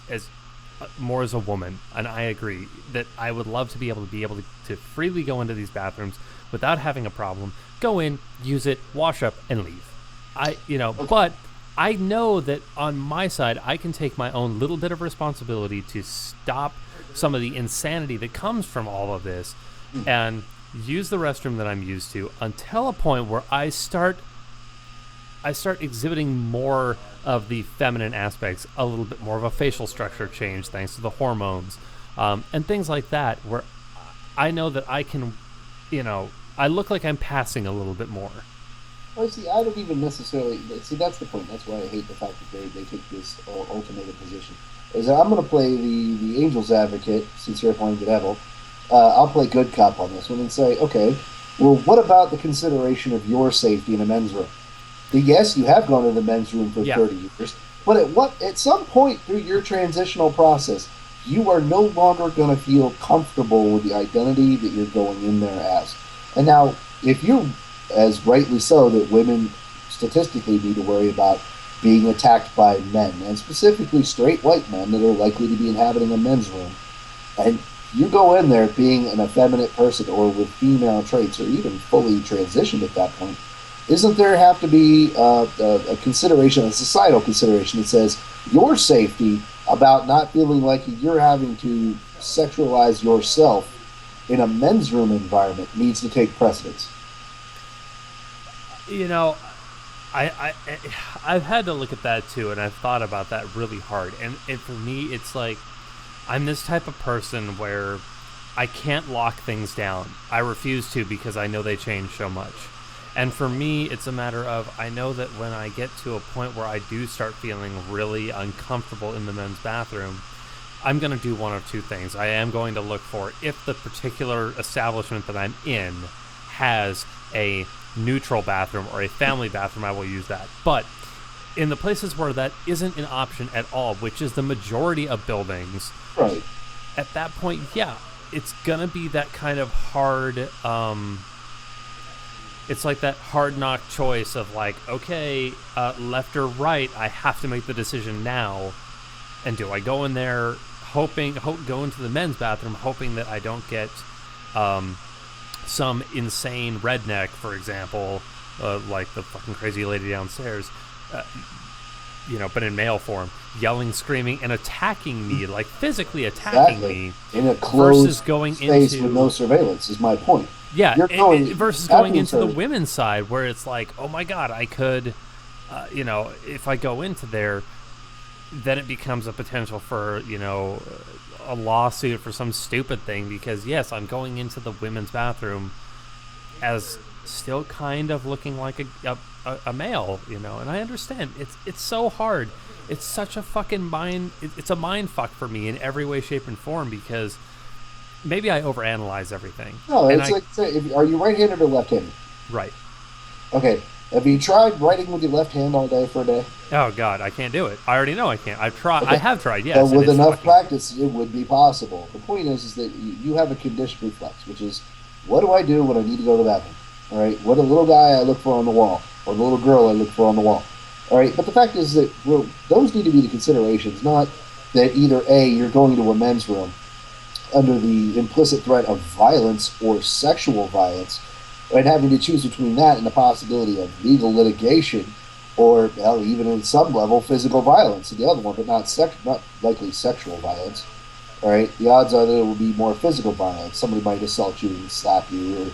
more as a woman, and I agree that I would love to be able to freely go into these bathrooms without having a problem. Go in, use it, wash up, and leave. But I know that on my side, I can take my own little bit of responsibility to stop some of the insanity that comes from all of this, and use the restroom that I'm used to until a point where I start exhibiting more of the feminine aspects, a little bit more of a facial structure change thanks to the hormones, and things like that, where I know that I can, I look like I'm passing a little bit more. Well, see, I don't even necessarily... See, that's the point. That's why I hate the fact that they take this ultimatum position. Is that I'm going to play the Angel's Advocate, since you're playing the devil. I'll play good cop on this one and say, okay, well, what about the consideration of your safety in a men's room? Yes, you have gone to the men's room for 30 years, but at some point through your transitional process, you are no longer going to feel comfortable with the identity that you're going in there as. And now, if you, as rightly so, that women statistically need to worry about being attacked by men, and specifically straight white men that are likely to be inhabiting a men's room, and you go in there being an effeminate person or with female traits or even fully transitioned at that point, isn't there have to be a consideration, a societal consideration that says your safety about not feeling like you're having to sexualize yourself in a men's room environment needs to take precedence? I've had to look at that too, and I've thought about that really hard. And for me, it's like I'm this type of person where I can't lock things down. I refuse to because I know they change so much. And for me, it's a matter of, I know that when I get to a point where I do start feeling really uncomfortable in the men's bathroom, I'm going to do one of two things. I am going to look for if the particular establishment that I'm in has a neutral bathroom or a family bathroom, I will use that. But in the places where that isn't an option at all, which is the majority of buildings, right, at that point, yeah, it's going to be that kind of hard... it's like that hard knock choice of like, okay, left or right, I have to make the decision now. And do I go in there go into the men's bathroom hoping that I don't get some insane redneck, for example, like the fucking crazy lady downstairs, but in male form, yelling, screaming, and attacking me, like physically attacking me, in a closed versus going space into with no surveillance, is my point. Yeah, versus going into the women's side where it's like, oh my God, I could, if I go into there, then it becomes a potential for, a lawsuit for some stupid thing because, yes, I'm going into the women's bathroom as still kind of looking like a male, and I understand. It's so hard. It's such a fucking it's a mind fuck for me in every way, shape, and form because... Maybe I overanalyze everything. No, it's are you right-handed or left-handed? Right. Okay. Have you tried writing with your left hand all day for a day? Oh, God, I can't do it. I already know I can't. I've tried. Okay. I have tried, yes. But with enough practice, it would be possible. The point is that you have a conditioned reflex, which is, what do I do when I need to go to the bathroom? All right? What a little guy I look for on the wall, or the little girl I look for on the wall. All right? But the fact is that those need to be the considerations, not that either A, you're going to a men's room under the implicit threat of violence or sexual violence, and having to choose between that and the possibility of legal litigation or even in some level physical violence in the other one, but not likely sexual violence. All right, the odds are that it will be more physical violence. Somebody might assault you and slap you or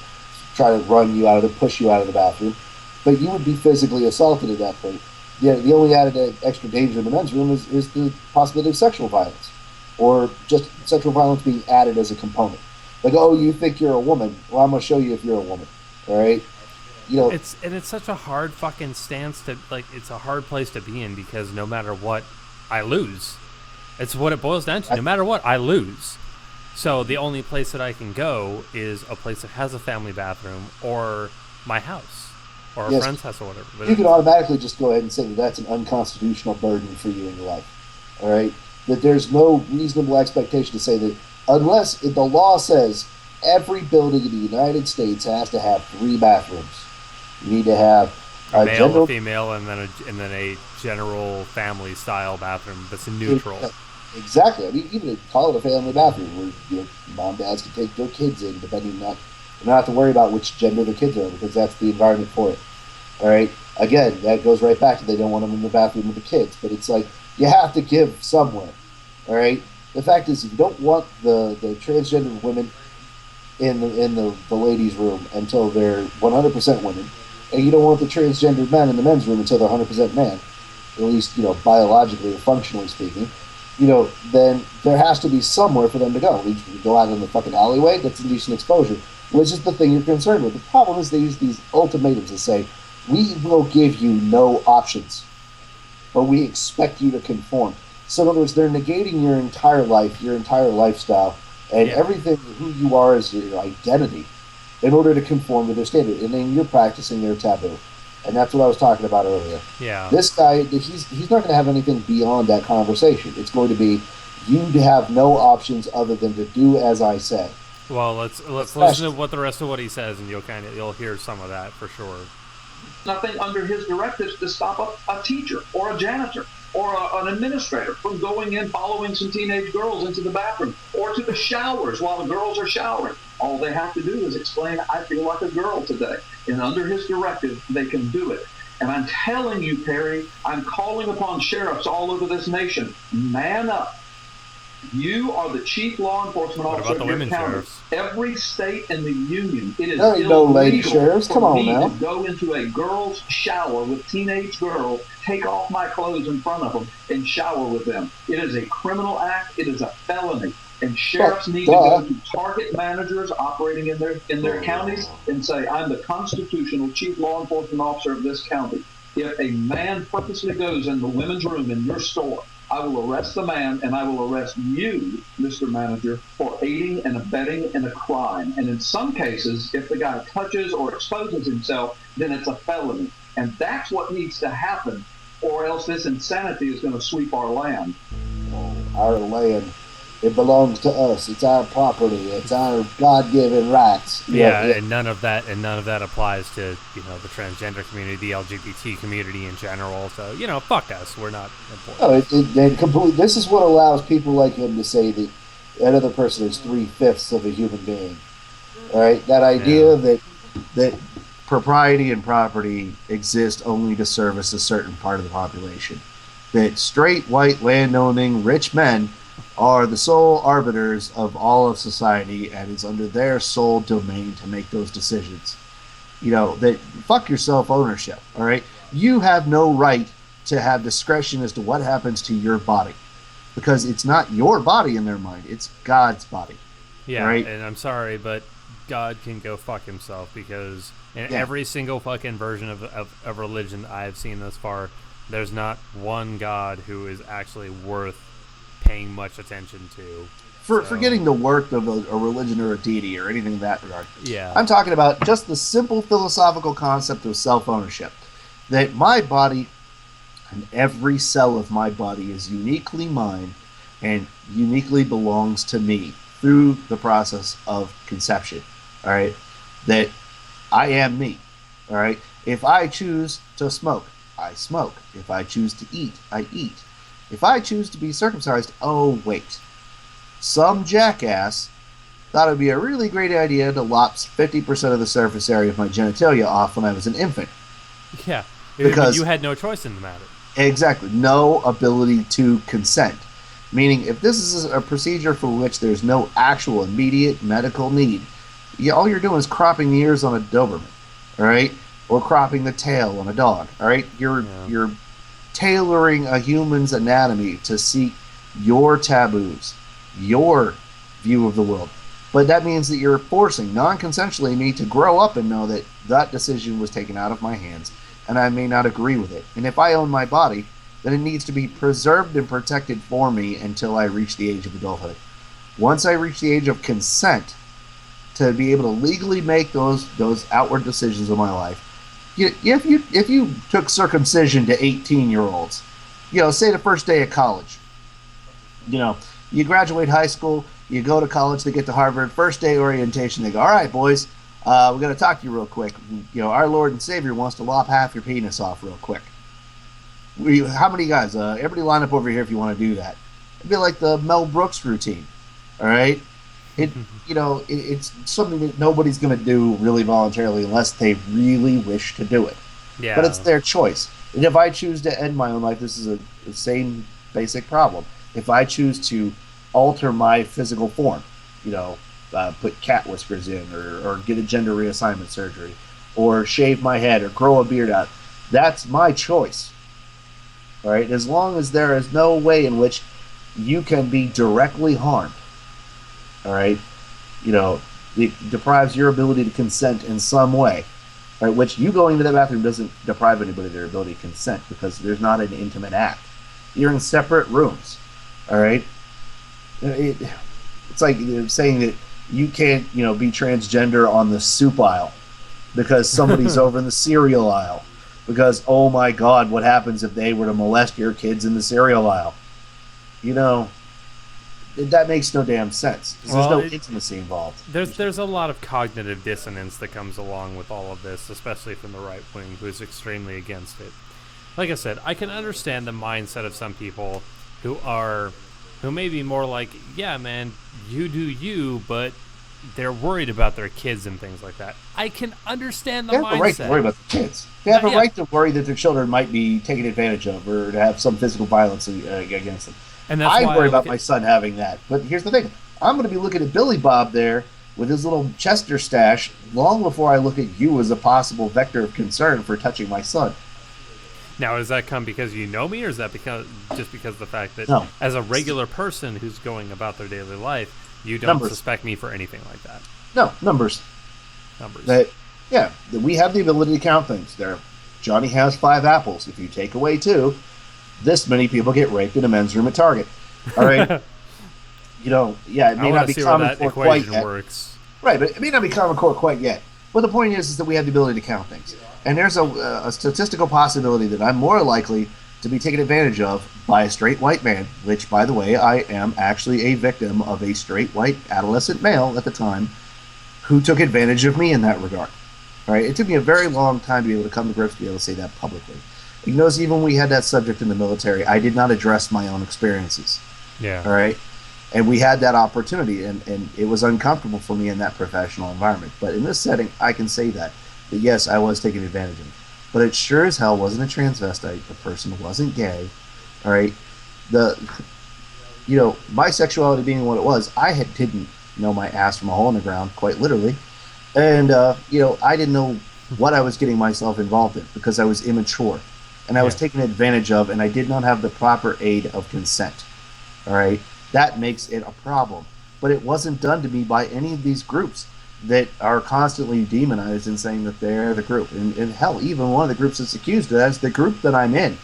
try to run you out or push you out of the bathroom, but you would be physically assaulted at that point. The only added extra danger in the men's room is the possibility of sexual violence, or just sexual violence being added as a component. Like, oh, you think you're a woman? Well, I'm going to show you if you're a woman. All right? It's such a hard fucking stance to, like, it's a hard place to be in because no matter what, I lose. It's what it boils down to. No matter what, I lose. So the only place that I can go is a place that has a family bathroom or my house or a friend's house or whatever. But you can automatically just go ahead and say that that's an unconstitutional burden for you in your life. All right? That there's no reasonable expectation to say that unless the law says every building in the United States has to have 3 bathrooms. You need to have A male, general, a female, and then a general family style bathroom that's neutral. Exactly. I mean, even call it a family bathroom where mom, dads can take their kids in, depending not. You don't have to worry about which gender the kids are because that's the environment for it. All right. Again, that goes right back to they don't want them in the bathroom with the kids, but it's like you have to give somewhere. All right. The fact is, if you don't want the transgender women in the ladies' room until they're 100% women, and you don't want the transgender men in the men's room until they're 100% man, at least biologically or functionally speaking, then there has to be somewhere for them to go. If you go out in the fucking alleyway, that's indecent exposure, which is the thing you're concerned with. The problem is they use these ultimatums to say, we will give you no options, but we expect you to conform. So in other words, they're negating your entire life, your entire lifestyle, and everything who you are as your identity in order to conform to their standard. And then you're practicing their taboo. And that's what I was talking about earlier. Yeah. This guy, he's not going to have anything beyond that conversation. It's going to be, you have no options other than to do as I say. Well, let's listen to what the rest of what he says, and you'll hear some of that for sure. Nothing under his directives to stop a teacher or a janitor or an administrator from going in, following some teenage girls into the bathroom or to the showers while the girls are showering. All they have to do is explain, I feel like a girl today. And under his directive, they can do it. And I'm telling you, Perry, I'm calling upon sheriffs all over this nation. Man up. You are the chief law enforcement officer of your county. Every state in the union, it is illegal lady sheriffs. Come on for me now. to go into a girl's shower with teenage girls, take off my clothes in front of them, and shower with them. It is a criminal act. It is a felony. And sheriffs need to go to target managers operating in their counties and say, I'm the constitutional chief law enforcement officer of this county. If a man purposely goes in the women's room in your store, I will arrest the man, and I will arrest you, Mr. Manager, for aiding and abetting in a crime. And in some cases, if the guy touches or exposes himself, then it's a felony. And that's what needs to happen, or else this insanity is going to sweep our land. Our land. It belongs to us. It's our property. It's our God-given rights. And none of that applies to the transgender community, the LGBT community in general. So fuck us. We're not important. No, completely. This is what allows people like him to say that another person is 3/5 of a human being. All right, that idea that propriety and property exist only to service a certain part of the population. That straight, white, landowning, rich men are the sole arbiters of all of society, and it's under their sole domain to make those decisions. That fuck your self-ownership, all right? You have no right to have discretion as to what happens to your body, because it's not your body in their mind, it's God's body. Yeah, right? And I'm sorry, but God can go fuck himself, because in every single fucking version of religion I've seen thus far, there's not one God who is actually worth paying much attention to. Forgetting the worth of a religion or a deity or anything in that regard. Yeah. I'm talking about just the simple philosophical concept of self-ownership. That my body and every cell of my body is uniquely mine and uniquely belongs to me through the process of conception. All right? That I am me. All right? If I choose to smoke, I smoke. If I choose to eat, I eat. If I choose to be circumcised, oh, wait. Some jackass thought it would be a really great idea to lop 50% of the surface area of my genitalia off when I was an infant. Yeah, because you had no choice in the matter. Exactly. No ability to consent. Meaning, if this is a procedure for which there's no actual immediate medical need, all you're doing is cropping the ears on a Doberman, all right? Or cropping the tail on a dog, all right? You're tailoring a human's anatomy to seek your taboos, your view of the world. But that means that you're forcing non-consensually me to grow up and know that that decision was taken out of my hands, and I may not agree with it. And if I own my body, then it needs to be preserved and protected for me until I reach the age of adulthood. Once I reach the age of consent to be able to legally make those outward decisions in my life, if you took circumcision to 18-year-olds, say the first day of college, You graduate high school, you go to college, they get to Harvard, first day orientation, they go, all right, boys, we got to talk to you real quick. Our Lord and Savior wants to lop half your penis off real quick. How many guys? Everybody line up over here if you want to do that. It'd be like the Mel Brooks routine, all right? It's something that nobody's going to do really voluntarily unless they really wish to do it. Yeah. But it's their choice. And if I choose to end my own life, this is the same basic problem. If I choose to alter my physical form, put cat whiskers in or get a gender reassignment surgery or shave my head or grow a beard out, that's my choice. All right? As long as there is no way in which you can be directly harmed, all right, it deprives your ability to consent in some way, right? Which you going to the bathroom doesn't deprive anybody of their ability to consent because there's not an intimate act. You're in separate rooms, all right? It's like saying that you can't, be transgender on the soup aisle because somebody's over in the cereal aisle. Because, oh my God, what happens if they were to molest your kids in the cereal aisle? That makes no damn sense. There's no intimacy involved. There's a lot of cognitive dissonance that comes along with all of this, especially from the right wing, who is extremely against it. Like I said, I can understand the mindset of some people who may be more like, yeah, man, you do you, but they're worried about their kids and things like that. I can understand the mindset. They have a right to worry about the kids. They have a right to worry that their children might be taken advantage of or to have some physical violence against them. And that's I worry about my son having that. But here's the thing. I'm going to be looking at Billy Bob there with his little Chester stash long before I look at you as a possible vector of concern for touching my son. Now, does that come because you know me, or is that just because of the fact that as a regular person who's going about their daily life, you don't suspect me for anything like that? No, numbers. That we have the ability to count things. Johnny has 5 apples. If you take away 2, this many people get raped in a men's room at Target. All right? It may not be common core quite yet. Works. Right, but it may not be common core quite yet. But the point is that we have the ability to count things. And there's a statistical possibility that I'm more likely to be taken advantage of by a straight white man, which, by the way, I am actually a victim of a straight white adolescent male at the time who took advantage of me in that regard. All right? It took me a very long time to be able to come to grips to be able to say that publicly. You notice even when we had that subject in the military, I did not address my own experiences. Yeah. All right? And we had that opportunity, and it was uncomfortable for me in that professional environment. But in this setting, I can say that yes, I was taken advantage of. But it sure as hell wasn't a transvestite. The person wasn't gay. All right? My sexuality being what it was, I didn't know my ass from a hole in the ground, quite literally. And, I didn't know what I was getting myself involved in because I was immature. And I was taken advantage of, and I did not have the proper aid of consent. All right? That makes it a problem. But it wasn't done to me by any of these groups that are constantly demonized and saying that they're the group. And hell, even one of the groups that's accused of that is the group that I'm in.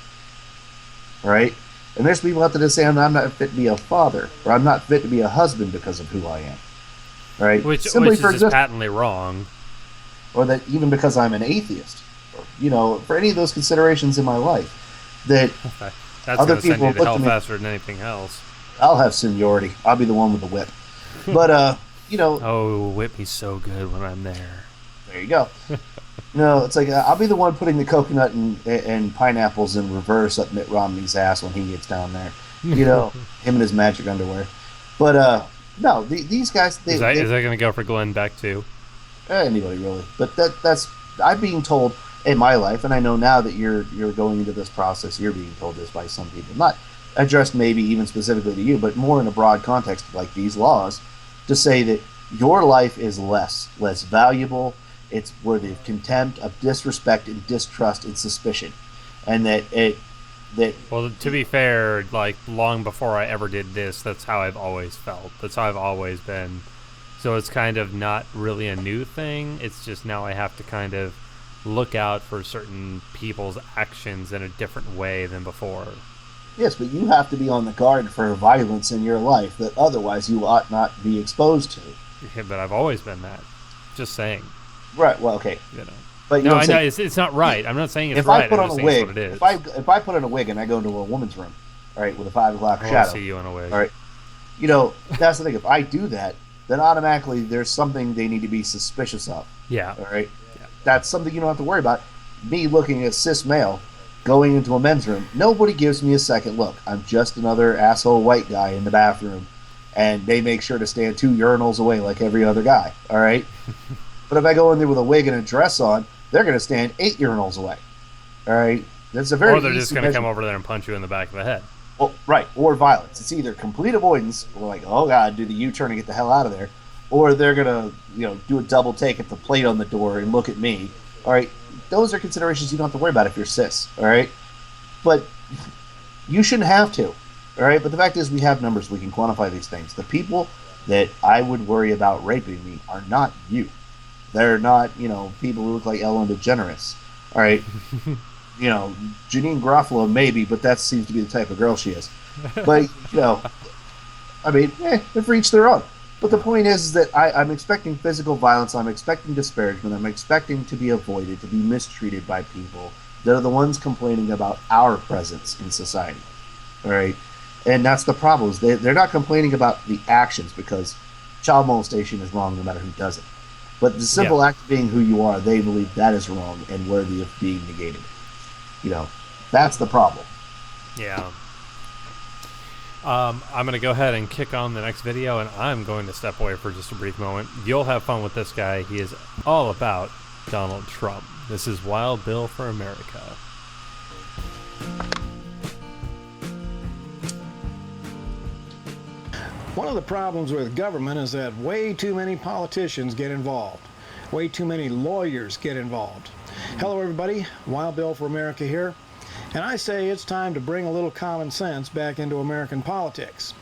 All right? And there's people out there that say I'm not fit to be a father, or I'm not fit to be a husband because of who I am. All right? Which is just patently wrong. Or that even because I'm an atheist. For any of those considerations in my life, that that's other people send you to hell me, faster than anything else. I'll have seniority. I'll be the one with the whip. But oh, whip me so good when I'm there. There you go. It's like I'll be the one putting the coconut and pineapples in reverse up Mitt Romney's ass when he gets down there. Him and his magic underwear. But no, these guys. Is that going to go for Glenn Beck too? Anybody really? But that's. I'm being told in my life, and I know now that you're going into this process, you're being told this by some people, not addressed maybe even specifically to you, but more in a broad context like these laws, to say that your life is less valuable, it's worthy of contempt, of disrespect and distrust and suspicion, and well, to be fair, like long before I ever did this, that's how I've always felt. That's how I've always been. So it's kind of not really a new thing. It's just now I have to kind of look out for certain people's actions in a different way than before. Yes, but you have to be on the guard for violence in your life that otherwise you ought not be exposed to. Yeah, but I've always been that. Just saying. Right, well, okay. But no, I know it's not right. I'm not saying it's right. If I put on a wig, what it is. If I put on a wig and I go into a woman's room, all right, with a 5 o'clock shadow. I see you in a wig. All right. that's the thing. If I do that, then automatically there's something they need to be suspicious of. Yeah. All right. Yeah. That's something you don't have to worry about. Me looking at cis male going into a men's room, nobody gives me a second look. I'm just another asshole white guy in the bathroom, and they make sure to stand 2 urinals away like every other guy. All right. But if I go in there with a wig and a dress on, they're going to stand 8 urinals away. All right. That's a very. Or they're just going to come over there and punch you in the back of the head. Well, right, or violence. It's either complete avoidance, or like, oh god, do the U-turn and get the hell out of there, or they're gonna, do a double take at the plate on the door and look at me. All right, those are considerations you don't have to worry about if you're cis. All right, but you shouldn't have to. All right, but the fact is, we have numbers. We can quantify these things. The people that I would worry about raping me are not you. They're not, people who look like Ellen DeGeneres. All right. Janine Garofalo maybe, but that seems to be the type of girl she is. But, they've reached their own. But the point is that I'm expecting physical violence, I'm expecting disparagement, I'm expecting to be avoided, to be mistreated by people that are the ones complaining about our presence in society. All right? And that's the problem. Is they're not complaining about the actions, because child molestation is wrong no matter who does it. But the simple act of being who you are, they believe that is wrong and worthy of being negated. That's the problem. Yeah. I'm going to go ahead and kick on the next video, and I'm going to step away for just a brief moment. You'll have fun with this guy. He is all about Donald Trump. This is Wild Bill for America. One of the problems with government is that way too many politicians get involved. Way too many lawyers get involved. Hello everybody, Wild Bill for America here, and I say it's time to bring a little common sense back into American politics.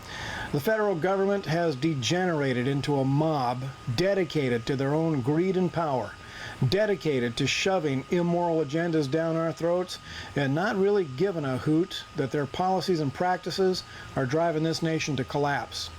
The federal government has degenerated into a mob dedicated to their own greed and power, dedicated to shoving immoral agendas down our throats, and not really giving a hoot that their policies and practices are driving this nation to collapse.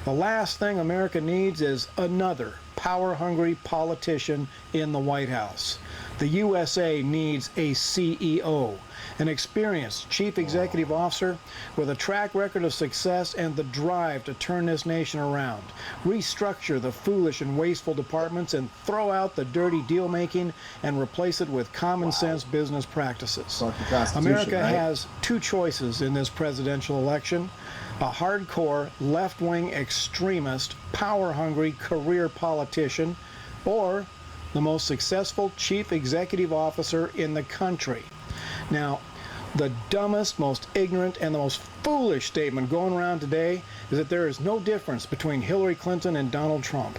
The last thing America needs is another power-hungry politician in the White House. The USA needs a CEO, an experienced chief executive officer with a track record of success and the drive to turn this nation around, restructure the foolish and wasteful departments, and throw out the dirty deal-making and replace it with common-sense business practices. America has two choices in this presidential election: a hardcore left-wing extremist, power-hungry career politician, or the most successful chief executive officer in the country. Now, the dumbest, most ignorant, and the most foolish statement going around today is that there is no difference between Hillary Clinton and Donald Trump.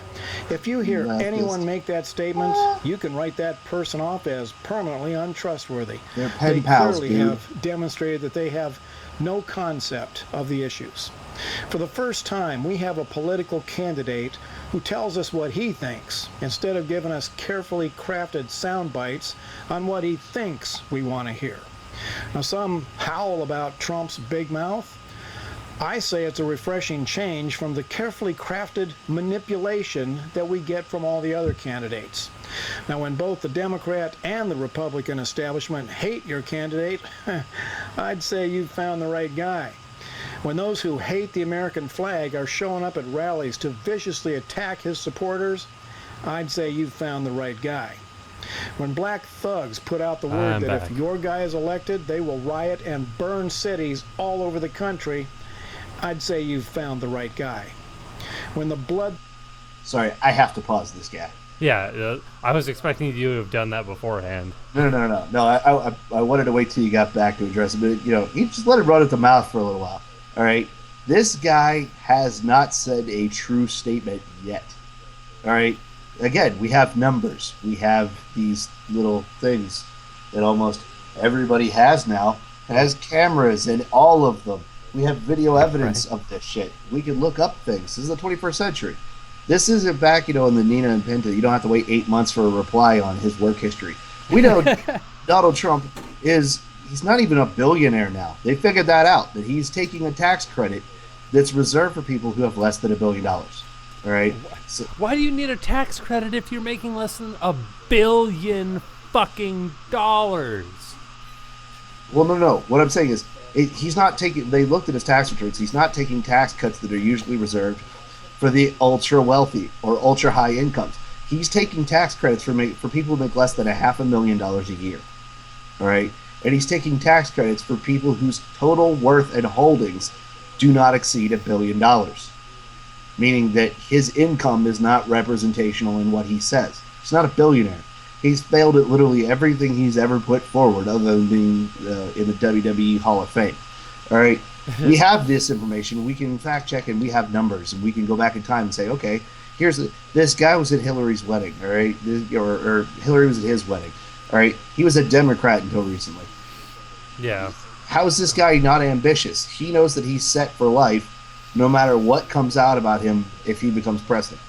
If you hear anyone make that statement, you can write that person off as permanently untrustworthy. They're pen pals, clearly have demonstrated that they have no concept of the issues. For the first time, we have a political candidate who tells us what he thinks, instead of giving us carefully crafted sound bites on what he thinks we want to hear. Now, some howl about Trump's big mouth. I say it's a refreshing change from the carefully crafted manipulation that we get from all the other candidates. Now, when both the Democrat and the Republican establishment hate your candidate, I'd say you've found the right guy. When those who hate the American flag are showing up at rallies to viciously attack his supporters, I'd say you've found the right guy. When black thugs put out the word that if your guy is elected, they will riot and burn cities all over the country, I'd say you've found the right guy. When the blood... Sorry, I have to pause this guy. Yeah, I was expecting you to have done that beforehand. No, I wanted to wait till you got back to address it, but, you just let it run at the mouth for a little while. All right? This guy has not said a true statement yet. All right? Again, we have numbers. We have these little things that almost everybody has now. Has cameras in all of them. We have video evidence of this shit. We can look up things. This is the 21st century. This isn't back, in the Nina and Pinta. You don't have to wait 8 months for a reply on his work history. We know Donald Trump he's not even a billionaire now. They figured that out, that he's taking a tax credit that's reserved for people who have less than $1 billion. All right? So, why do you need a tax credit if you're making less than $1 billion fucking dollars? Well, no. What I'm saying is, He's not taking. They looked at his tax returns. He's not taking tax cuts that are usually reserved for the ultra wealthy or ultra high incomes. He's taking tax credits for people who make less than $500,000 a year. All right, and he's taking tax credits for people whose total worth and holdings do not exceed $1 billion, meaning that his income is not representational in what he says. He's not a billionaire. He's failed at literally everything he's ever put forward, other than being in the WWE Hall of Fame. All right, we have this information. We can fact check, and we have numbers, and we can go back in time and say, okay, this guy was at Hillary's wedding. All right, or Hillary was at his wedding. All right, he was a Democrat until recently. Yeah. How is this guy not ambitious? He knows that he's set for life, no matter what comes out about him if he becomes president.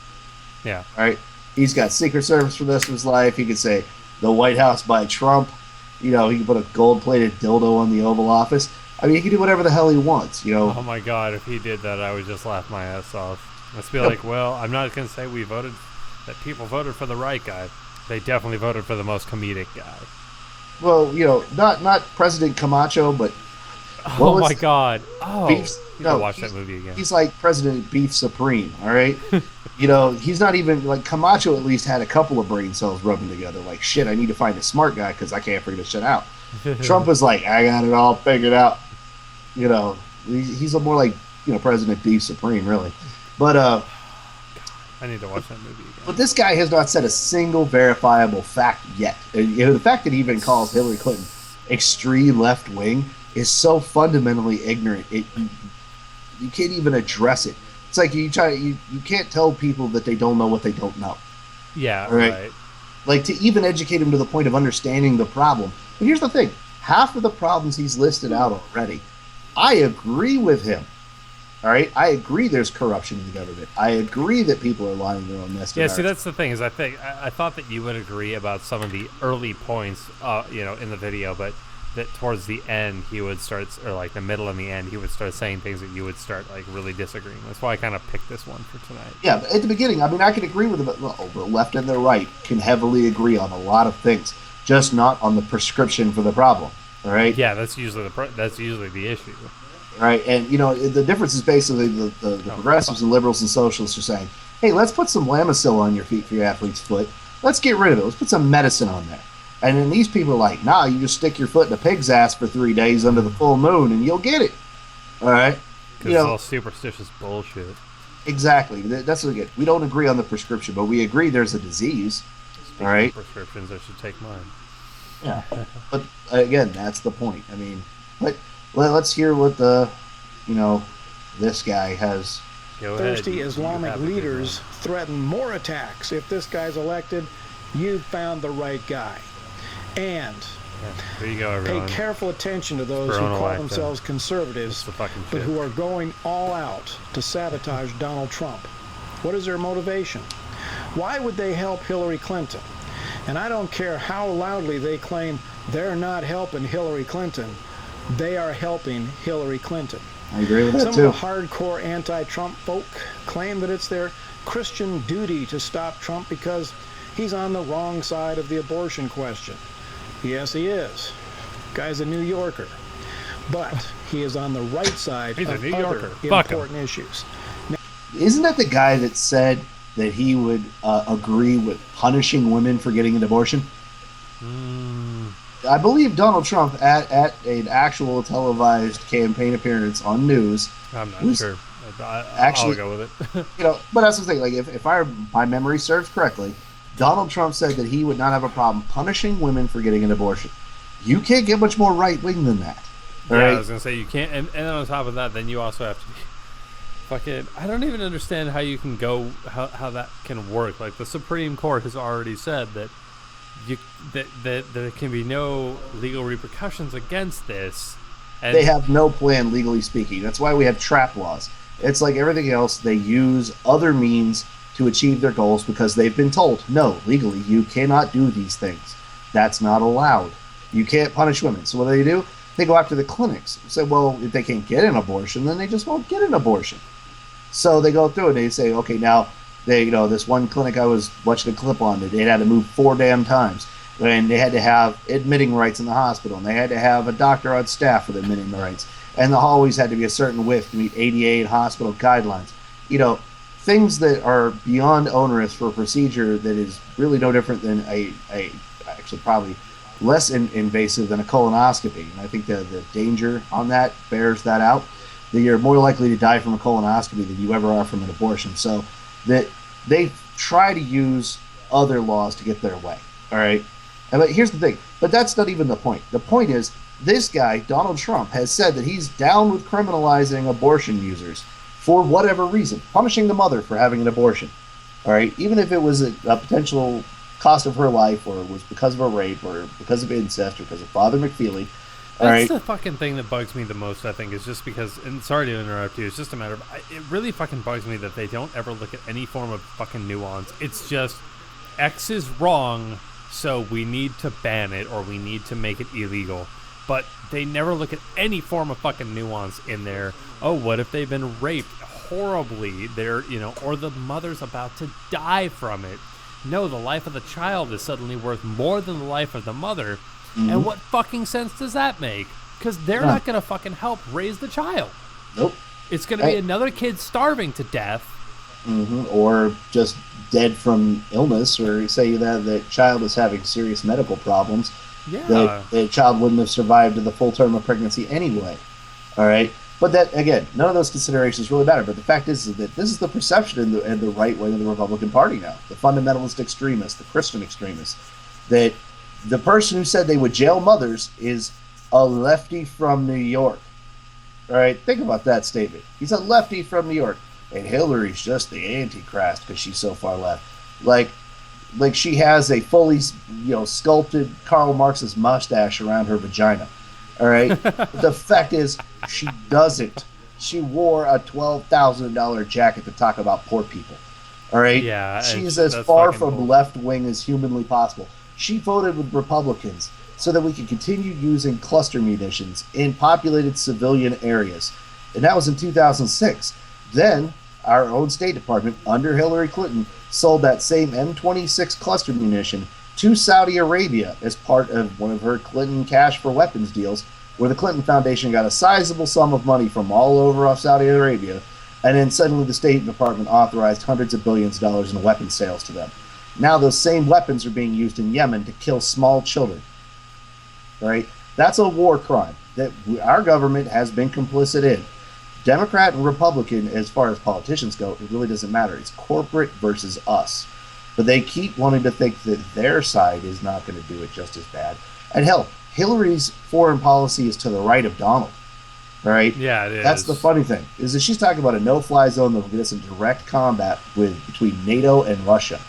Yeah. All right. He's got Secret Service for the rest of his life. He could say the White House by Trump. He can put a gold-plated dildo on the Oval Office. I mean, he can do whatever the hell he wants. Oh my God! If he did that, I would just laugh my ass off. Let's be like, well, I'm not gonna say that people voted for the right guy. They definitely voted for the most comedic guy. Well, not President Camacho, but oh my God! Oh, Beef, no, watch that movie again. He's like President Beef Supreme. All right. He's not even like Camacho. At least had a couple of brain cells rubbing together. Like, shit, I need to find a smart guy because I can't figure this shit out. Trump was like, I got it all figured out. He's more like President Beef Supreme, really. But I need to watch that movie again. But this guy has not said a single verifiable fact yet. The fact that he even calls Hillary Clinton extreme left wing is so fundamentally ignorant. You can't even address it. It's like you can't tell people that they don't know what they don't know. Yeah, right. Like, to even educate them to the point of understanding the problem. But here's the thing: half of the problems he's listed out already, I agree with him. All right, I agree there's corruption in the government. I agree that people are lying their own nest. Yeah, see, that's the thing is I thought that you would agree about some of the early points, in the video, but that towards the end he would start, or like the middle and the end, he would start saying things that you would start like really disagreeing. That's why I kind of picked this one for tonight. Yeah, but at the beginning, I mean, I can agree with him. The left and the right can heavily agree on a lot of things, just not on the prescription for the problem. All right. Yeah, that's usually the issue. Right, and the difference is basically the progressives and liberals and socialists are saying, hey, let's put some Lamisil on your feet for your athlete's foot. Let's get rid of it. Let's put some medicine on there. And then these people are like, nah, you just stick your foot in a pig's ass for 3 days under the full moon and you'll get it. All right? Because it's all superstitious bullshit. Exactly. That's what we get. We don't agree on the prescription, but we agree there's a disease. Speaking all right? of prescriptions, I should take mine. Yeah. But, again, that's the point. I mean, let's hear what this guy has. Thirsty Islamic leaders threaten more attacks. If this guy's elected, you've found the right guy. And there you go, everyone. Pay careful attention to those who call themselves conservatives, but who are going all out to sabotage Donald Trump. What is their motivation? Why would they help Hillary Clinton? And I don't care how loudly they claim they're not helping Hillary Clinton. They are helping Hillary Clinton. I agree with that too. Some of the hardcore anti-Trump folk claim that it's their Christian duty to stop Trump because he's on the wrong side of the abortion question. Yes, he is. Guy's a New Yorker. But he is on the right side of other important issues. Now, isn't that the guy that said that he would agree with punishing women for getting an abortion? I believe Donald Trump at an actual televised campaign appearance on news. I'm not sure. I'll go with it. But that's the thing. Like, if my memory serves correctly, Donald Trump said that he would not have a problem punishing women for getting an abortion. You can't get much more right wing than that. Right? I was gonna say you can't. And on top of that, then you also have to be fucking. I don't even understand how you can go how that can work. Like, the Supreme Court has already said that. That there can be no legal repercussions against this. And they have no plan, legally speaking. That's why we have trap laws. It's like everything else. They use other means to achieve their goals because they've been told, no, legally, you cannot do these things. That's not allowed. You can't punish women. So what do? They go after the clinics. Say, well, if they can't get an abortion, then they just won't get an abortion. So they go through and they say, okay, now, this one clinic I was watching a clip on, they had to move 4 damn times. And they had to have admitting rights in the hospital. And they had to have a doctor on staff with admitting the rights. and the hallways had to be a certain width to meet ADA and hospital guidelines. You know, things that are beyond onerous for a procedure that is really no different than a actually probably less invasive than a colonoscopy. And I think the danger on that bears that out, that you're more likely to die from a colonoscopy than you ever are from an abortion. So that they try to use other laws to get their way. All right. But here's the thing. But that's not even the point. The point is, this guy, Donald Trump, has said that he's down with criminalizing abortion users for whatever reason, punishing the mother for having an abortion. All right. Even if it was a potential cost of her life, or it was because of a rape, or because of incest, or because of Father McFeely. That's the fucking thing that bugs me the most, I think, is just because, and sorry to interrupt you, it's just a matter of, it really fucking bugs me that they don't ever look at any form of fucking nuance. It's just, X is wrong, so we need to ban it, or we need to make it illegal. But they never look at any form of fucking nuance in there. Oh, what if they've been raped horribly? They're, or the mother's about to die from it. No, the life of the child is suddenly worth more than the life of the mother. Mm-hmm. And what fucking sense does that make? Because they're not going to fucking help raise the child. Nope. It's going to be another kid starving to death. Mm-hmm. Or just dead from illness, or say that the child is having serious medical problems. Yeah. That the child wouldn't have survived to the full term of pregnancy anyway. All right. But that, again, none of those considerations really matter. But the fact is that this is the perception in the right wing of the Republican Party now. The fundamentalist extremists, the Christian extremists, that the person who said they would jail mothers is a lefty from New York. All right, think about that statement. He's a lefty from New York, and Hillary's just the Antichrist because she's so far left. Like she has a fully, sculpted Karl Marxist mustache around her vagina. All right. The fact is, she doesn't. She wore a $12,000 jacket to talk about poor people. All right. Yeah. She's as far from left wing as humanly possible. She voted with Republicans so that we could continue using cluster munitions in populated civilian areas. And that was in 2006. Then our own State Department, under Hillary Clinton, sold that same M26 cluster munition to Saudi Arabia as part of one of her Clinton cash for weapons deals, where the Clinton Foundation got a sizable sum of money from all over Saudi Arabia, and then suddenly the State Department authorized hundreds of billions of dollars in weapons sales to them. Now those same weapons are being used in Yemen to kill small children. Right? That's a war crime that our government has been complicit in. Democrat and Republican, as far as politicians go, it really doesn't matter. It's corporate versus us. But they keep wanting to think that their side is not going to do it just as bad. And hell, Hillary's foreign policy is to the right of Donald. All right? Yeah, it is. That's the funny thing, is that she's talking about a no-fly zone that will get us in direct combat between NATO and Russia.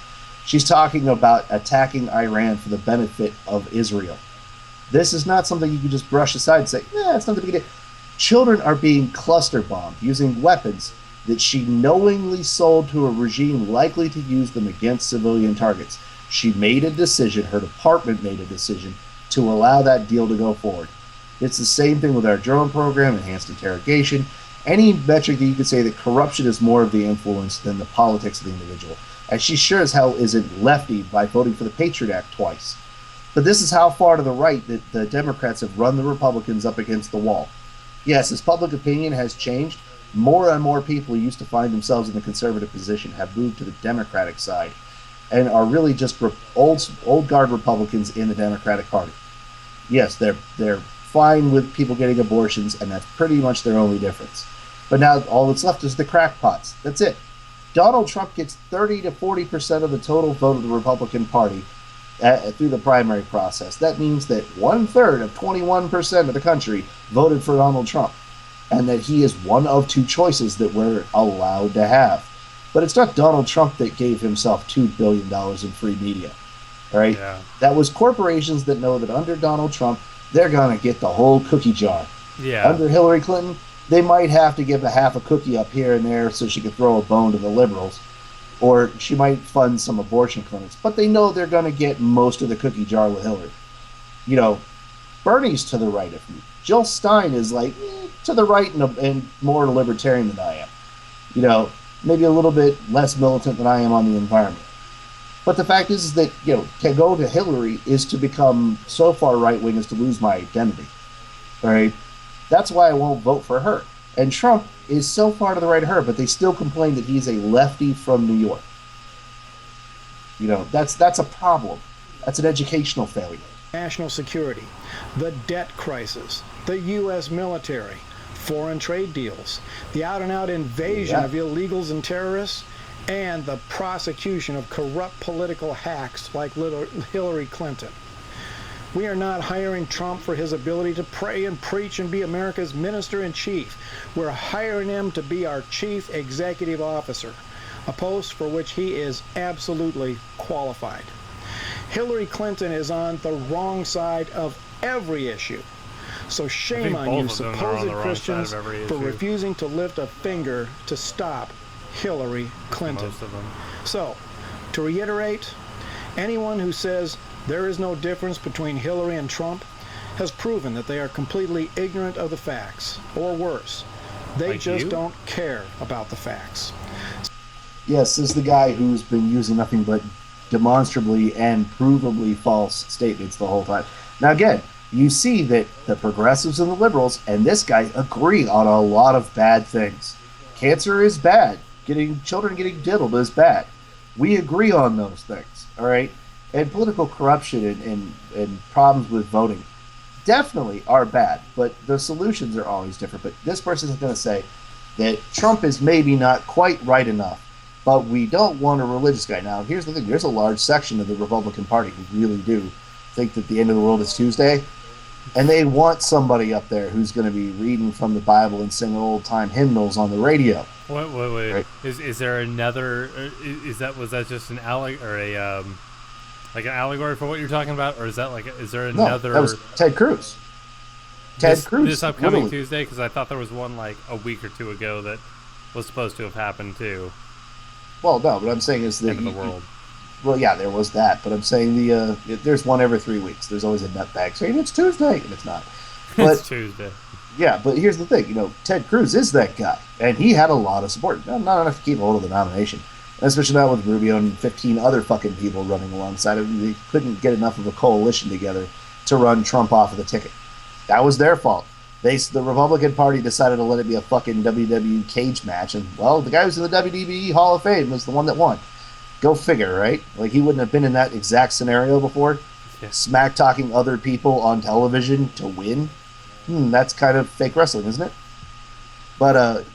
She's talking about attacking Iran for the benefit of Israel. This is not something you can just brush aside and say, it's not the big deal. Children are being cluster bombed using weapons that she knowingly sold to a regime likely to use them against civilian targets. She made a decision, her department made a decision, to allow that deal to go forward. It's the same thing with our drone program, enhanced interrogation, any metric that you could say that corruption is more of the influence than the politics of the individual. And she sure as hell isn't lefty by voting for the Patriot Act twice. But this is how far to the right that the Democrats have run the Republicans up against the wall. Yes, as public opinion has changed, more and more people who used to find themselves in the conservative position have moved to the Democratic side and are really just old guard Republicans in the Democratic Party. Yes, they're fine with people getting abortions, and that's pretty much their only difference. But now all that's left is the crackpots. That's it. Donald Trump gets 30 to 40% of the total vote of the Republican Party through the primary process. That means that 1/3 of 21% of the country voted for Donald Trump, and that he is one of two choices that we're allowed to have. But it's not Donald Trump that gave himself $2 billion in free media. All right? Yeah. That was corporations that know that under Donald Trump, they're going to get the whole cookie jar. Yeah. Under Hillary Clinton, they might have to give a half a cookie up here and there so she could throw a bone to the liberals. Or she might fund some abortion clinics. But they know they're going to get most of the cookie jar with Hillary. Bernie's to the right of me. Jill Stein is to the right and more libertarian than I am. Maybe a little bit less militant than I am on the environment. But the fact is that, to go to Hillary is to become so far right-wing as to lose my identity. All right? That's why I won't vote for her. And Trump is so far to the right of her, but they still complain that he's a lefty from New York. That's a problem. That's an educational failure. National security, the debt crisis, the U.S. military, foreign trade deals, the out-and-out invasion of illegals and terrorists, and the prosecution of corrupt political hacks like Hillary Clinton. We are not hiring Trump for his ability to pray and preach and be America's minister-in-chief. We're hiring him to be our chief executive officer, a post for which he is absolutely qualified. Hillary Clinton is on the wrong side of every issue. So shame on you supposed Christians for refusing to lift a finger to stop Hillary Clinton. Most of them. So, to reiterate, anyone who says there is no difference between Hillary and Trump has proven that they are completely ignorant of the facts, or worse, they like just you? don't care about the facts. Yes, this is the guy who's been using nothing but demonstrably and provably false statements the whole time. Now, again, you see that the progressives and the liberals and this guy agree on a lot of bad things. Cancer is bad. Children getting diddled is bad. We agree on those things, all right? And political corruption and problems with voting definitely are bad, but the solutions are always different. But this person is going to say that Trump is maybe not quite right enough, but we don't want a religious guy. Now, here's the thing. There's a large section of the Republican Party who really do think that the end of the world is Tuesday, and they want somebody up there who's going to be reading from the Bible and singing old-time hymnals on the radio. Wait. Right. Is there another? Was that just an allegory like an allegory for what you're talking about, or is that is there another? No, that was Ted Cruz. Ted Cruz. This upcoming literally. Tuesday, because I thought there was one like a week or two ago that was supposed to have happened too. Well, no, what I'm saying is that End of the world. Well, yeah, there was that, but I'm saying there's one every 3 weeks. There's always a nutbag saying it's Tuesday, and it's not. But It's Tuesday. yeah, but here's the thing. Ted Cruz is that guy, and he had a lot of support. Not enough to keep hold of the nomination, especially not with Rubio and 15 other fucking people running alongside him. They couldn't get enough of a coalition together to run Trump off of the ticket. That was their fault. The Republican Party decided to let it be a fucking WWE cage match, and, well, the guy who's in the WWE Hall of Fame was the one that won. Go figure, right? Like, he wouldn't have been in that exact scenario before. Yeah. Smack-talking other people on television to win. That's kind of fake wrestling, isn't it? But,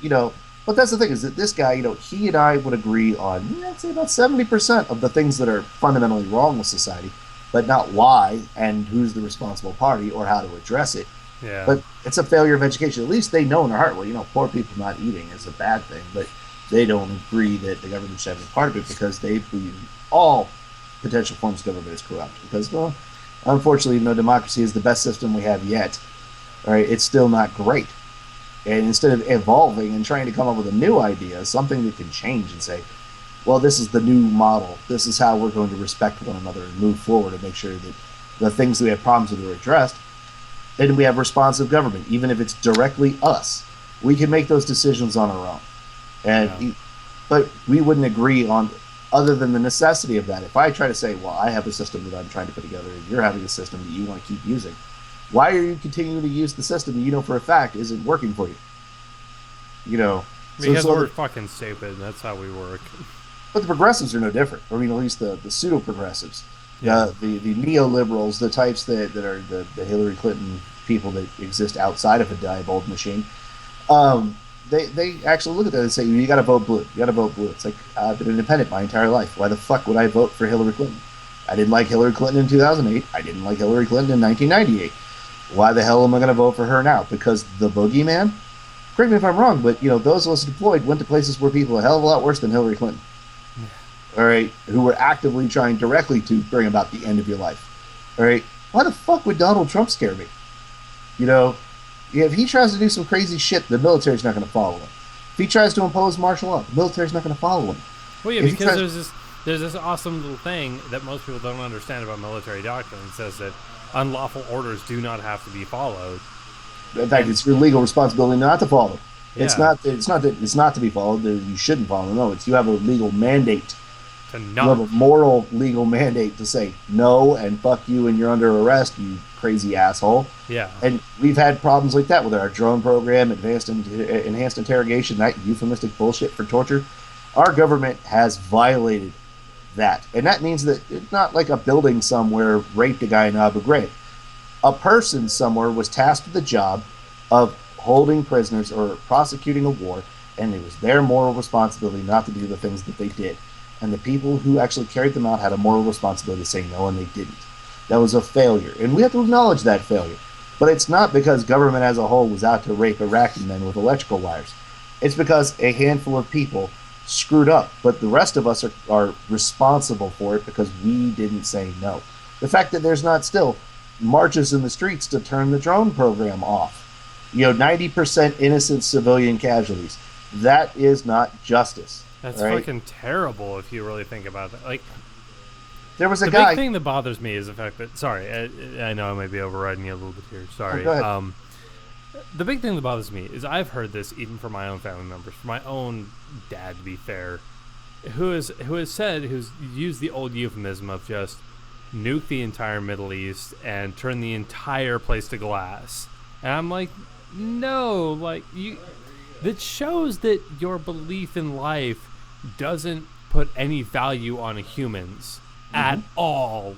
but that's the thing, is that this guy, he and I would agree on, I'd say about 70% of the things that are fundamentally wrong with society, but not why and who's the responsible party or how to address it. Yeah. But it's a failure of education. At least they know in their heart, well, poor people not eating is a bad thing, but they don't agree that the government should have a part of it because they believe all potential forms of government is corrupt. Because, well, unfortunately, democracy is the best system we have yet. All right, it's still not great. And instead of evolving and trying to come up with a new idea, something that can change and say, well, this is the new model. This is how we're going to respect one another and move forward and make sure that the things that we have problems with are addressed. And we have responsive government, even if it's directly us. We can make those decisions on our own. But we wouldn't agree on, other than the necessity of that. If I try to say, well, I have a system that I'm trying to put together, and you're having a system that you want to keep using, why are you continuing to use the system that you know for a fact isn't working for you? Because we're fucking stupid. That's how we work. But the progressives are no different. I mean, at least the pseudo-progressives. Yeah. The neoliberals, the types that are the Hillary Clinton people that exist outside of a diabolic machine, they actually look at that and say, you got to vote blue. You got to vote blue. It's like, I've been independent my entire life. Why the fuck would I vote for Hillary Clinton? I didn't like Hillary Clinton in 2008. I didn't like Hillary Clinton in 1998. Why the hell am I going to vote for her now? Because the boogeyman? Correct me if I'm wrong, but those of us deployed went to places where people are a hell of a lot worse than Hillary Clinton. All right, who were actively trying directly to bring about the end of your life. All right, why the fuck would Donald Trump scare me? If he tries to do some crazy shit, the military's not going to follow him. If he tries to impose martial law, the military's not going to follow him. Well, yeah, because there's this awesome little thing that most people don't understand about military doctrine. It says that unlawful orders do not have to be followed. In fact, it's your legal responsibility not to follow them. Yeah. It's not that it's not to be followed. That you shouldn't follow them. No, it's you have a legal mandate to You not. have a moral, legal mandate to say no and fuck you and you're under arrest, you crazy asshole. Yeah. And we've had problems like that with our drone program, enhanced interrogation, that euphemistic bullshit for torture. Our government has violated that. And that means that it's not like a building somewhere raped a guy in Abu Ghraib. A person somewhere was tasked with the job of holding prisoners or prosecuting a war, and it was their moral responsibility not to do the things that they did. And the people who actually carried them out had a moral responsibility to say no, and they didn't. That was a failure, and we have to acknowledge that failure. But it's not because government as a whole was out to rape Iraqi men with electrical wires. It's because a handful of people screwed up, but the rest of us are responsible for it because we didn't say no. The fact that there's not still marches in the streets to turn the drone program off. 90% innocent civilian casualties. That is not justice. That's right? fucking terrible if you really think about that. Like, there was a the guy. big thing that bothers me is the fact that, sorry, I know I might be overriding you a little bit here. Sorry. Go ahead. The big thing that bothers me is I've heard this even from my own family members, from my own dad, to be fair, who's used the old euphemism of just nuke the entire Middle East and turn the entire place to glass. And I'm like, no, like, that shows that your belief in life doesn't put any value on humans at all.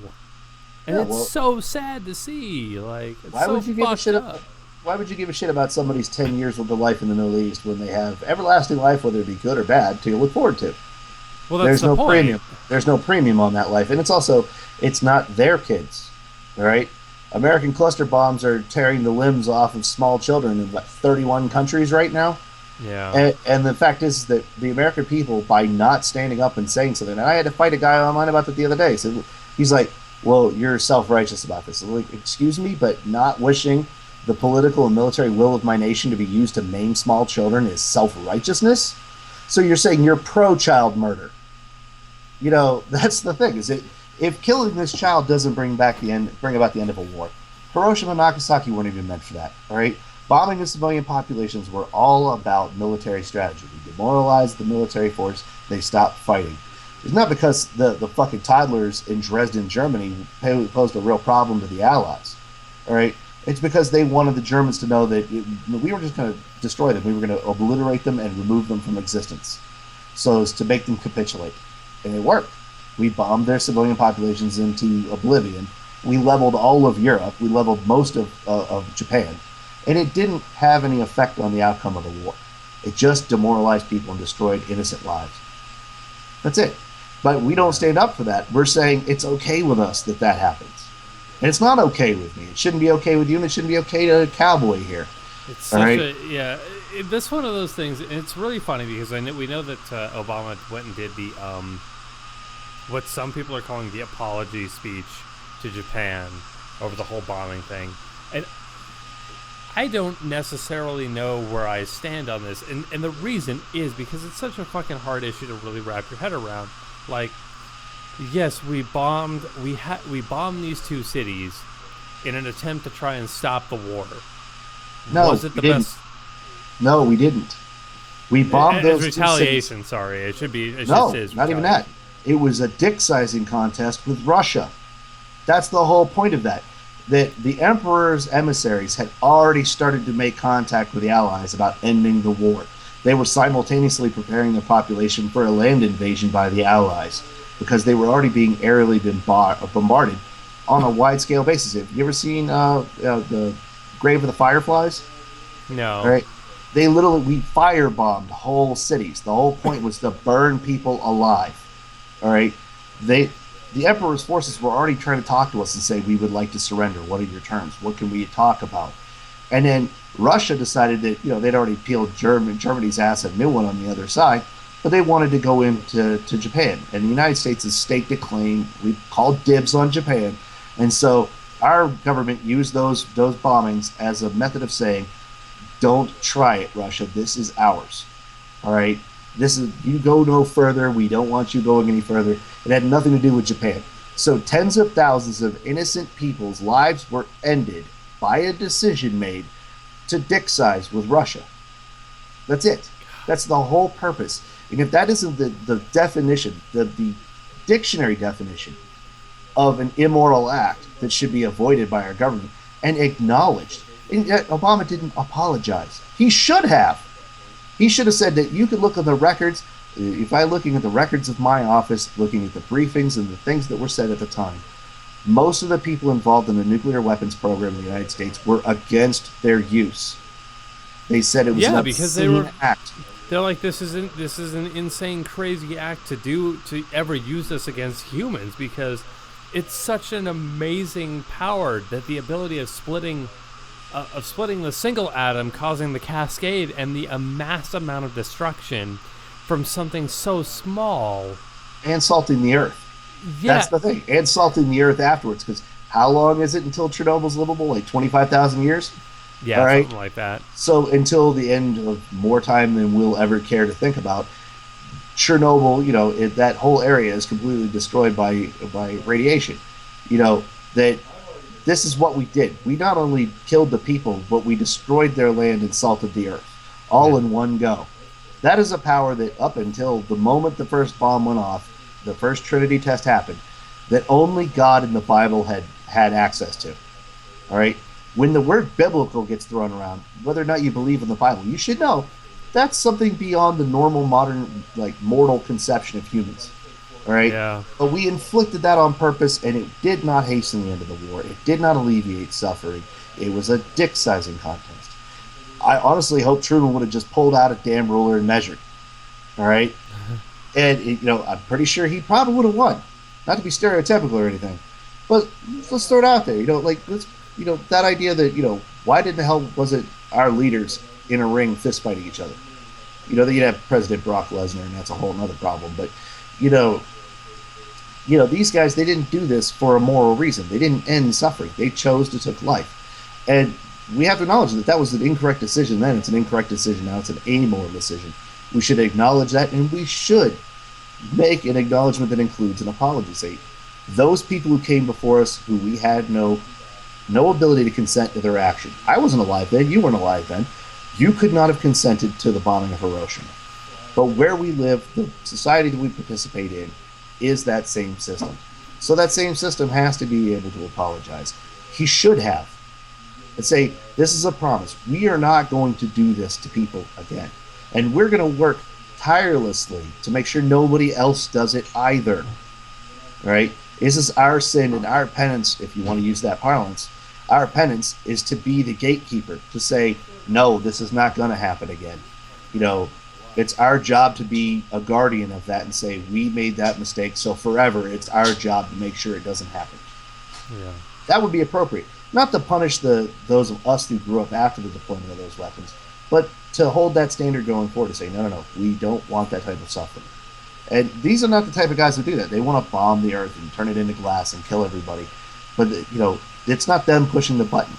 And it's so sad to see. Like, it's why so would you give a shit up. Why would you give a shit about somebody's 10 years worth of life in the Middle East when they have everlasting life, whether it be good or bad, to look forward to? Well, that's There's the no point. premium. There's no premium on that life, and it's not their kids. All right, American cluster bombs are tearing the limbs off of small children in 31 countries right now. Yeah. And the fact is that the American people, by not standing up and saying something, and I had to fight a guy online about that the other day. So he's like, "Well, you're self-righteous about this." I'm like, excuse me, but not wishing the political and military will of my nation to be used to maim small children is self-righteousness? So you're saying you're pro-child murder? That's the thing. Is it if killing this child doesn't bring about the end of a war? Hiroshima and Nagasaki weren't even meant for that. All right. Bombing the civilian populations were all about military strategy. We demoralized the military force. They stopped fighting. It's not because the fucking toddlers in Dresden, Germany, posed a real problem to the Allies. All right. It's because they wanted the Germans to know that we were just going to destroy them. We were going to obliterate them and remove them from existence, so as to make them capitulate. And it worked. We bombed their civilian populations into oblivion. We leveled all of Europe. We leveled most of Japan. And it didn't have any effect on the outcome of the war. It just demoralized people and destroyed innocent lives. That's it. But we don't stand up for that. We're saying it's okay with us that happens. And it's not okay with me. It shouldn't be okay with you, and it shouldn't be okay to Cowboy here. It's such that's one of those things. And it's really funny because we know that Obama went and did the what some people are calling the apology speech to Japan over the whole bombing thing, and I don't necessarily know where I stand on this, and the reason is because it's such a fucking hard issue to really wrap your head around. Like, yes, we bombed these two cities in an attempt to try and stop the war. No, was it the we didn't. best? No, we didn't. We bombed those retaliation. two cities. Sorry, it should be. It No, just is not even that. It was a dick-sizing contest with Russia. That's the whole point of that. That the Emperor's emissaries had already started to make contact with the Allies about ending the war. They were simultaneously preparing their population for a land invasion by the Allies because they were already being aerially bombarded on a wide-scale basis. Have you ever seen the Grave of the Fireflies? No. Right? We firebombed whole cities. The whole point was to burn people alive. All right? The Emperor's forces were already trying to talk to us and say, we would like to surrender. What are your terms? What can we talk about? And then Russia decided that, they'd already peeled Germany's ass a new one on the other side, but they wanted to go into Japan. And the United States has staked a claim. We called dibs on Japan. And so our government used those bombings as a method of saying, don't try it, Russia. This is ours. All right? You go no further. We don't want you going any further. It had nothing to do with Japan. So tens of thousands of innocent people's lives were ended by a decision made to dick size with Russia. That's it. That's the whole purpose. And if that isn't the definition, the dictionary definition of an immoral act that should be avoided by our government and acknowledged. And yet Obama didn't apologize. He should have. He should have said that you could look at the records. If I'm looking at the records of my office, looking at the briefings and the things that were said at the time, most of the people involved in the nuclear weapons program in the United States were against their use. They said it was an because obscene act. They're like, this is an insane, crazy act to ever use this against humans, because it's such an amazing power, that the ability of splitting the single atom, causing the cascade and the amassed amount of destruction from something so small, and salting the earth. Yeah, that's the thing. And salting the earth afterwards, because how long is it until Chernobyl's livable? Like 25,000 years. Yeah, all right? Something like that. So until the end of more time than we'll ever care to think about, Chernobyl, that whole area is completely destroyed by radiation. That this is what we did. We not only killed the people, but we destroyed their land and salted the earth, all in one go. That is a power that up until the moment the first bomb went off, the first Trinity test happened, that only God in the Bible had access to. All right? When the word biblical gets thrown around, whether or not you believe in the Bible, you should know that's something beyond the normal modern, mortal conception of humans. All right? Yeah. But we inflicted that on purpose, and it did not hasten the end of the war. It did not alleviate suffering. It was a dick-sizing contest. I honestly hope Truman would have just pulled out a damn ruler and measured. All right? And, I'm pretty sure he probably would have won. Not to be stereotypical or anything. But let's throw it out there. That idea that, why did the hell was it our leaders in a ring fist fighting each other? That you'd have President Brock Lesnar, and that's a whole other problem. But, these guys, they didn't do this for a moral reason. They didn't end suffering. They chose to take life. And we have to acknowledge that was an incorrect decision then. It's an incorrect decision now. It's an amoral decision. We should acknowledge that, and we should make an acknowledgement that includes an apology. Say, those people who came before us, who we had no ability to consent to their action. I wasn't alive then. You weren't alive then. You could not have consented to the bombing of Hiroshima. But where we live, the society that we participate in, is that same system. So that same system has to be able to apologize. He should have. And say, this is a promise. We are not going to do this to people again. And we're going to work tirelessly to make sure nobody else does it either. All right? This is our sin and our penance, if you want to use that parlance. Our penance is to be the gatekeeper, to say, no, this is not going to happen again. It's our job to be a guardian of that and say, we made that mistake, so forever it's our job to make sure it doesn't happen. Yeah. That would be appropriate. Not to punish those of us who grew up after the deployment of those weapons, but to hold that standard going forward, to say, no, we don't want that type of suffering. And these are not the type of guys who do that. They want to bomb the earth and turn it into glass and kill everybody. But, it's not them pushing the button.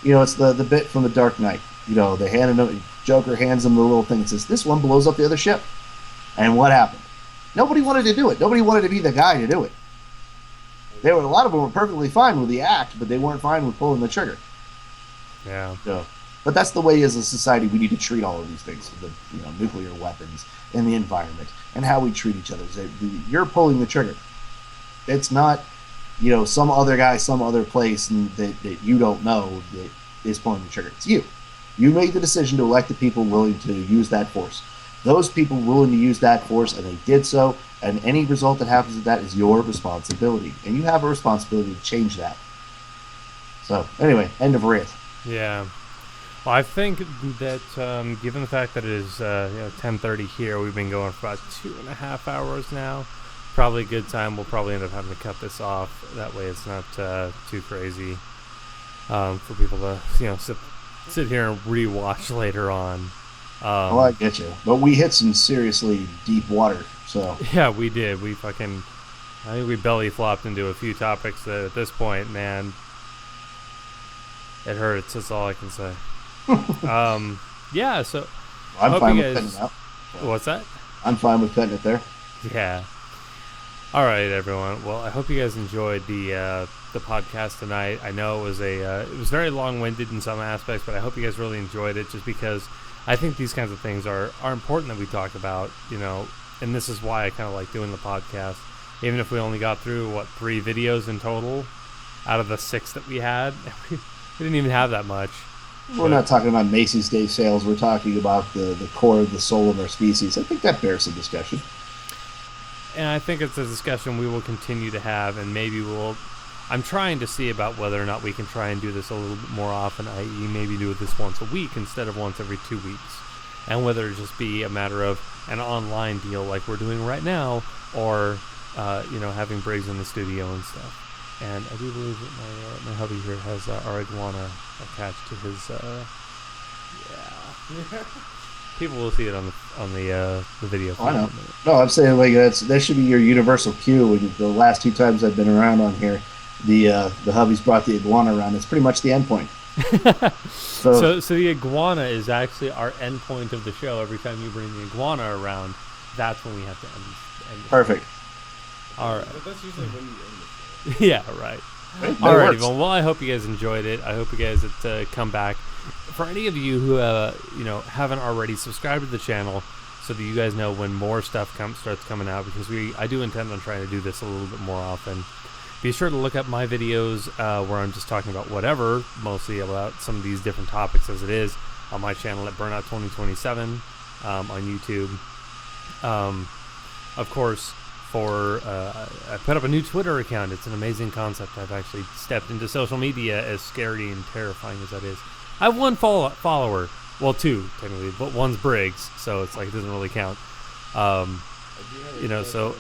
It's the bit from The Dark Knight. Joker hands them the little thing and says, this one blows up the other ship. And what happened? Nobody wanted to do it. Nobody wanted to be the guy to do it. A lot of them were perfectly fine with the act, but they weren't fine with pulling the trigger. Yeah. But that's the way, as a society, we need to treat all of these things, the nuclear weapons and the environment and how we treat each other. You're pulling the trigger. It's not, some other guy, some other place that you don't know that is pulling the trigger. It's you. You made the decision to elect the people willing to use that force. Those people willing to use that force, and they did so, and any result that happens with that is your responsibility. And you have a responsibility to change that. So, anyway, end of rant. Yeah. Well, I think that given the fact that it is 10:30 here, we've been going for about 2.5 hours now. Probably a good time. We'll probably end up having to cut this off. That way it's not too crazy for people to sit here and rewatch later on. I get you. But we hit some seriously deep water, so. Yeah, we did. I think we belly flopped into a few topics that at this point, man, it hurts. That's all I can say. Yeah, so I'm fine with cutting it out. What's that? I'm fine with cutting it there. Yeah. All right, everyone. Well, I hope you guys enjoyed the podcast tonight. I know it was it was very long-winded in some aspects, but I hope you guys really enjoyed it, just because I think these kinds of things are important that we talk about, and this is why I kind of like doing the podcast. even if we only got through, 3 videos in total out of the 6 that we had. We didn't even have that much. We're not talking about Macy's Day sales. We're talking about the core of the soul of our species. I think that bears some discussion. And I think it's a discussion we will continue to have, and maybe I'm trying to see about whether or not we can try and do this a little bit more often, i.e. maybe do this once a week instead of once every 2 weeks. And whether it just be a matter of an online deal like we're doing right now, or, having Briggs in the studio and stuff. And I do believe that my hubby here has our iguana attached to his, yeah. People will see it on the video. Oh, I know. No, I'm saying that should be your universal cue. And the last 2 times I've been around on here, the hubby's brought the iguana around. It's pretty much the end point. So the iguana is actually our end point of the show. Every time you bring the iguana around, that's when we have to end Perfect. All right. But that's usually when you end the show. Yeah, right. All right, well, I hope you guys enjoyed it. I hope you guys come back. For any of you who haven't already, subscribed to the channel so that you guys know when more stuff starts coming out, because I do intend on trying to do this a little bit more often. Be sure to look up my videos where I'm just talking about whatever, mostly about some of these different topics as it is, on my channel at Burnout 2027 on YouTube. Of course, I put up a new Twitter account. It's an amazing concept. I've actually stepped into social media, as scary and terrifying as that is. I have 1 follower. Well, 2, technically, but one's Briggs, so it's like it doesn't really count. So...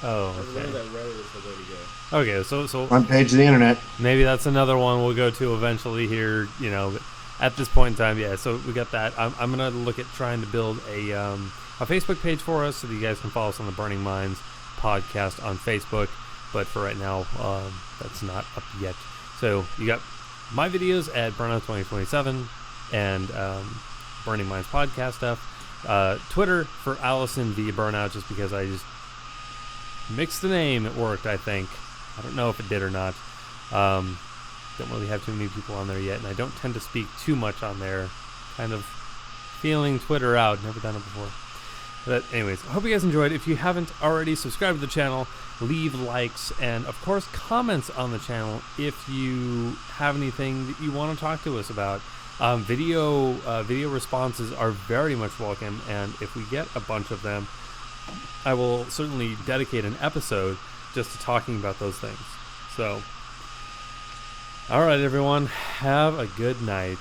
Oh, okay. That Reddit is the way to go. Okay, so Front page of the internet. maybe that's another one we'll go to eventually here, but at this point in time, yeah, so we got that. I'm going to look at trying to build a Facebook page for us so that you guys can follow us on the Burning Minds podcast on Facebook, but for right now, that's not up yet. So you got my videos at Burnout 2027 and Burning Minds podcast stuff. Twitter for Allison via Burnout, just because I just mixed the name. It worked, I think. I don't know if it did or not. Don't really have too many people on there yet, and I don't tend to speak too much on there. Kind of feeling Twitter out. Never done it before. But anyways, I hope you guys enjoyed. If you haven't already, subscribe to the channel, leave likes, and of course comments on the channel if you have anything that you want to talk to us about. Video responses are very much welcome, and if we get a bunch of them, I will certainly dedicate an episode just to talking about those things. So, all right, everyone, have a good night.